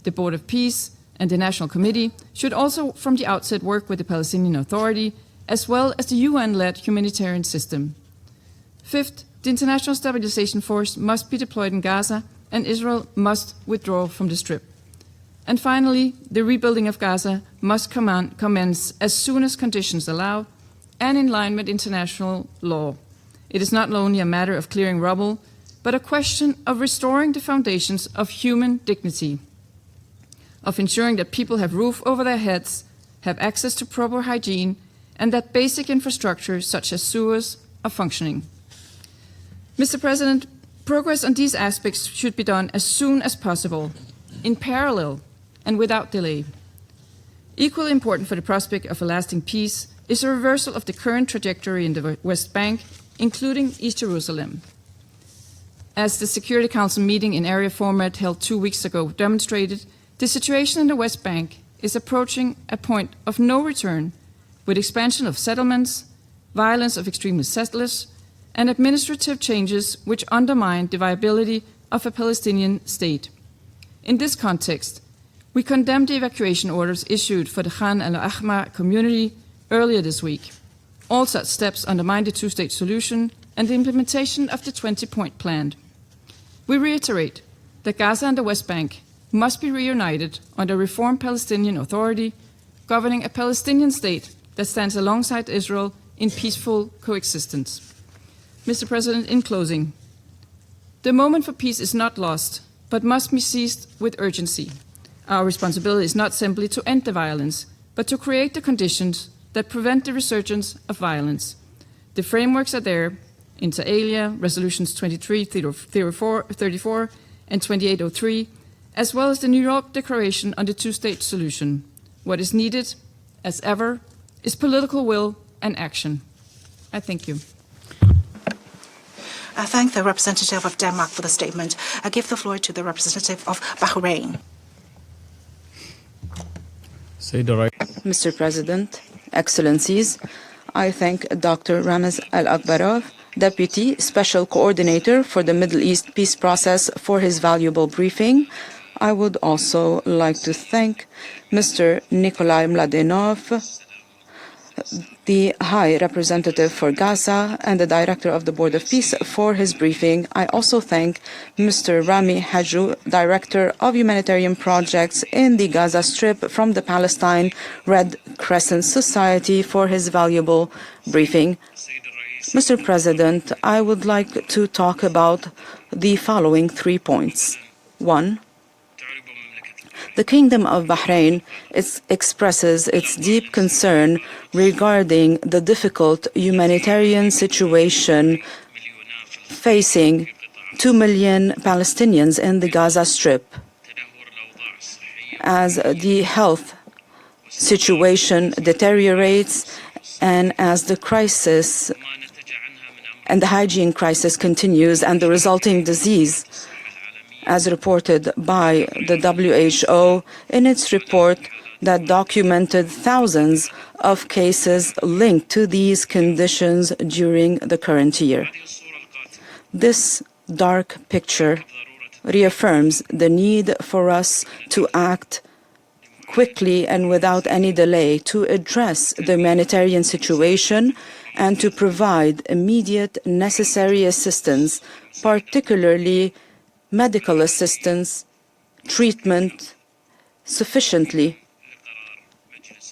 The Board of Peace and the National Committee should also from the outset work with the Palestinian Authority as well as the UN-led humanitarian system. Fifth, the International Stabilization Force must be deployed in Gaza and Israel must withdraw from the Strip. And finally, the rebuilding of Gaza must commence as soon as conditions allow and in line with international law. It is not only a matter of clearing rubble, but a question of restoring the foundations of human dignity, of ensuring that people have roof over their heads, have access to proper hygiene, and that basic infrastructure such as sewers are functioning. Mr. President, progress on these aspects should be done as soon as possible, in parallel and without delay. Equally important for the prospect of a lasting peace is a reversal of the current trajectory in the West Bank, including East Jerusalem. As the Security Council meeting in area format held 2 weeks ago demonstrated, the situation in the West Bank is approaching a point of no return, with expansion of settlements, violence of extremist settlers, and administrative changes which undermine the viability of a Palestinian state. In this context, we condemn the evacuation orders issued for the Khan al-Ahmar community earlier this week. All such steps undermine the two-state solution and the implementation of the 20-point plan. We reiterate that Gaza and the West Bank must be reunited under a reformed Palestinian Authority, governing a Palestinian state that stands alongside Israel in peaceful coexistence. Mr. President, in closing, the moment for peace is not lost, but must be seized with urgency. Our responsibility is not simply to end the violence, but to create the conditions that prevent the resurgence of violence. The frameworks are there, inter alia, Resolutions 2334 and 2803, as well as the New York Declaration on the two-state solution. What is needed, as ever, is political will and action. I thank you. I thank the representative of Denmark for the statement. I give the floor to the representative of Bahrain. Mr. President, Excellencies, I thank Dr. Ramez Al-Akbarov, Deputy Special Coordinator for the Middle East Peace Process, for his valuable briefing. I would also like to thank Mr. Nikolai Mladenov, the High Representative for Gaza and the Director of the Board of Peace, for his briefing. I also thank Mr. Rami Hajou, Director of Humanitarian Projects in the Gaza Strip from the Palestine Red Crescent Society, for his valuable briefing. Mr. President, I would like to talk about the following 3 points. 1. The Kingdom of Bahrain expresses its deep concern regarding the difficult humanitarian situation facing 2 million Palestinians in the Gaza Strip, as the health situation deteriorates and as the crisis and the hygiene crisis continues and the resulting disease, as reported by the WHO in its report that documented thousands of cases linked to these conditions during the current year. This dark picture reaffirms the need for us to act quickly and without any delay to address the humanitarian situation and to provide immediate necessary assistance, particularly medical assistance, treatment, sufficiently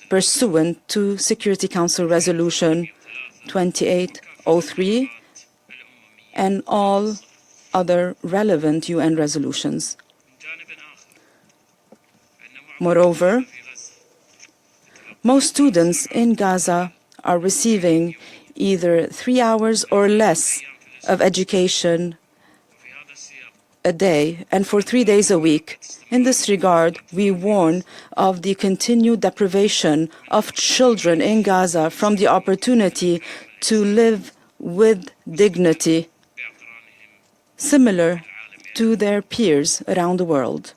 pursuant to Security Council Resolution 2803 and all other relevant UN resolutions. Moreover, most students in Gaza are receiving either 3 hours or less of education a day and for 3 days a week. In this regard, we warn of the continued deprivation of children in Gaza from the opportunity to live with dignity, similar to their peers around the world.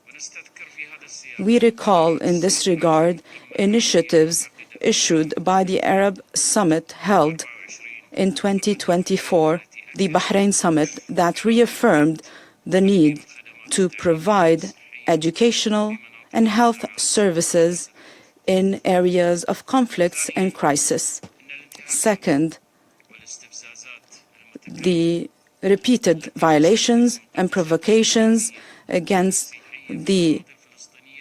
We recall in this regard initiatives issued by the Arab Summit held in 2024, the Bahrain Summit, that reaffirmed the need to provide educational and health services in areas of conflicts and crisis. Second, the repeated violations and provocations against the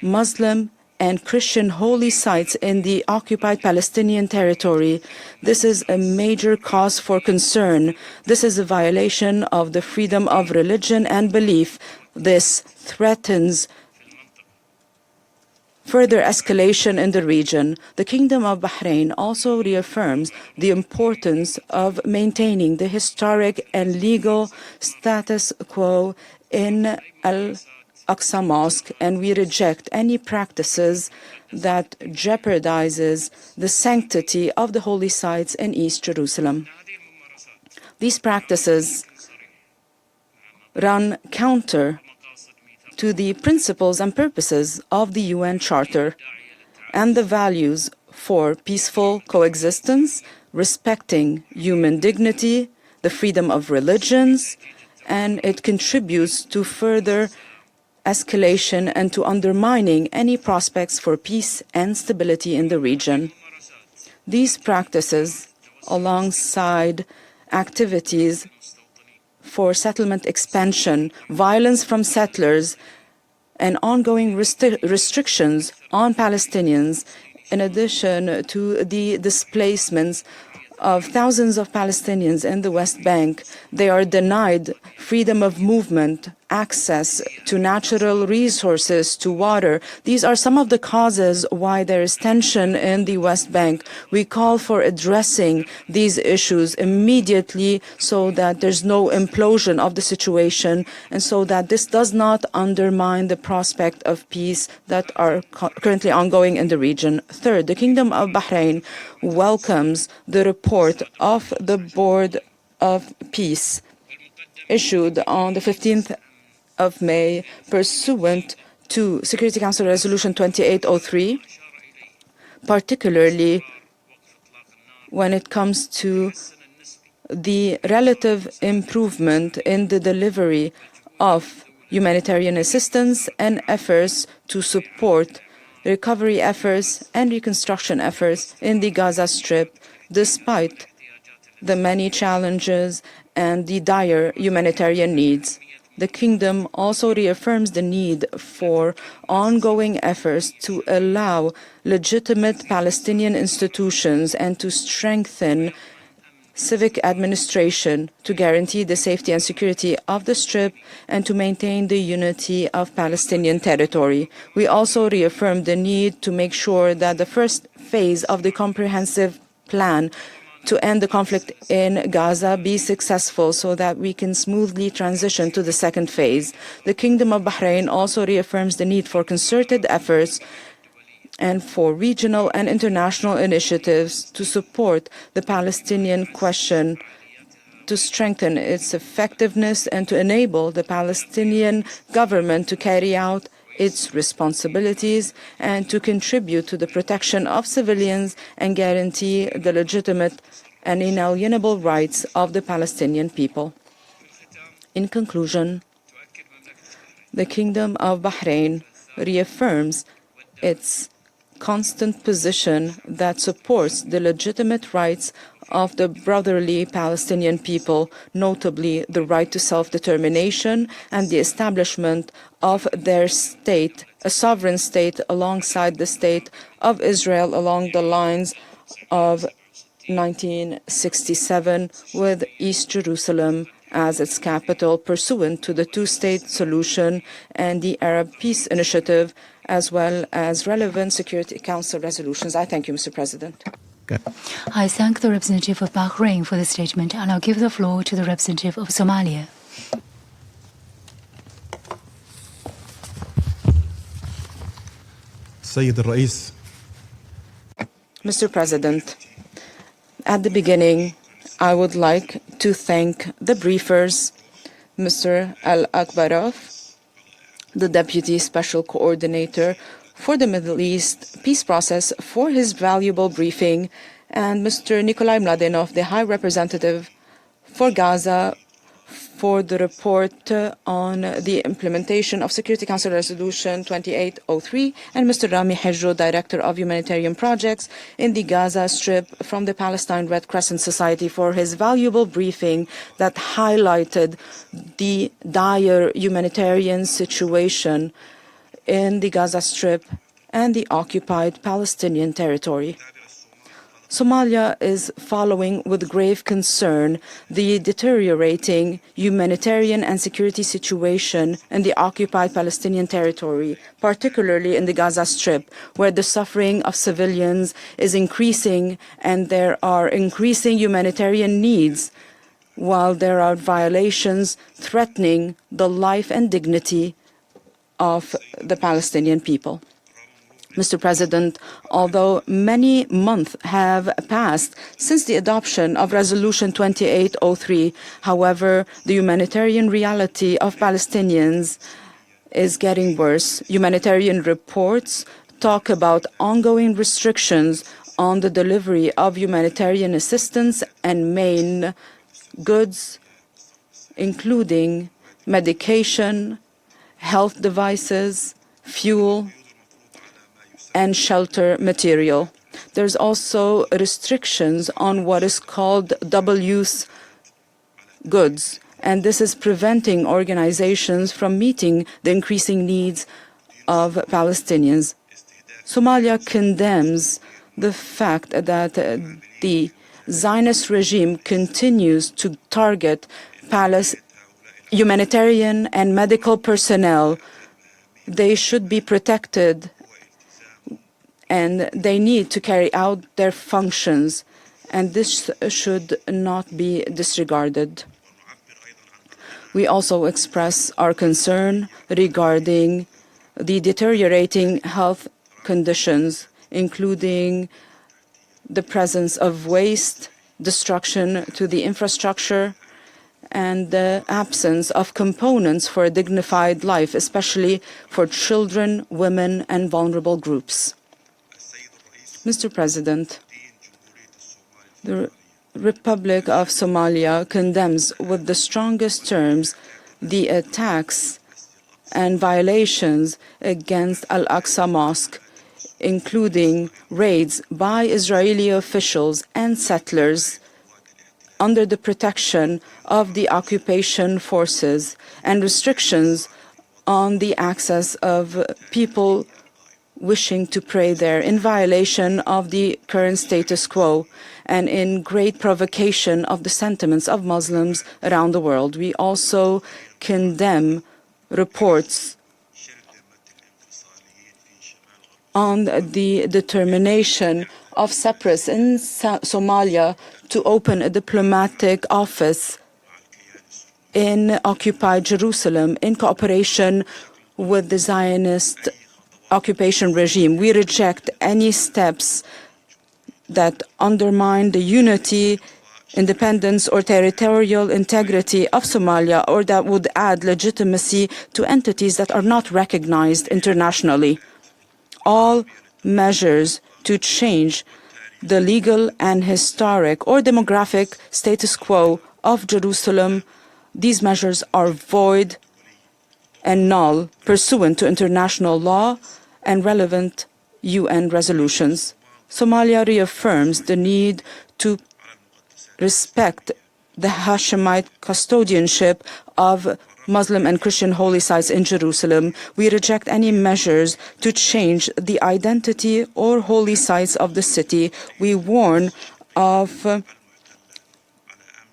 Muslim and Christian holy sites in the occupied Palestinian territory. This is a major cause for concern. This is a violation of the freedom of religion and belief. This threatens further escalation in the region. The Kingdom of Bahrain also reaffirms the importance of maintaining the historic and legal status quo in Al-Aqsa Mosque, and we reject any practices that jeopardizes the sanctity of the holy sites in East Jerusalem. These practices run counter to the principles and purposes of the UN Charter and the values for peaceful coexistence, respecting human dignity, the freedom of religions, and it contributes to further escalation and to undermining any prospects for peace and stability in the region. These practices, alongside activities for settlement expansion, violence from settlers, and ongoing restrictions on Palestinians, in addition to the displacements of thousands of Palestinians in the West Bank. They are denied freedom of movement, access to natural resources, to water. These are some of the causes why there is tension in the West Bank. We call for addressing these issues immediately so that there's no implosion of the situation and so that this does not undermine the prospect of peace that are currently ongoing in the region. Third, the Kingdom of Bahrain welcomes the report of the Board of Peace issued on the 15th of May pursuant to Security Council Resolution 2803, particularly when it comes to the relative improvement in the delivery of humanitarian assistance and efforts to support recovery efforts and reconstruction efforts in the Gaza Strip, despite the many challenges and the dire humanitarian needs. The Kingdom also reaffirms the need for ongoing efforts to allow legitimate Palestinian institutions and to strengthen civic administration to guarantee the safety and security of the Strip and to maintain the unity of Palestinian territory. We also reaffirm the need to make sure that the first phase of the comprehensive plan to end the conflict in Gaza be successful so that we can smoothly transition to the second phase. The Kingdom of Bahrain also reaffirms the need for concerted efforts and for regional and international initiatives to support the Palestinian question, to strengthen its effectiveness and to enable the Palestinian government to carry out its responsibilities and to contribute to the protection of civilians and guarantee the legitimate and inalienable rights of the Palestinian people. In conclusion, The Kingdom of Bahrain reaffirms its constant position that supports the legitimate rights of the brotherly Palestinian people, notably the right to self-determination and the establishment of their state, a sovereign state alongside the state of Israel along the lines of 1967, with East Jerusalem as its capital, pursuant to the two-state solution and the Arab Peace Initiative, as well as relevant Security Council resolutions. I thank you, Mr. President. I thank the representative of Bahrain for the statement, and I'll give the floor to the representative of Somalia. Sayyid al-Rais. Mr. President, at the beginning, I would like to thank the briefers, Mr. Al-Akbarov, the Deputy Special Coordinator for the Middle East Peace Process, for his valuable briefing, and Mr. Nikolai Mladenov, the High Representative for Gaza, for the report on the implementation of Security Council Resolution 2803, and Mr. Rami Hejro, Director of Humanitarian Projects in the Gaza Strip from the Palestine Red Crescent Society, for his valuable briefing that highlighted the dire humanitarian situation in the Gaza Strip and the occupied Palestinian territory. Somalia is following with grave concern the deteriorating humanitarian and security situation in the occupied Palestinian territory, particularly in the Gaza Strip, where the suffering of civilians is increasing and there are increasing humanitarian needs, while there are violations threatening the life and dignity of the Palestinian people. Mr. President, although many months have passed since the adoption of Resolution 2803, however, the humanitarian reality of Palestinians is getting worse. Humanitarian reports talk about ongoing restrictions on the delivery of humanitarian assistance and main goods, including medication, health devices, fuel, and shelter material. There's also restrictions on what is called double-use goods, and this is preventing organizations from meeting the increasing needs of Palestinians. Somalia condemns the fact that the Zionist regime continues to target humanitarian and medical personnel. They should be protected and they need to carry out their functions, and this should not be disregarded. We also express our concern regarding the deteriorating health conditions, including the presence of waste, destruction to the infrastructure, and the absence of components for a dignified life, especially for children, women, and vulnerable groups. Mr. President, the Republic of Somalia condemns with the strongest terms the attacks and violations against Al-Aqsa Mosque, including raids by Israeli officials and settlers under the protection of the occupation forces, and restrictions on the access of people wishing to pray there, in violation of the current status quo and in great provocation of the sentiments of Muslims around the world. We also condemn reports on the determination of separatists in Somalia to open a diplomatic office in occupied Jerusalem in cooperation with the Zionist occupation regime. We reject any steps that undermine the unity, independence, or territorial integrity of Somalia, or that would add legitimacy to entities that are not recognized internationally. All measures to change the legal and historic or demographic status quo of Jerusalem, these measures are void and null pursuant to international law and relevant UN resolutions. Somalia reaffirms the need to respect the Hashemite custodianship of Muslim and Christian holy sites in Jerusalem. We reject any measures to change the identity or holy sites of the city. We warn of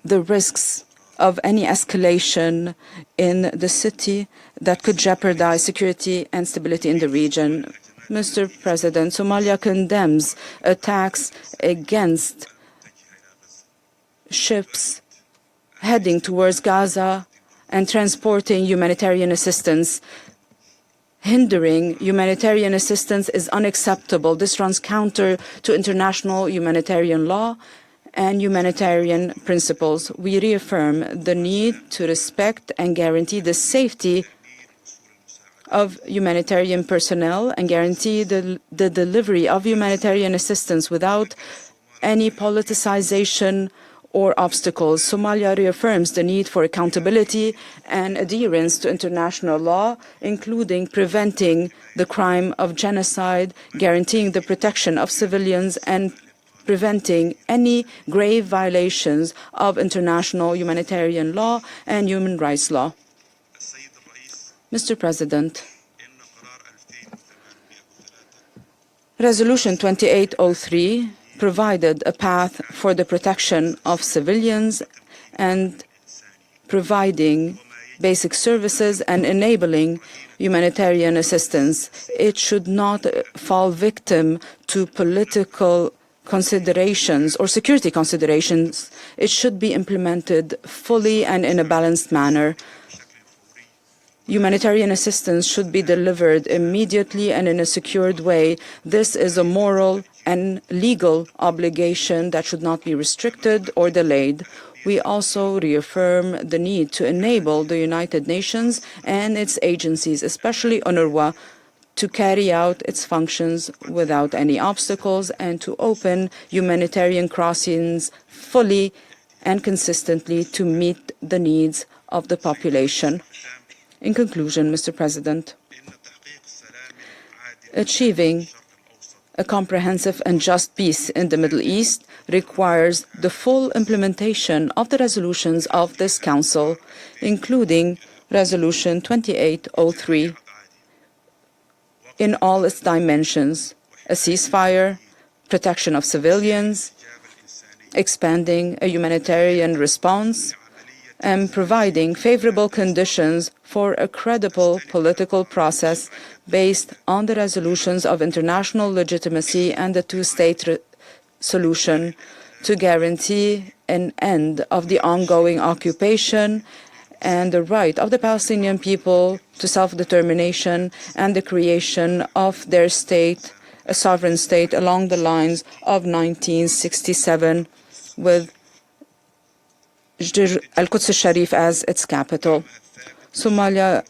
the risks of any escalation in the city that could jeopardize security and stability in the region. Mr. President, Somalia condemns attacks against ships heading towards Gaza and transporting humanitarian assistance. Hindering humanitarian assistance is unacceptable. This runs counter to international humanitarian law and humanitarian principles. We reaffirm the need to respect and guarantee the safety of humanitarian personnel and guarantee the delivery of humanitarian assistance without any politicization or obstacles. Somalia reaffirms the need for accountability and adherence to international law, including preventing the crime of genocide, guaranteeing the protection of civilians, and preventing any grave violations of international humanitarian law and human rights law. Mr. President, Resolution 2803 provided a path for the protection of civilians and providing basic services and enabling humanitarian assistance. It should not fall victim to political considerations or security considerations. It should be implemented fully and in a balanced manner. Humanitarian assistance should be delivered immediately and in a secured way. This is a moral and legal obligation that should not be restricted or delayed. We also reaffirm the need to enable the United Nations and its agencies, especially UNRWA, to carry out its functions without any obstacles and to open humanitarian crossings fully and consistently to meet the needs of the population. In conclusion, Mr. President, achieving a comprehensive and just peace in the Middle East requires the full implementation of the resolutions of this Council, including Resolution 2803, in all its dimensions: a ceasefire, protection of civilians, expanding a humanitarian response, and providing favorable conditions for a credible political process based on the resolutions of international legitimacy and the two-state solution to guarantee an end of the ongoing occupation and the right of the Palestinian people to self-determination and the creation of their state, a sovereign state, along the lines of 1967 with Al-Quds al-Sharif as its capital. Somalia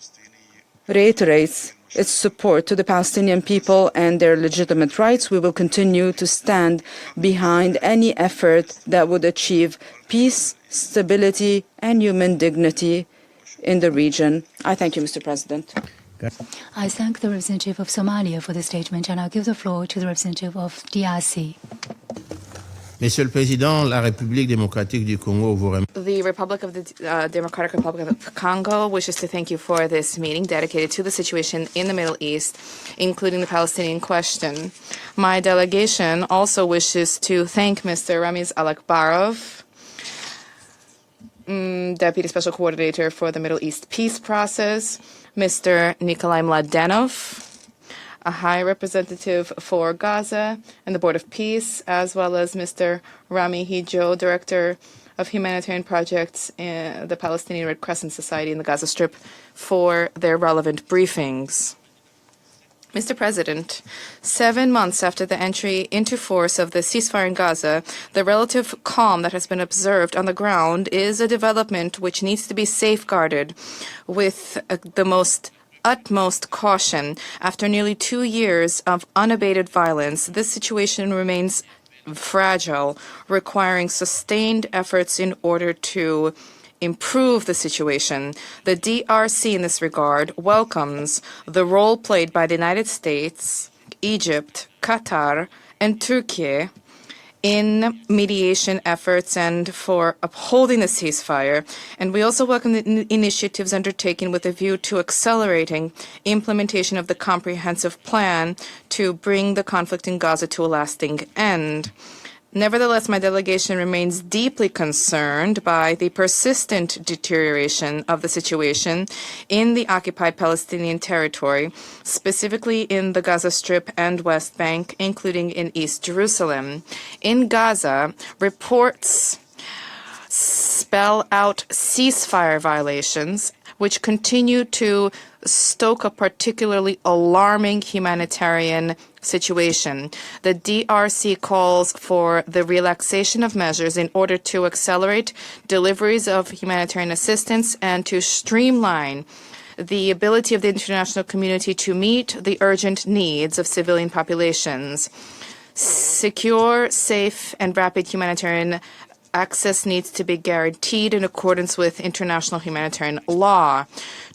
reiterates its support to the Palestinian people and their legitimate rights. We will continue to stand behind any effort that would achieve peace, stability, and human dignity in the region. I thank you, Mr. President. I thank the representative of Somalia for the statement, and I'll give the floor to the representative of DRC. Monsieur le Président, la République démocratique du Congo vous remercie. The Republic of the Democratic Republic of Congo wishes to thank you for this meeting dedicated to the situation in the Middle East, including the Palestinian question. My delegation also wishes to thank Mr. Ramiz Alakbarov, Deputy Special Coordinator for the Middle East Peace Process, Mr. Nikolai Mladenov, a High Representative for Gaza and the Board of Peace, as well as Mr. Rami Hijo, Director of Humanitarian Projects in the Palestinian Red Crescent Society in the Gaza Strip, for their relevant briefings. Mr. President, 7 months after the entry into force of the ceasefire in Gaza, the relative calm that has been observed on the ground is a development which needs to be safeguarded with the utmost caution. After nearly 2 years of unabated violence, this situation remains fragile, requiring sustained efforts in order to improve the situation. The DRC in this regard welcomes the role played by the United States, Egypt, Qatar, and Turkey in mediation efforts and for upholding the ceasefire. And we also welcome the initiatives undertaken with a view to accelerating implementation of the comprehensive plan to bring the conflict in Gaza to a lasting end. Nevertheless, my delegation remains deeply concerned by the persistent deterioration of the situation in the occupied Palestinian territory, specifically in the Gaza Strip and West Bank, including in East Jerusalem. In Gaza, reports spell out ceasefire violations, which continue to stoke a particularly alarming humanitarian situation. The DRC calls for the relaxation of measures in order to accelerate deliveries of humanitarian assistance and to streamline the ability of the international community to meet the urgent needs of civilian populations. Secure, safe, and rapid humanitarian access needs to be guaranteed in accordance with international humanitarian law.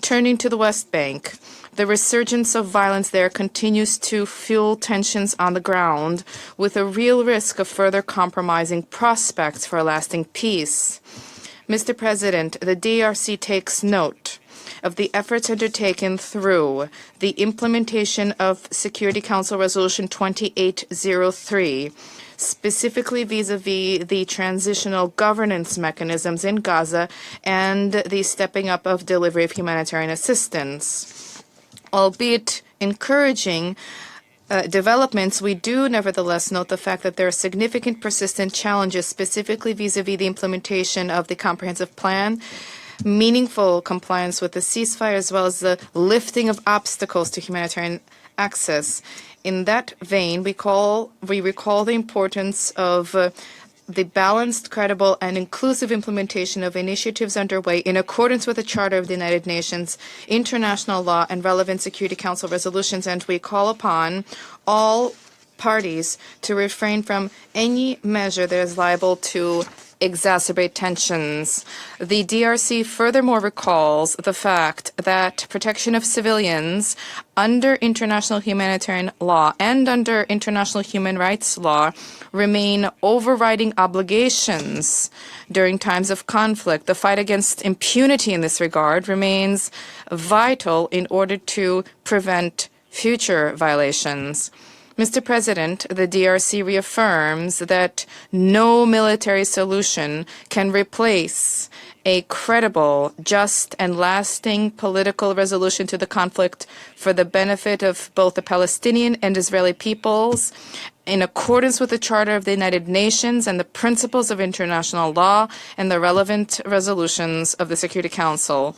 Turning to the West Bank, the resurgence of violence there continues to fuel tensions on the ground, with a real risk of further compromising prospects for a lasting peace. Mr. President, the DRC takes note of the efforts undertaken through the implementation of Security Council Resolution 2803, specifically vis-à-vis the transitional governance mechanisms in Gaza and the stepping up of delivery of humanitarian assistance. Albeit encouraging developments, we do nevertheless note the fact that there are significant persistent challenges, specifically vis-à-vis the implementation of the comprehensive plan, meaningful compliance with the ceasefire, as well as the lifting of obstacles to humanitarian access. In that vein, we recall the importance of the balanced, credible, and inclusive implementation of initiatives underway in accordance with the Charter of the United Nations, international law, and relevant Security Council resolutions, and we call upon all parties to refrain from any measure that is liable to exacerbate tensions. The DRC furthermore recalls the fact that protection of civilians under international humanitarian law and under international human rights law remain overriding obligations during times of conflict. The fight against impunity in this regard remains vital in order to prevent future violations. Mr. President, the DRC reaffirms that no military solution can replace a credible, just, and lasting political resolution to the conflict for the benefit of both the Palestinian and Israeli peoples, in accordance with the Charter of the United Nations and the principles of international law and the relevant resolutions of the Security Council.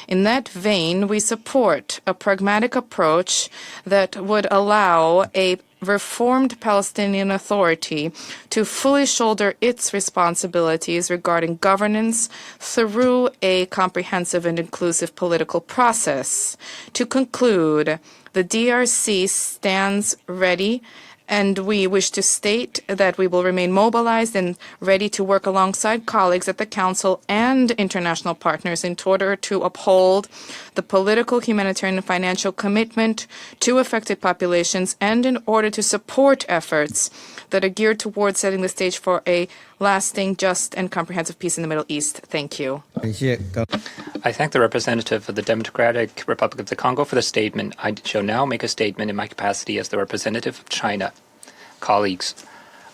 In that vein, we support a pragmatic approach that would allow a reformed Palestinian Authority to fully shoulder its responsibilities regarding governance through a comprehensive and inclusive political process. To conclude, the DRC stands ready, and we wish to state that we will remain mobilized and ready to work alongside colleagues at the Council and international partners in order to uphold the political, humanitarian, and financial commitment to affected populations, and in order to support efforts that are geared towards setting the stage for a lasting, just, and comprehensive peace in the Middle East. Thank you. I thank the representative of the Democratic Republic of the Congo for the statement. I shall now make a statement in my capacity as the representative of China. Colleagues,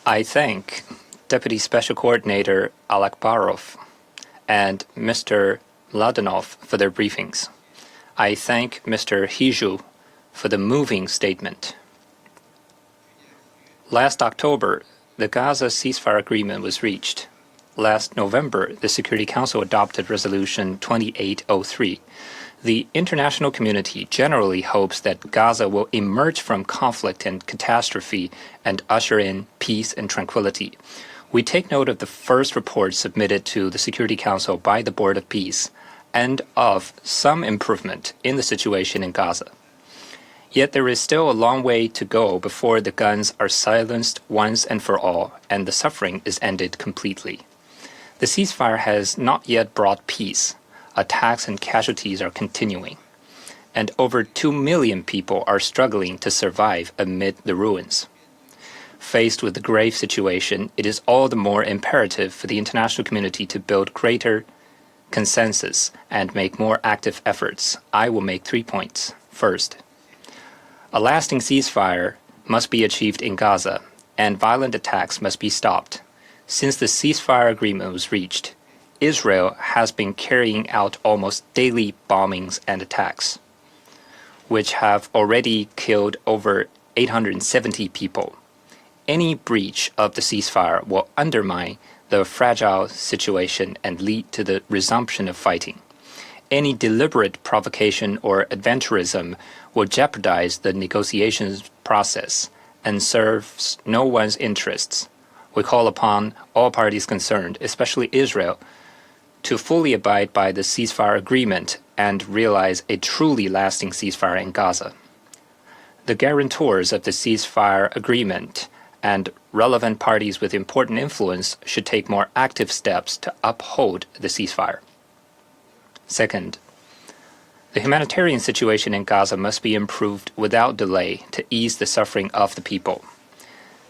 I thank Deputy Special Coordinator Alakbarov and Mr. Mladenov for their briefings. I thank Mr. Hiju for the moving statement. Last October, the Gaza Ceasefire Agreement was reached. Last November, the Security Council adopted Resolution 2803. The international community generally hopes that Gaza will emerge from conflict and catastrophe and usher in peace and tranquility. We take note of the first report submitted to the Security Council by the Board of Peace and of some improvement in the situation in Gaza. Yet there is still a long way to go before the guns are silenced once and for all and the suffering is ended completely. The ceasefire has not yet brought peace. Attacks and casualties are continuing, and over 2 million people are struggling to survive amid the ruins. Faced with the grave situation, it is all the more imperative for the international community to build greater consensus and make more active efforts. I will make 3 points. First, a lasting ceasefire must be achieved in Gaza, and violent attacks must be stopped. Since the ceasefire agreement was reached, Israel has been carrying out almost daily bombings and attacks, which have already killed over 870 people. Any breach of the ceasefire will undermine the fragile situation and lead to the resumption of fighting. Any deliberate provocation or adventurism will jeopardize the negotiations process and serves no one's interests. We call upon all parties concerned, especially Israel, to fully abide by the ceasefire agreement and realize a truly lasting ceasefire in Gaza. The guarantors of the ceasefire agreement and relevant parties with important influence should take more active steps to uphold the ceasefire. Second, the humanitarian situation in Gaza must be improved without delay to ease the suffering of the people.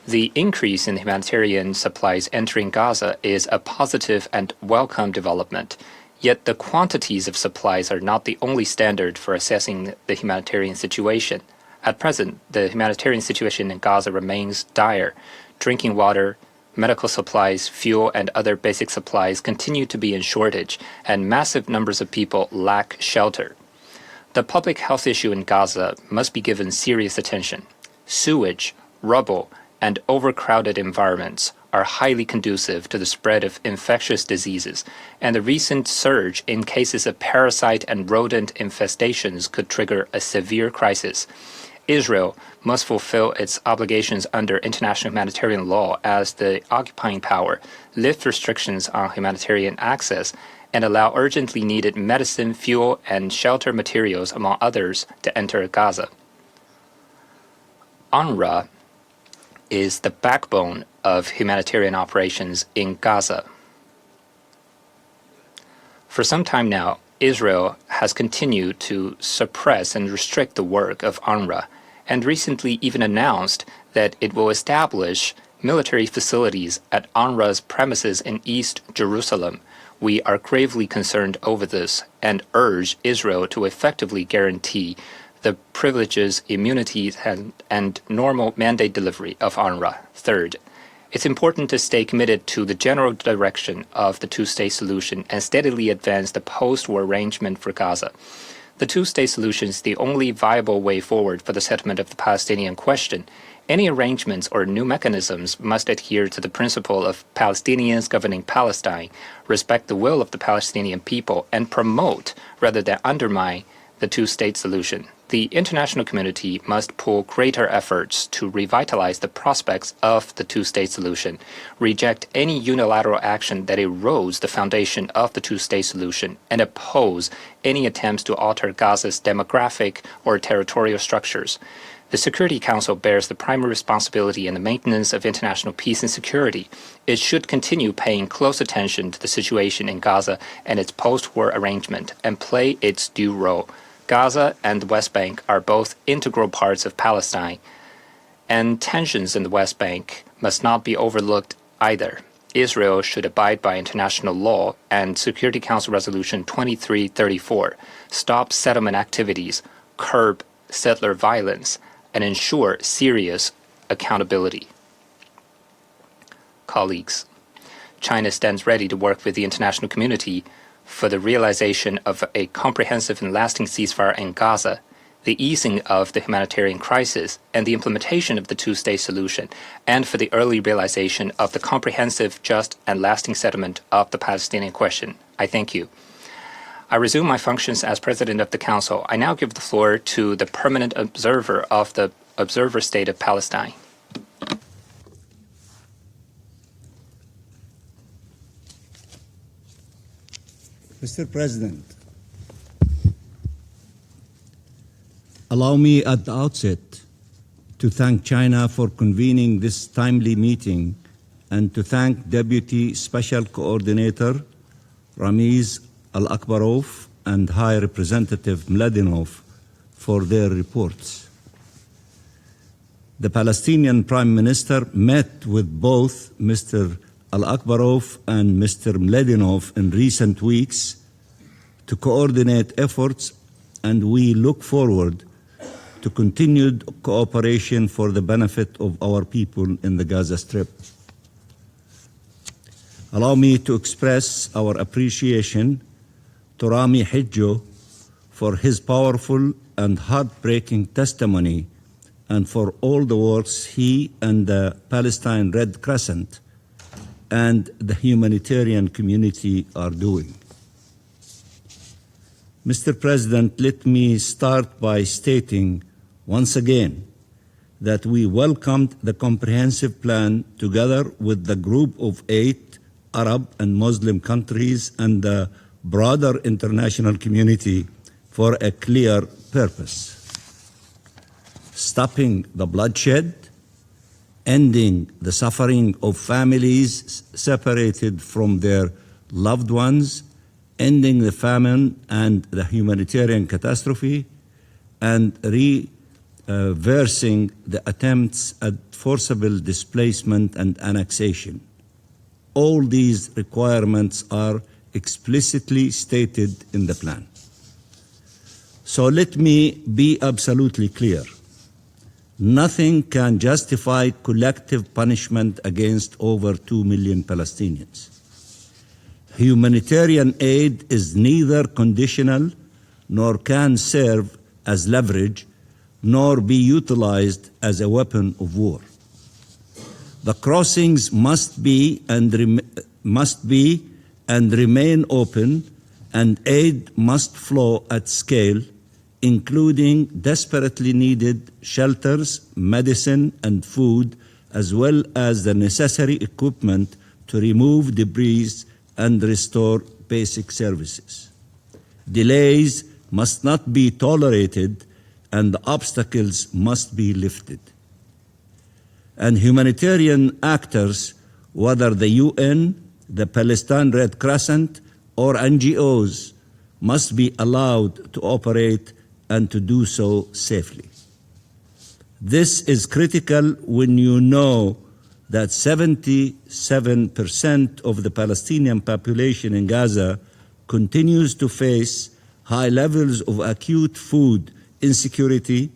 The increase in humanitarian supplies entering Gaza is a positive and welcome development, yet the quantities of supplies are not the only standard for assessing the humanitarian situation. At present, the humanitarian situation in Gaza remains dire. Drinking water, medical supplies, fuel, and other basic supplies continue to be in shortage, and massive numbers of people lack shelter. The public health issue in Gaza must be given serious attention. Sewage, rubble, and overcrowded environments are highly conducive to the spread of infectious diseases, and the recent surge in cases of parasite and rodent infestations could trigger a severe crisis. Israel must fulfill its obligations under international humanitarian law as the occupying power, lift restrictions on humanitarian access, and allow urgently needed medicine, fuel, and shelter materials, among others, to enter Gaza. UNRWA is the backbone of humanitarian operations in Gaza. For some time now, Israel has continued to suppress and restrict the work of UNRWA, and recently even announced that it will establish military facilities at UNRWA's premises in East Jerusalem. We are gravely concerned over this and urge Israel to effectively guarantee the privileges, immunities, and normal mandate delivery of UNRWA. Third, it's important to stay committed to the general direction of the two-state solution and steadily advance the post-war arrangement for Gaza. The two-state solution is the only viable way forward for the settlement of the Palestinian question. Any arrangements or new mechanisms must adhere to the principle of Palestinians governing Palestine, respect the will of the Palestinian people, and promote rather than undermine the two-state solution. The international community must pull greater efforts to revitalize the prospects of the two-state solution, reject any unilateral action that erodes the foundation of the two-state solution, and oppose any attempts to alter Gaza's demographic or territorial structures. The Security Council bears the primary responsibility in the maintenance of international peace and security. It should continue paying close attention to the situation in Gaza and its post-war arrangement and play its due role. Gaza and the West Bank are both integral parts of Palestine, and tensions in the West Bank must not be overlooked either. Israel should abide by international law and Security Council Resolution 2334, stop settlement activities, curb settler violence, and ensure serious accountability. Colleagues, China stands ready to work with the international community for the realization of a comprehensive and lasting ceasefire in Gaza, the easing of the humanitarian crisis, and the implementation of the two-state solution, and for the early realization of the comprehensive, just, and lasting settlement of the Palestinian question. I thank you. I resume my functions as President of the Council. I now give the floor to the permanent observer of the Observer State of Palestine. Mr. President, allow me at the outset to thank China for convening this timely meeting and to thank Deputy Special Coordinator Ramiz Al-Akbarov and High Representative Mladinov for their reports. The Palestinian Prime Minister met with both Mr. Al-Akbarov and Mr. Mladinov in recent weeks to coordinate efforts, and we look forward to continued cooperation for the benefit of our people in the Gaza Strip. Allow me to express our appreciation to Rami Hijjo for his powerful and heartbreaking testimony and for all the works he and the Palestine Red Crescent and the humanitarian community are doing. Mr. President, let me start by stating once again that we welcomed the comprehensive plan together with the group of 8 Arab and Muslim countries and the broader international community for a clear purpose: stopping the bloodshed, ending the suffering of families separated from their loved ones, ending the famine and the humanitarian catastrophe, and reversing the attempts at forcible displacement and annexation. All these requirements are explicitly stated in the plan. So let me be absolutely clear. Nothing can justify collective punishment against over 2 million Palestinians. Humanitarian aid is neither conditional nor can serve as leverage nor be utilized as a weapon of war. The crossings must be and remain open, and aid must flow at scale, including desperately needed shelters, medicine, and food, as well as the necessary equipment to remove debris and restore basic services. Delays must not be tolerated, and the obstacles must be lifted. And humanitarian actors, whether the UN, the Palestine Red Crescent, or NGOs, must be allowed to operate and to do so safely. This is critical when you know that 77% of the Palestinian population in Gaza continues to face high levels of acute food insecurity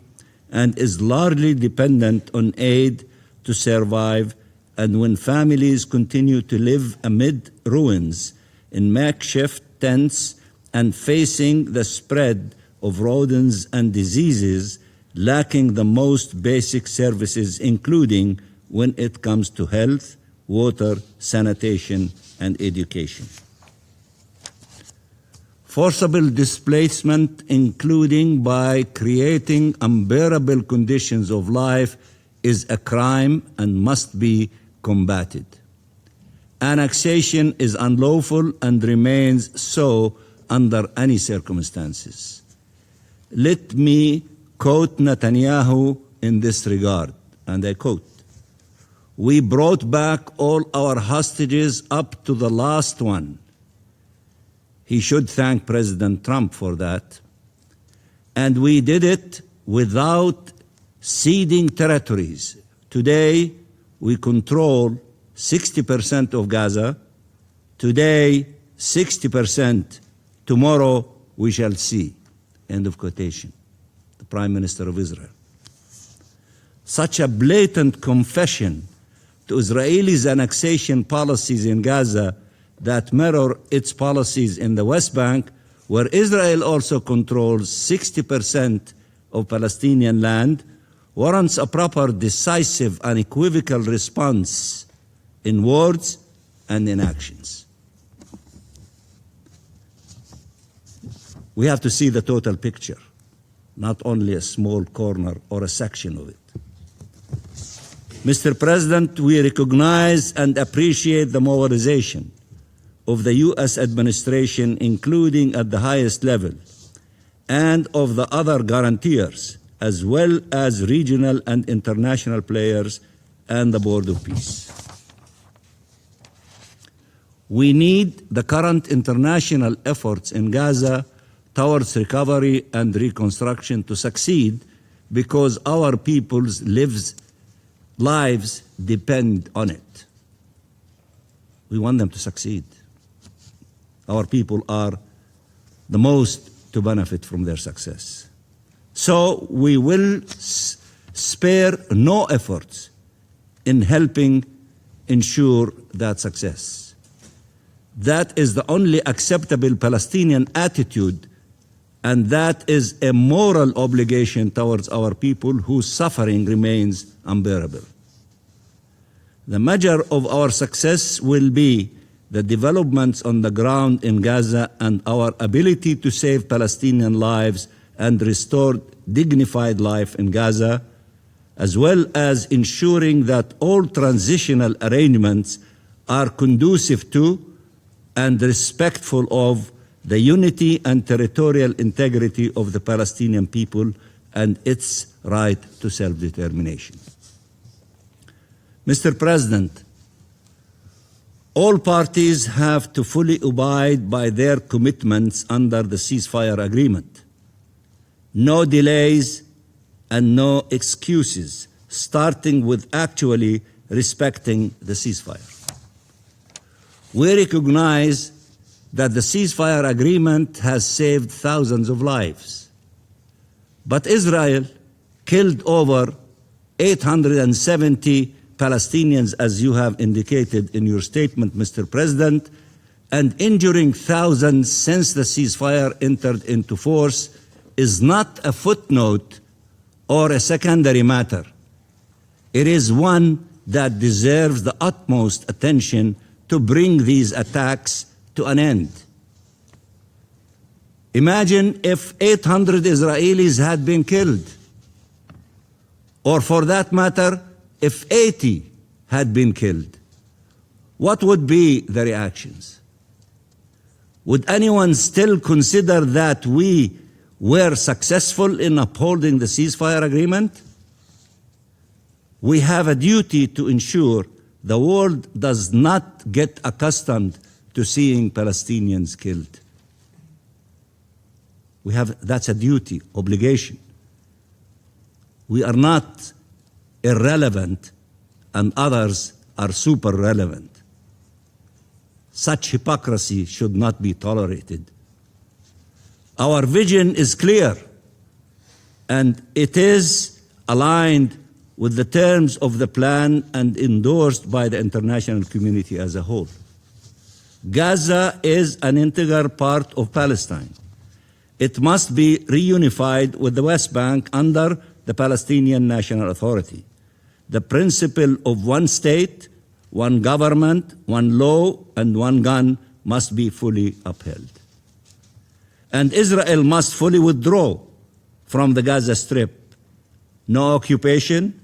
and is largely dependent on aid to survive, and when families continue to live amid ruins in makeshift tents and facing the spread of rodents and diseases, lacking the most basic services, including when it comes to health, water, sanitation, and education. Forcible displacement, including by creating unbearable conditions of life, is a crime and must be combated. Annexation is unlawful and remains so under any circumstances. Let me quote Netanyahu in this regard, and I quote, "We brought back all our hostages up to the last one." He should thank President Trump for that. "And we did it without ceding territories. Today, we control 60% of Gaza. Today, 60%. Tomorrow, we shall see." End of quotation. The Prime Minister of Israel. Such a blatant confession to Israelis' annexation policies in Gaza that mirror its policies in the West Bank, where Israel also controls 60% of Palestinian land, warrants a proper, decisive, unequivocal response in words and in actions. We have to see the total picture, not only a small corner or a section of it. Mr. President, we recognize and appreciate the mobilization of the U.S. administration, including at the highest level, and of the other guarantors, as well as regional and international players and the Board of Peace. We need the current international efforts in Gaza towards recovery and reconstruction to succeed because our people's lives depend on it. We want them to succeed. Our people are the most to benefit from their success. So we will spare no efforts in helping ensure that success. That is the only acceptable Palestinian attitude, and that is a moral obligation towards our people whose suffering remains unbearable. The measure of our success will be the developments on the ground in Gaza and our ability to save Palestinian lives and restore dignified life in Gaza, as well as ensuring that all transitional arrangements are conducive to and respectful of the unity and territorial integrity of the Palestinian people and its right to self-determination. Mr. President, all parties have to fully abide by their commitments under the ceasefire agreement. No delays and no excuses, starting with actually respecting the ceasefire. We recognize that the ceasefire agreement has saved thousands of lives. But Israel killed over 870 Palestinians, as you have indicated in your statement, Mr. President, and injuring thousands since the ceasefire entered into force is not a footnote or a secondary matter. It is one that deserves the utmost attention to bring these attacks to an end. Imagine if 800 Israelis had been killed, or for that matter, if 80 had been killed. What would be the reactions? Would anyone still consider that we were successful in upholding the ceasefire agreement? We have a duty to ensure the world does not get accustomed to seeing Palestinians killed. That's a duty, obligation. We are not irrelevant and others are super relevant. Such hypocrisy should not be tolerated. Our vision is clear and it is aligned with the terms of the plan and endorsed by the international community as a whole. Gaza is an integral part of Palestine. It must be reunified with the West Bank under the Palestinian National Authority. The principle of one state, one government, one law, and one gun must be fully upheld. And Israel must fully withdraw from the Gaza Strip. No occupation,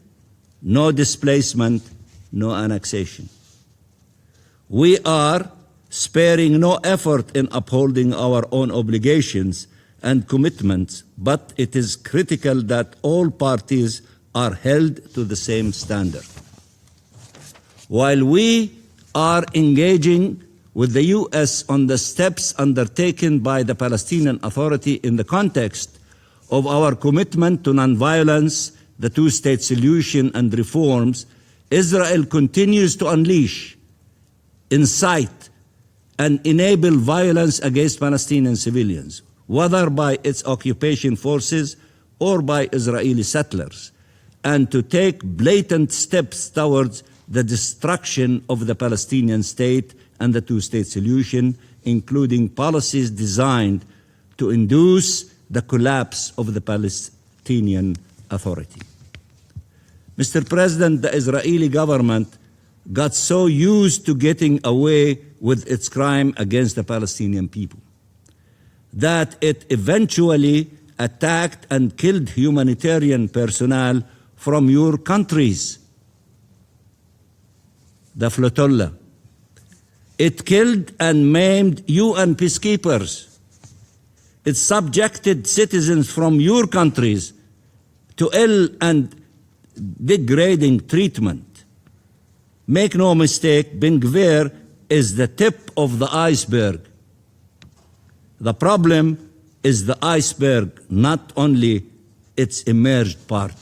no displacement, no annexation. We are sparing no effort in upholding our own obligations and commitments, but it is critical that all parties are held to the same standard. While we are engaging with the U.S. on the steps undertaken by the Palestinian Authority in the context of our commitment to nonviolence, the two-state solution and reforms, Israel continues to unleash, incite, and enable violence against Palestinian civilians, whether by its occupation forces or by Israeli settlers, and to take blatant steps towards the destruction of the Palestinian state and the two-state solution, including policies designed to induce the collapse of the Palestinian Authority. Mr. President, the Israeli government got so used to getting away with its crime against the Palestinian people that it eventually attacked and killed humanitarian personnel from your countries, the flotilla. It killed and maimed UN peacekeepers. It subjected citizens from your countries to ill and degrading treatment. Make no mistake, Ben Gvir is the tip of the iceberg. The problem is the iceberg, not only its emerged part.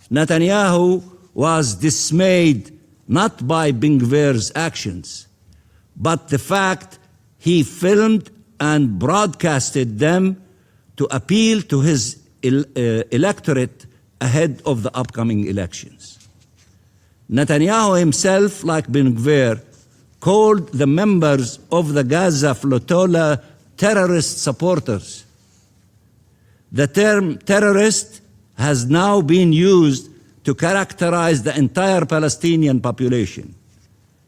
Netanyahu was dismayed not by Ben Gvir's actions, but the fact he filmed and broadcasted them to appeal to his electorate ahead of the upcoming elections. Netanyahu himself, like Ben Gvir, called the members of the Gaza flotilla terrorist supporters. The term terrorist has now been used to characterize the entire Palestinian population.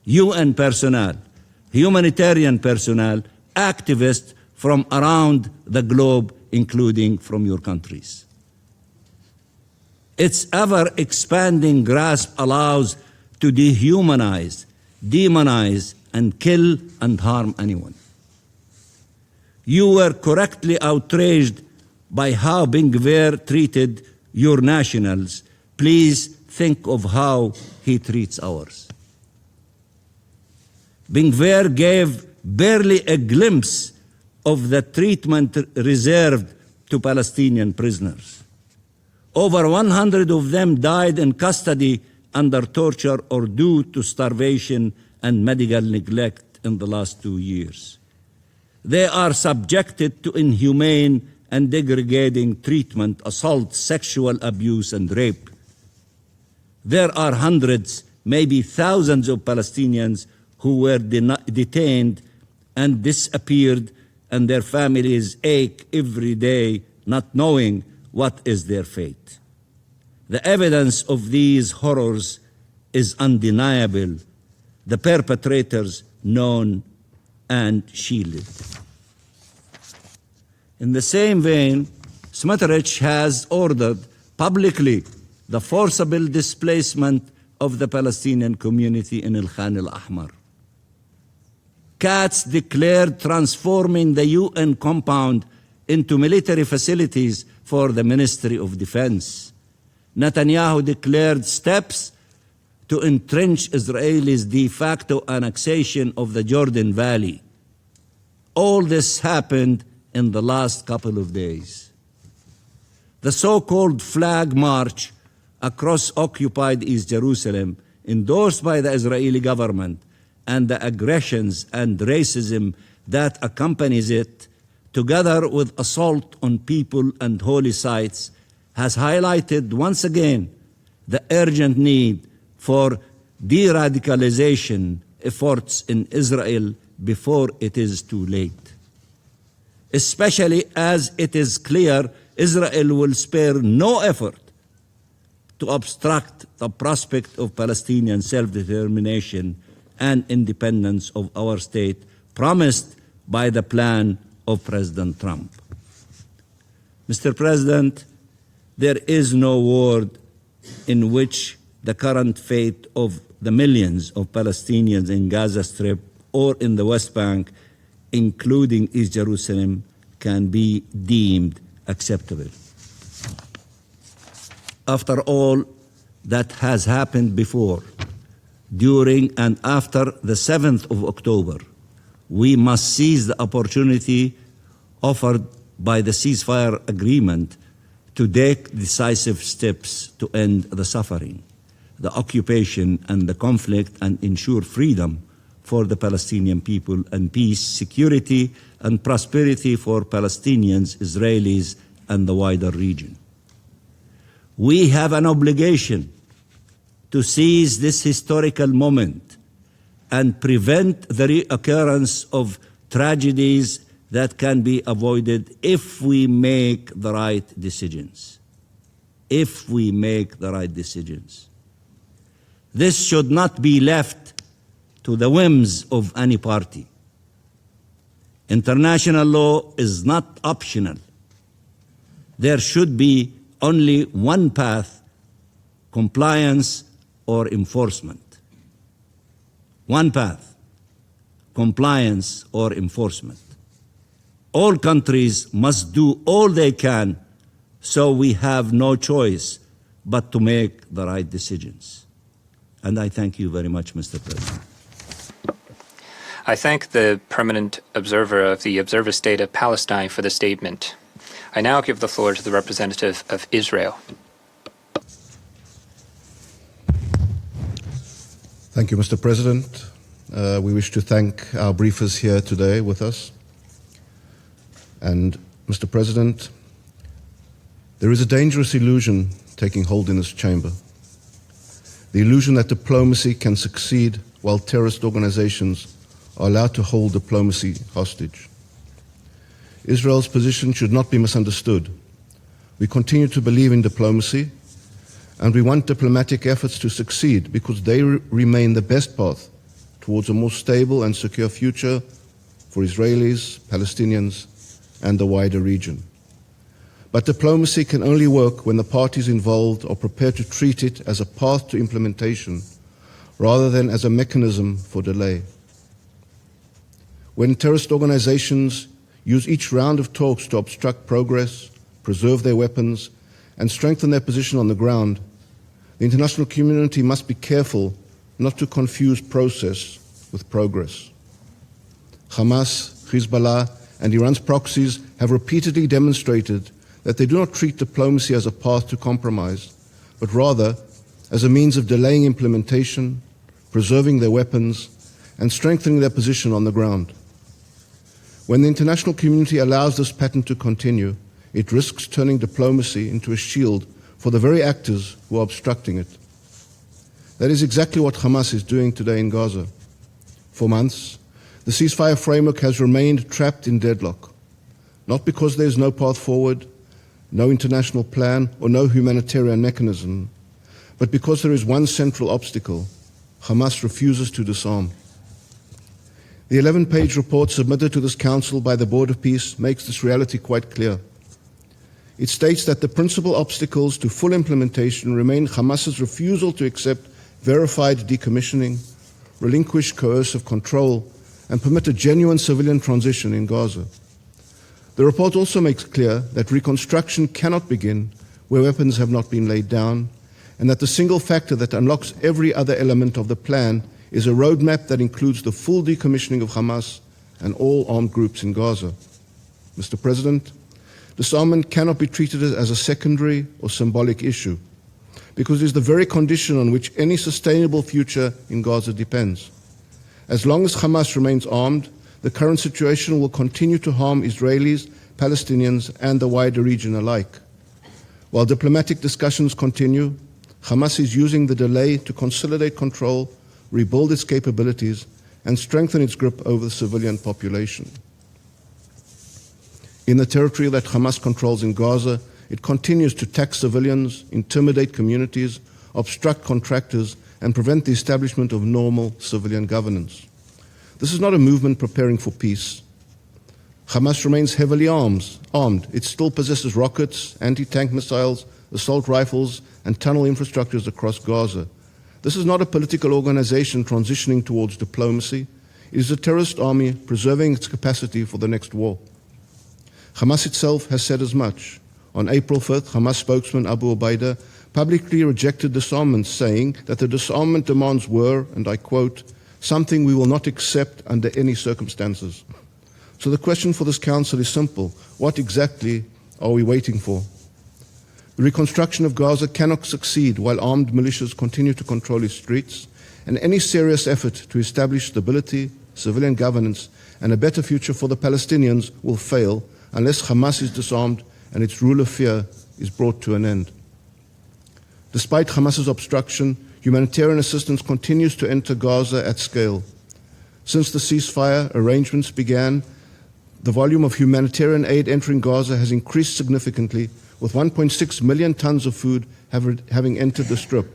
UN personnel, humanitarian personnel, activists from around the globe, including from your countries. Its ever-expanding grasp allows to dehumanize, demonize, and kill and harm anyone. You were correctly outraged by how Ben Gvir treated your nationals. Please think of how he treats ours. Ben Gvir gave barely a glimpse of the treatment reserved to Palestinian prisoners. Over 100 of them died in custody under torture or due to starvation and medical neglect in the last 2 years. They are subjected to inhumane and degrading treatment, assault, sexual abuse, and rape. There are hundreds, maybe thousands of Palestinians who were detained and disappeared, and their families ache every day not knowing what is their fate. The evidence of these horrors is undeniable. The perpetrators known and shielded. In the same vein, Smotrich has ordered publicly the forcible displacement of the Palestinian community in Al-Khan al-Ahmar. Katz declared transforming the UN compound into military facilities for the Ministry of Defense. Netanyahu declared steps to entrench Israel's de facto annexation of the Jordan Valley. All this happened in the last couple of days. The so-called flag march across occupied East Jerusalem, endorsed by the Israeli government, and the aggressions and racism that accompanies it, together with assault on people and holy sites, has highlighted once again the urgent need for de-radicalization efforts in Israel before it is too late. Especially as it is clear Israel will spare no effort to obstruct the prospect of Palestinian self-determination and independence of our state promised by the plan of President Trump. Mr. President, there is no world in which the current fate of the millions of Palestinians in Gaza Strip or in the West Bank, including East Jerusalem, can be deemed acceptable. After all that has happened before, during and after the 7th of October, we must seize the opportunity offered by the ceasefire agreement to take decisive steps to end the suffering, the occupation, and the conflict, and ensure freedom for the Palestinian people and peace, security, and prosperity for Palestinians, Israelis, and the wider region. We have an obligation to seize this historical moment and prevent the reoccurrence of tragedies that can be avoided if we make the right decisions. If we make the right decisions. This should not be left to the whims of any party. International law is not optional. There should be only one path: compliance or enforcement. One path: compliance or enforcement. All countries must do all they can, so we have no choice but to make the right decisions. And I thank you very much, Mr. President. I thank the permanent observer of the Observer State of Palestine for the statement. I now give the floor to the representative of Israel. Thank you, Mr. President. We wish to thank our briefers here today with us. And, Mr. President, there is a dangerous illusion taking hold in this chamber. The illusion that diplomacy can succeed while terrorist organizations are allowed to hold diplomacy hostage. Israel's position should not be misunderstood. We continue to believe in diplomacy, and we want diplomatic efforts to succeed because they remain the best path towards a more stable and secure future for Israelis, Palestinians, and the wider region. But diplomacy can only work when the parties involved are prepared to treat it as a path to implementation rather than as a mechanism for delay. When terrorist organizations use each round of talks to obstruct progress, preserve their weapons, and strengthen their position on the ground, the international community must be careful not to confuse process with progress. Hamas, Hezbollah, and Iran's proxies have repeatedly demonstrated that they do not treat diplomacy as a path to compromise, but rather as a means of delaying implementation, preserving their weapons, and strengthening their position on the ground. When the international community allows this pattern to continue, it risks turning diplomacy into a shield for the very actors who are obstructing it. That is exactly what Hamas is doing today in Gaza. For months, the ceasefire framework has remained trapped in deadlock, not because there is no path forward, no international plan, or no humanitarian mechanism, but because there is one central obstacle: Hamas refuses to disarm. The 11-page report submitted to this Council by the Board of Peace makes this reality quite clear. It states that the principal obstacles to full implementation remain Hamas's refusal to accept verified decommissioning, relinquish coercive control, and permit a genuine civilian transition in Gaza. The report also makes clear that reconstruction cannot begin where weapons have not been laid down, and that the single factor that unlocks every other element of the plan is a roadmap that includes the full decommissioning of Hamas and all armed groups in Gaza. Mr. President, disarmament cannot be treated as a secondary or symbolic issue, because it is the very condition on which any sustainable future in Gaza depends. As long as Hamas remains armed, the current situation will continue to harm Israelis, Palestinians, and the wider region alike. While diplomatic discussions continue, Hamas is using the delay to consolidate control, rebuild its capabilities, and strengthen its grip over the civilian population. In the territory that Hamas controls in Gaza, it continues to tax civilians, intimidate communities, obstruct contractors, and prevent the establishment of normal civilian governance. This is not a movement preparing for peace. Hamas remains heavily armed. It still possesses rockets, anti-tank missiles, assault rifles, and tunnel infrastructures across Gaza. This is not a political organization transitioning towards diplomacy. It is a terrorist army preserving its capacity for the next war. Hamas itself has said as much. On April 5th, Hamas spokesman Abu Ubaidah publicly rejected disarmament, saying that the disarmament demands were, and I quote, something we will not accept under any circumstances. So the question for this Council is simple. What exactly are we waiting for? The reconstruction of Gaza cannot succeed while armed militias continue to control its streets, and any serious effort to establish stability, civilian governance, and a better future for the Palestinians will fail unless Hamas is disarmed and its rule of fear is brought to an end. Despite Hamas's obstruction, humanitarian assistance continues to enter Gaza at scale. Since the ceasefire arrangements began, the volume of humanitarian aid entering Gaza has increased significantly, with 1.6 million tons of food having entered the Strip.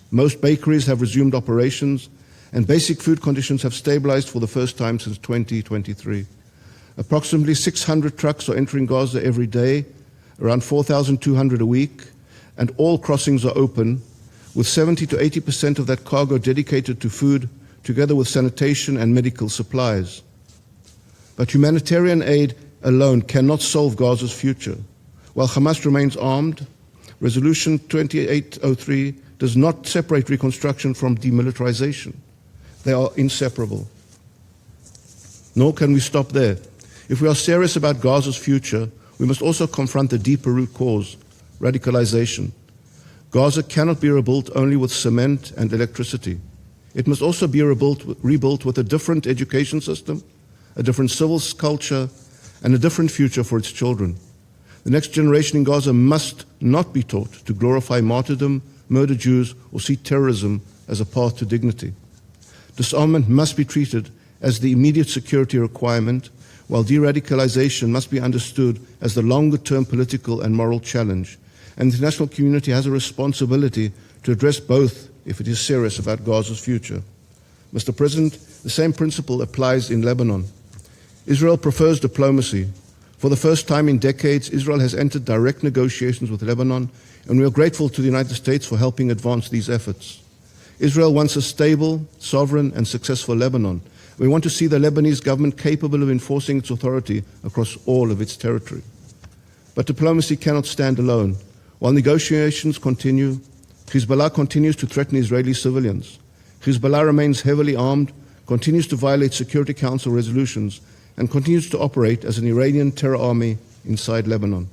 Most bakeries have resumed operations, and basic food conditions have stabilized for the first time since 2023. Approximately 600 trucks are entering Gaza every day, around 4,200 a week, and all crossings are open, with 70 to 80% of that cargo dedicated to food, together with sanitation and medical supplies. But humanitarian aid alone cannot solve Gaza's future. While Hamas remains armed, Resolution 2803 does not separate reconstruction from demilitarization. They are inseparable. Nor can we stop there. If we are serious about Gaza's future, we must also confront the deeper root cause, radicalization. Gaza cannot be rebuilt only with cement and electricity. It must also be rebuilt with a different education system, a different civil culture, and a different future for its children. The next generation in Gaza must not be taught to glorify martyrdom, murder Jews, or see terrorism as a path to dignity. Disarmament must be treated as the immediate security requirement, while de-radicalization must be understood as the longer-term political and moral challenge. And the international community has a responsibility to address both if it is serious about Gaza's future. Mr. President, the same principle applies in Lebanon. Israel prefers diplomacy. For the first time in decades, Israel has entered direct negotiations with Lebanon, and we are grateful to the United States for helping advance these efforts. Israel wants a stable, sovereign, and successful Lebanon. We want to see the Lebanese government capable of enforcing its authority across all of its territory. But diplomacy cannot stand alone. While negotiations continue, Hezbollah continues to threaten Israeli civilians. Hezbollah remains heavily armed, continues to violate Security Council resolutions, and continues to operate as an Iranian terror army inside Lebanon.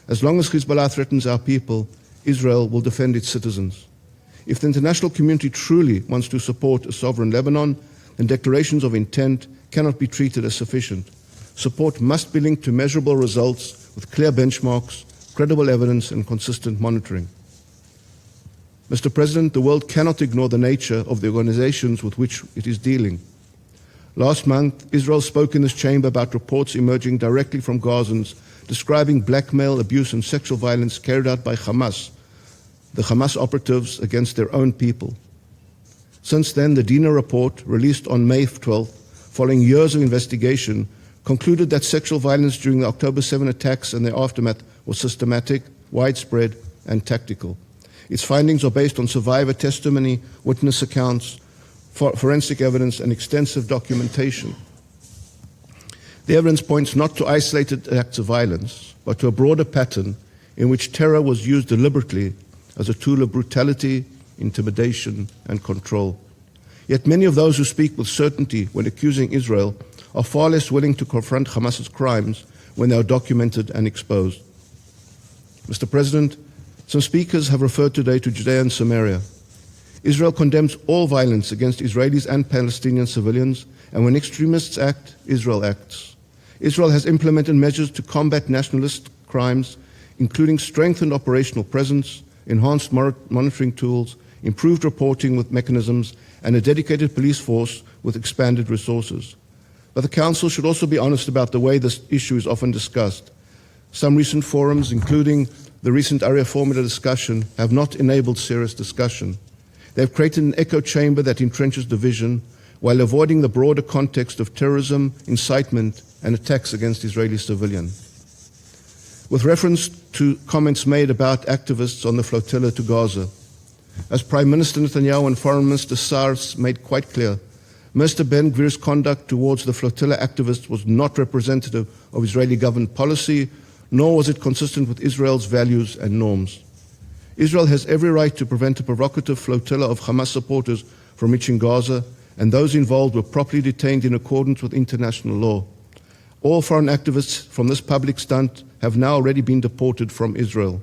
As long as Hezbollah threatens our people, Israel will defend its citizens. If the international community truly wants to support a sovereign Lebanon, then declarations of intent cannot be treated as sufficient. Support must be linked to measurable results with clear benchmarks, credible evidence, and consistent monitoring. Mr. President, the world cannot ignore the nature of the organizations with which it is dealing. Last month, Israel spoke in this chamber about reports emerging directly from Gazans describing blackmail, abuse, and sexual violence carried out by Hamas, the Hamas operatives against their own people. Since then, the Dina report, released on May 12th, following years of investigation, concluded that sexual violence during the October 7 attacks and their aftermath was systematic, widespread, and tactical. Its findings are based on survivor testimony, witness accounts, forensic evidence, and extensive documentation. The evidence points not to isolated acts of violence, but to a broader pattern in which terror was used deliberately as a tool of brutality, intimidation, and control. Yet many of those who speak with certainty when accusing Israel are far less willing to confront Hamas's crimes when they are documented and exposed. Mr. President, some speakers have referred today to Judea and Samaria. Israel condemns all violence against Israelis and Palestinian civilians, and when extremists act, Israel acts. Israel has implemented measures to combat nationalist crimes, including strengthened operational presence, enhanced monitoring tools, improved reporting with mechanisms, and a dedicated police force with expanded resources. But the Council should also be honest about the way this issue is often discussed. Some recent forums, including the recent Area Formula discussion, have not enabled serious discussion. They have created an echo chamber that entrenches division while avoiding the broader context of terrorism, incitement, and attacks against Israeli civilians. With reference to comments made about activists on the flotilla to Gaza, as Prime Minister Netanyahu and Foreign Minister Saar made quite clear, Mr. Ben-Gvir's conduct towards the flotilla activists was not representative of Israeli government policy, nor was it consistent with Israel's values and norms. Israel has every right to prevent a provocative flotilla of Hamas supporters from reaching Gaza, and those involved were properly detained in accordance with international law. All foreign activists from this public stunt have now already been deported from Israel.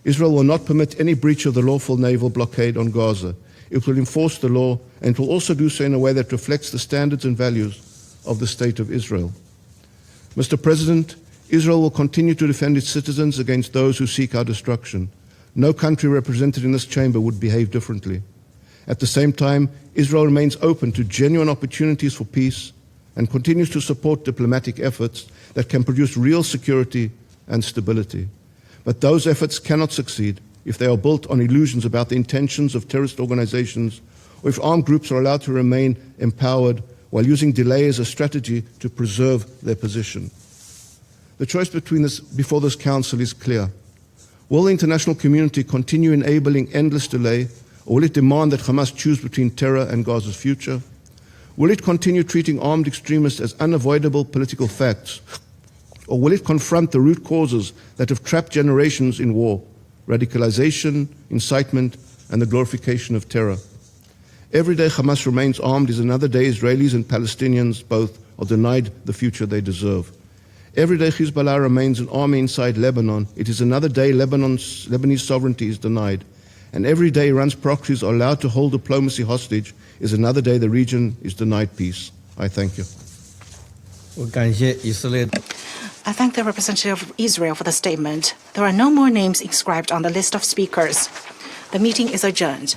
Israel will not permit any breach of the lawful naval blockade on Gaza. It will enforce the law, and it will also do so in a way that reflects the standards and values of the State of Israel. Mr. President, Israel will continue to defend its citizens against those who seek our destruction. No country represented in this chamber would behave differently. At the same time, Israel remains open to genuine opportunities for peace and continues to support diplomatic efforts that can produce real security and stability. But those efforts cannot succeed if they are built on illusions about the intentions of terrorist organizations, or if armed groups are allowed to remain empowered while using delay as a strategy to preserve their position. The choice before this Council is clear. Will the international community continue enabling endless delay, or will it demand that Hamas choose between terror and Gaza's future? Will it continue treating armed extremists as unavoidable political facts, or will it confront the root causes that have trapped generations in war, radicalization, incitement, and the glorification of terror? Every day Hamas remains armed is another day Israelis and Palestinians both are denied the future they deserve. Every day Hezbollah remains an army inside Lebanon, it is another day Lebanese sovereignty is denied. And every day Iran's proxies are allowed to hold diplomacy hostage is another day the region is denied peace. I thank you. I thank the representative of Israel for the statement. There are no more names inscribed on the list of speakers. The meeting is adjourned.